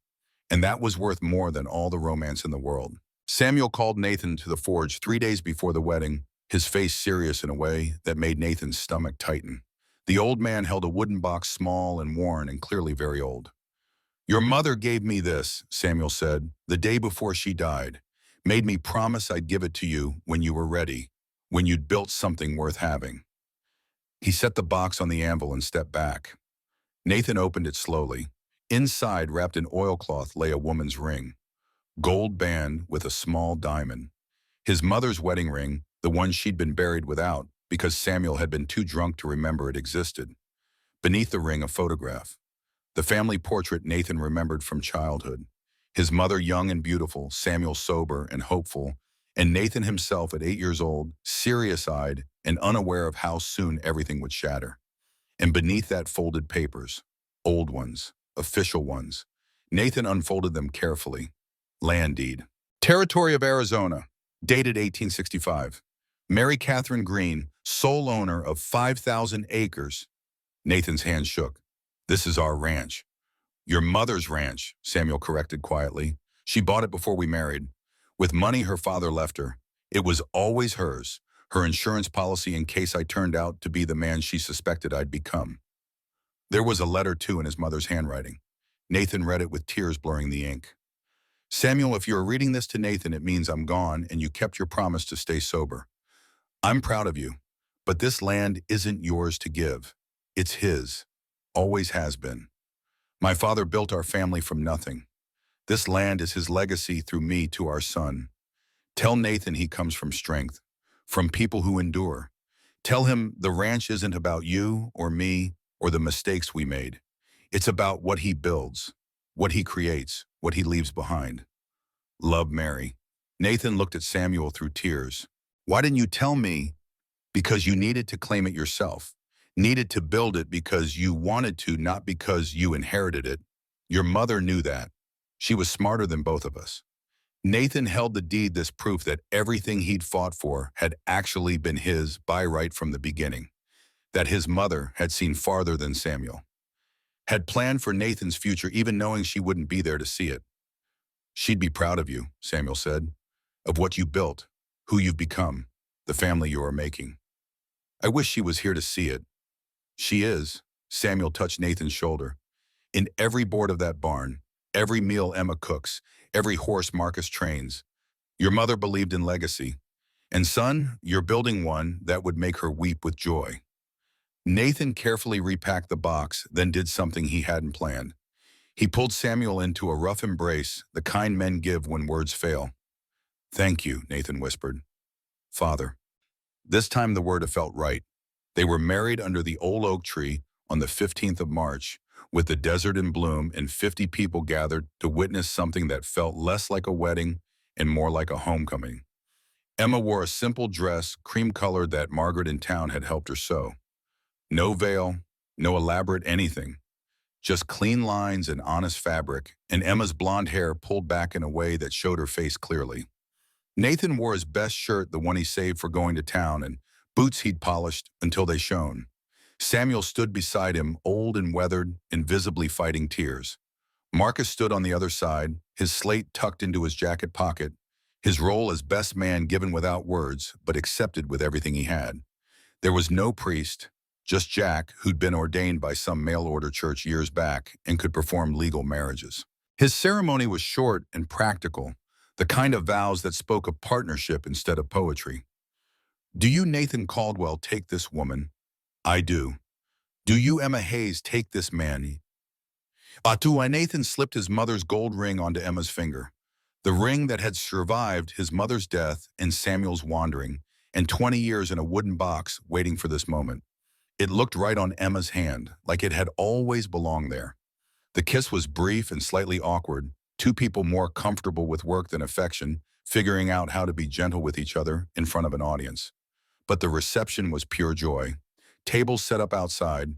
And that was worth more than all the romance in the world. Samuel called Nathan to the forge 3 days before the wedding, his face serious in a way that made Nathan's stomach tighten. The old man held a wooden box, small and worn and clearly very old. Your mother gave me this, Samuel said, the day before she died. Made me promise I'd give it to you when you were ready, when you'd built something worth having. He set the box on the anvil and stepped back. Nathan opened it slowly. Inside, wrapped in oilcloth, lay a woman's ring. Gold band with a small diamond. His mother's wedding ring, the one she'd been buried without because Samuel had been too drunk to remember it existed. Beneath the ring, a photograph. The family portrait Nathan remembered from childhood. His mother young and beautiful, Samuel sober and hopeful, and Nathan himself at 8 years old, serious-eyed and unaware of how soon everything would shatter. And beneath that folded papers, old ones, official ones. Nathan unfolded them carefully. Land deed. Territory of Arizona, dated 1865. Mary Catherine Green, sole owner of 5,000 acres. Nathan's hand shook. This is our ranch. Your mother's ranch, Samuel corrected quietly. She bought it before we married. With money her father left her. It was always hers, her insurance policy in case I turned out to be the man she suspected I'd become. There was a letter, too, in his mother's handwriting. Nathan read it with tears blurring the ink. Samuel, if you're reading this to Nathan, it means I'm gone and you kept your promise to stay sober. I'm proud of you, but this land isn't yours to give. It's his. Always has been. My father built our family from nothing. This land is his legacy through me to our son. Tell Nathan he comes from strength, from people who endure. Tell him the ranch isn't about you or me or the mistakes we made. It's about what he builds, what he creates, what he leaves behind. Love, Mary. Nathan looked at Samuel through tears. Why didn't you tell me? Because you needed to claim it yourself. Needed to build it because you wanted to, not because you inherited it. Your mother knew that. She was smarter than both of us. Nathan held the deed, this proof that everything he'd fought for had actually been his by right from the beginning. That his mother had seen farther than Samuel. Had planned for Nathan's future even knowing she wouldn't be there to see it. She'd be proud of you, Samuel said, of what you built, who you've become, the family you are making. I wish she was here to see it. She is. Samuel touched Nathan's shoulder. In every board of that barn, every meal Emma cooks, every horse Marcus trains, your mother believed in legacy. And son, you're building one that would make her weep with joy. Nathan carefully repacked the box, then did something he hadn't planned. He pulled Samuel into a rough embrace, the kind men give when words fail. Thank you, Nathan whispered. Father. This time the word felt right. They were married under the old oak tree on the 15th of March, with the desert in bloom and 50 people gathered to witness something that felt less like a wedding and more like a homecoming. Emma wore a simple dress, cream-colored, that Margaret in town had helped her sew. No veil, no elaborate anything. Just clean lines and honest fabric, and Emma's blonde hair pulled back in a way that showed her face clearly. Nathan wore his best shirt, the one he saved for going to town, and boots he'd polished until they shone. Samuel stood beside him, old and weathered, invisibly fighting tears. Marcus stood on the other side, his slate tucked into his jacket pocket, his role as best man given without words, but accepted with everything he had. There was no priest, just Jack, who'd been ordained by some mail-order church years back and could perform legal marriages. His ceremony was short and practical, the kind of vows that spoke of partnership instead of poetry. Do you, Nathan Caldwell, take this woman? I do. Do you, Emma Hayes, take this man? Atu. Nathan slipped his mother's gold ring onto Emma's finger. The ring that had survived his mother's death and Samuel's wandering, and 20 years in a wooden box waiting for this moment. It looked right on Emma's hand, like it had always belonged there. The kiss was brief and slightly awkward, two people more comfortable with work than affection, figuring out how to be gentle with each other in front of an audience. But the reception was pure joy. Tables set up outside,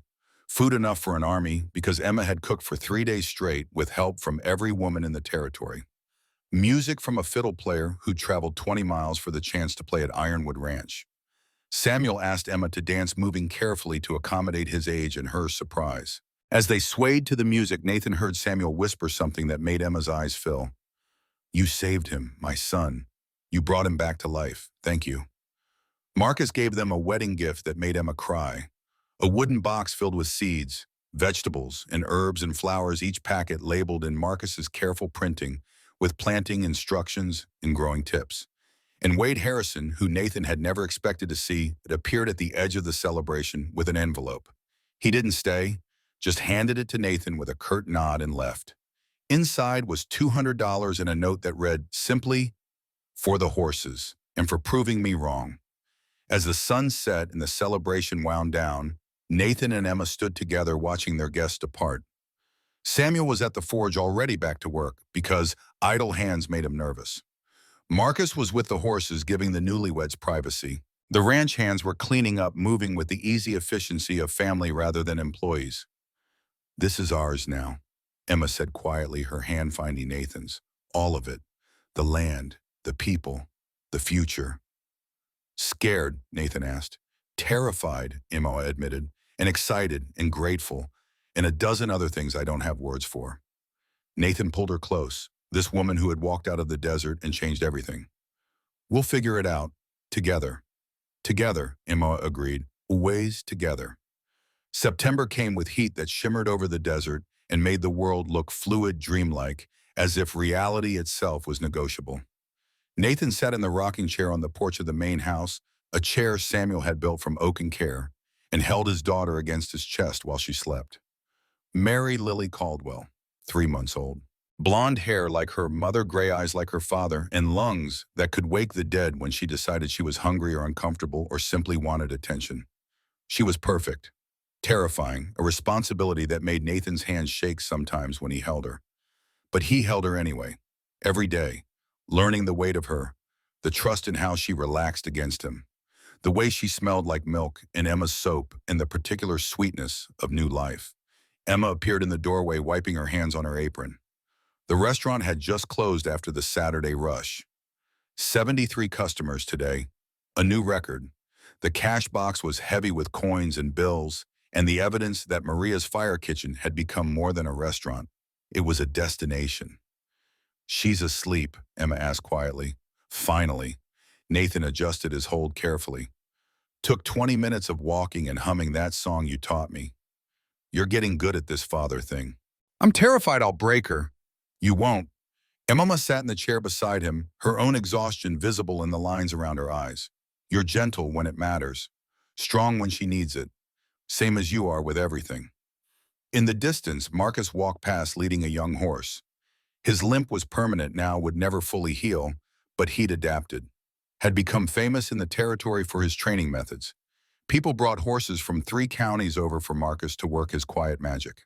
food enough for an army because Emma had cooked for 3 days straight with help from every woman in the territory. Music from a fiddle player who'd traveled 20 miles for the chance to play at Ironwood Ranch. Samuel asked Emma to dance, moving carefully to accommodate his age and her surprise. As they swayed to the music, Nathan heard Samuel whisper something that made Emma's eyes fill. You saved him, my son. You brought him back to life. Thank you. Marcus gave them a wedding gift that made Emma cry. A wooden box filled with seeds, vegetables, and herbs and flowers, each packet labeled in Marcus's careful printing with planting instructions and growing tips. And Wade Harrison, who Nathan had never expected to see, appeared at the edge of the celebration with an envelope. He didn't stay, just handed it to Nathan with a curt nod and left. Inside was $200 and a note that read simply, "For the horses, and for proving me wrong." As the sun set and the celebration wound down, Nathan and Emma stood together watching their guests depart. Samuel was at the forge already back to work because idle hands made him nervous. Marcus was with the horses, giving the newlyweds privacy. The ranch hands were cleaning up, moving with the easy efficiency of family rather than employees. This is ours now, Emma said quietly, her hand finding Nathan's. All of it. The land, the people, the future. Scared, Nathan asked. Terrified, Emma admitted, and excited and grateful, and a dozen other things I don't have words for. Nathan pulled her close, this woman who had walked out of the desert and changed everything. We'll figure it out, together. Together, Emma agreed, always together. September came with heat that shimmered over the desert and made the world look fluid, dreamlike, as if reality itself was negotiable. Nathan sat in the rocking chair on the porch of the main house, a chair Samuel had built from oak and care, and held his daughter against his chest while she slept. Mary Lily Caldwell, 3 months old. Blonde hair like her mother, gray eyes like her father, and lungs that could wake the dead when she decided she was hungry or uncomfortable or simply wanted attention. She was perfect, terrifying, a responsibility that made Nathan's hands shake sometimes when he held her. But he held her anyway, every day, learning the weight of her, the trust in how she relaxed against him, the way she smelled like milk and Emma's soap, and the particular sweetness of new life. Emma appeared in the doorway, wiping her hands on her apron. The restaurant had just closed after the Saturday rush. 73 customers today, a new record. The cash box was heavy with coins and bills, and the evidence that Maria's Fire Kitchen had become more than a restaurant. It was a destination. She's asleep, Emma asked quietly. Finally. Nathan adjusted his hold carefully. Took 20 minutes of walking and humming that song you taught me. You're getting good at this father thing. I'm terrified I'll break her. You won't. Emma sat in the chair beside him, her own exhaustion visible in the lines around her eyes. You're gentle when it matters, strong when she needs it, same as you are with everything. In the distance, Marcus walked past leading a young horse. His limp was permanent now, would never fully heal, but he'd adapted. Had become famous in the territory for his training methods. People brought horses from 3 counties over for Marcus to work his quiet magic.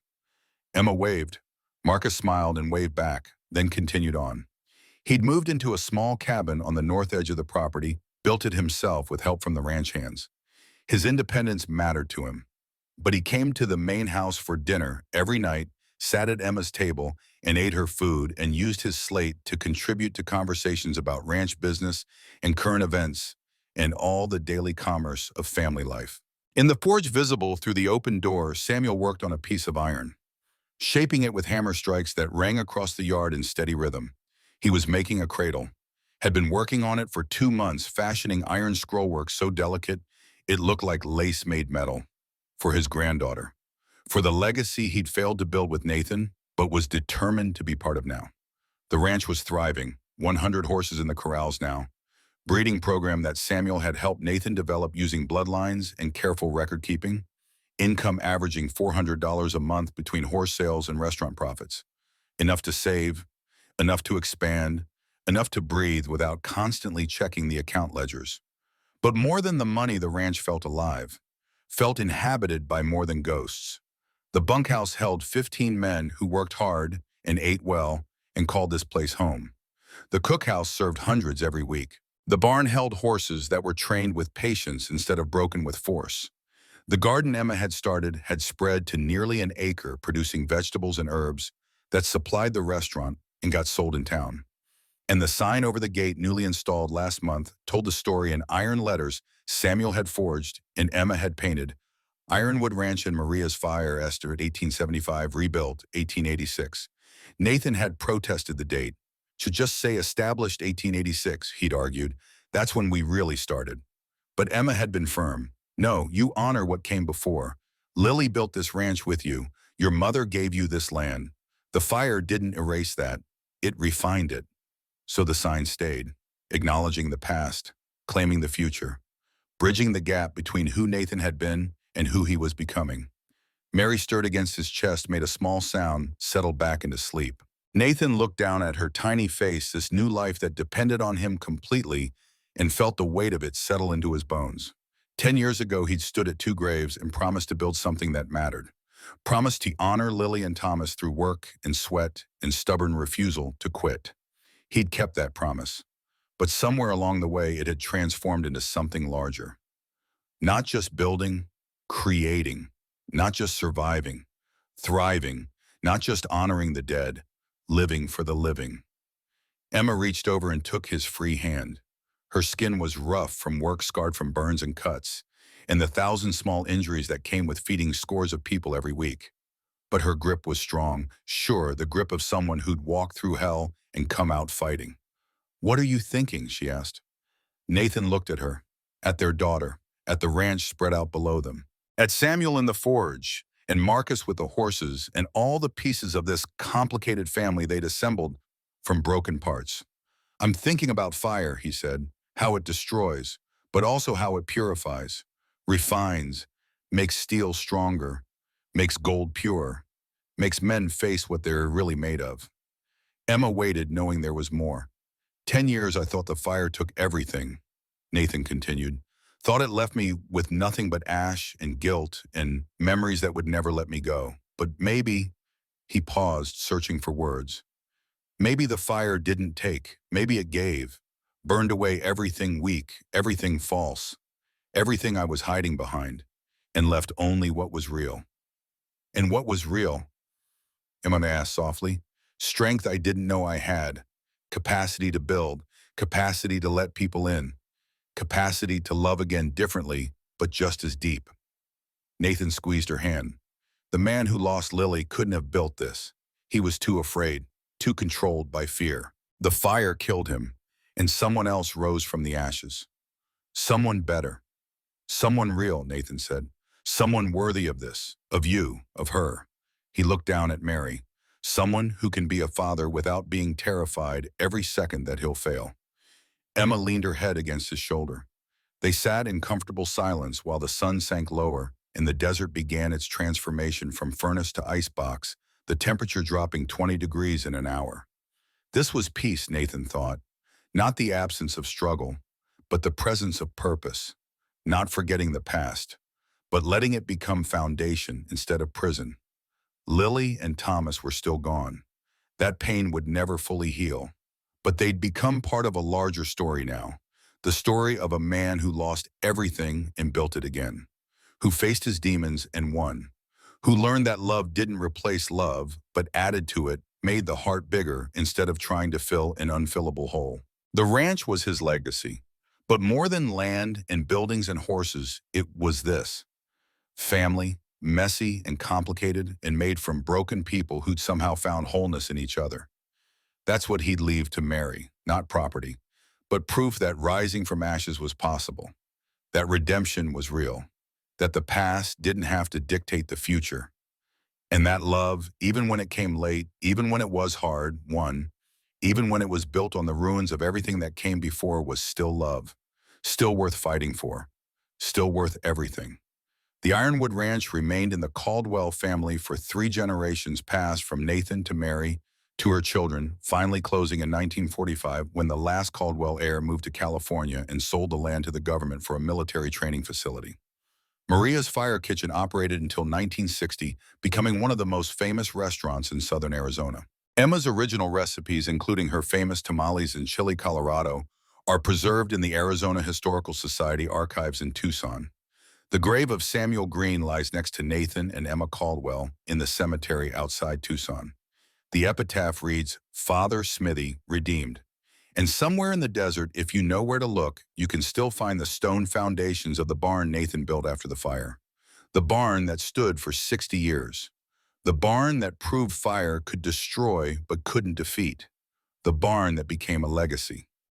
Emma waved. Marcus smiled and waved back, then continued on. He'd moved into a small cabin on the north edge of the property, built it himself with help from the ranch hands. His independence mattered to him. But he came to the main house for dinner every night, sat at Emma's table, and ate her food, and used his slate to contribute to conversations about ranch business and current events and all the daily commerce of family life. In the forge visible through the open door, Samuel worked on a piece of iron, shaping it with hammer strikes that rang across the yard in steady rhythm. He was making a cradle, had been working on it for 2 months, fashioning iron scrollwork so delicate it looked like lace-made metal, for his granddaughter, for the legacy he'd failed to build with Nathan, but was determined to be part of now. The ranch was thriving, 100 horses in the corrals now, breeding program that Samuel had helped Nathan develop using bloodlines and careful record keeping, income averaging $400 a month between horse sales and restaurant profits, enough to save, enough to expand, enough to breathe without constantly checking the account ledgers. But more than the money, the ranch felt alive, felt inhabited by more than ghosts. The bunkhouse held 15 men who worked hard and ate well and called this place home. The cookhouse served hundreds every week. The barn held horses that were trained with patience instead of broken with force. The garden Emma had started had spread to nearly an acre, producing vegetables and herbs that supplied the restaurant and got sold in town. And the sign over the gate, newly installed last month, told the story in iron letters Samuel had forged and Emma had painted. Ironwood Ranch and Maria's Fire, Esther, 1875, rebuilt, 1886. Nathan had protested the date. Should just say established 1886, he'd argued. That's when we really started. But Emma had been firm. No, you honor what came before. Lily built this ranch with you. Your mother gave you this land. The fire didn't erase that. It refined it. So the sign stayed, acknowledging the past, claiming the future, bridging the gap between who Nathan had been and who he was becoming. Mary stirred against his chest, made a small sound, settled back into sleep. Nathan looked down at her tiny face, this new life that depended on him completely, and felt the weight of it settle into his bones. 10 years ago, he'd stood at 2 graves and promised to build something that mattered. Promised to honor Lily and Thomas through work and sweat and stubborn refusal to quit. He'd kept that promise. But somewhere along the way, it had transformed into something larger. Not just building, creating. Not just surviving, thriving. Not just honoring the dead, living for the living. Emma reached over and took his free hand. Her skin was rough from work scarred from burns and cuts, and the thousand small injuries that came with feeding scores of people every week. But her grip was strong, sure, the grip of someone who'd walked through hell and come out fighting. "What are you thinking?" she asked. Nathan looked at her, at their daughter, at the ranch spread out below them, at Samuel in the forge, and Marcus with the horses, and all the pieces of this complicated family they'd assembled from broken parts. "I'm thinking about fire," he said, "how it destroys, but also how it purifies, refines, makes steel stronger, makes gold pure, makes men face what they're really made of." Emma waited, knowing there was more. 10 years I thought the fire took everything," Nathan continued. "Thought it left me with nothing but ash and guilt and memories that would never let me go. But maybe," he paused, searching for words, "maybe the fire didn't take, maybe it gave, burned away everything weak, everything false, everything I was hiding behind, and left only what was real." "And what was real?" Emma asked softly. "Strength I didn't know I had, capacity to build, capacity to let people in, capacity to love again differently, but just as deep." Nathan squeezed her hand. "The man who lost Lily couldn't have built this. He was too afraid, too controlled by fear. The fire killed him, and someone else rose from the ashes. Someone better. Someone real," Nathan said. "Someone worthy of this, of you, of her." He looked down at Mary. "Someone who can be a father without being terrified every second that he'll fail." Emma leaned her head against his shoulder. They sat in comfortable silence while the sun sank lower and the desert began its transformation from furnace to icebox, the temperature dropping 20 degrees in an hour. This was peace, Nathan thought. Not the absence of struggle, but the presence of purpose. Not forgetting the past, but letting it become foundation instead of prison. Lily and Thomas were still gone. That pain would never fully heal. But they'd become part of a larger story now. The story of a man who lost everything and built it again. Who faced his demons and won. Who learned that love didn't replace love, but added to it, made the heart bigger instead of trying to fill an unfillable hole. The ranch was his legacy. But more than land and buildings and horses, it was this. Family, messy and complicated, and made from broken people who'd somehow found wholeness in each other. That's what he'd leave to Mary, not property, but proof that rising from ashes was possible, that redemption was real, that the past didn't have to dictate the future, and that love, even when it came late, even when it was hard, won, even when it was built on the ruins of everything that came before, was still love, still worth fighting for, still worth everything. The Ironwood Ranch remained in the Caldwell family for 3 generations, passed from Nathan to Mary to her children, finally closing in 1945 when the last Caldwell heir moved to California and sold the land to the government for a military training facility. Maria's Fire Kitchen operated until 1960, becoming one of the most famous restaurants in southern Arizona. Emma's original recipes, including her famous tamales in Chile, Colorado, are preserved in the Arizona Historical Society archives in Tucson. The grave of Samuel Green lies next to Nathan and Emma Caldwell in the cemetery outside Tucson. The epitaph reads, "Father Smithy, redeemed." And somewhere in the desert, if you know where to look, you can still find the stone foundations of the barn Nathan built after the fire. The barn that stood for 60 years. The barn that proved fire could destroy but couldn't defeat. The barn that became a legacy.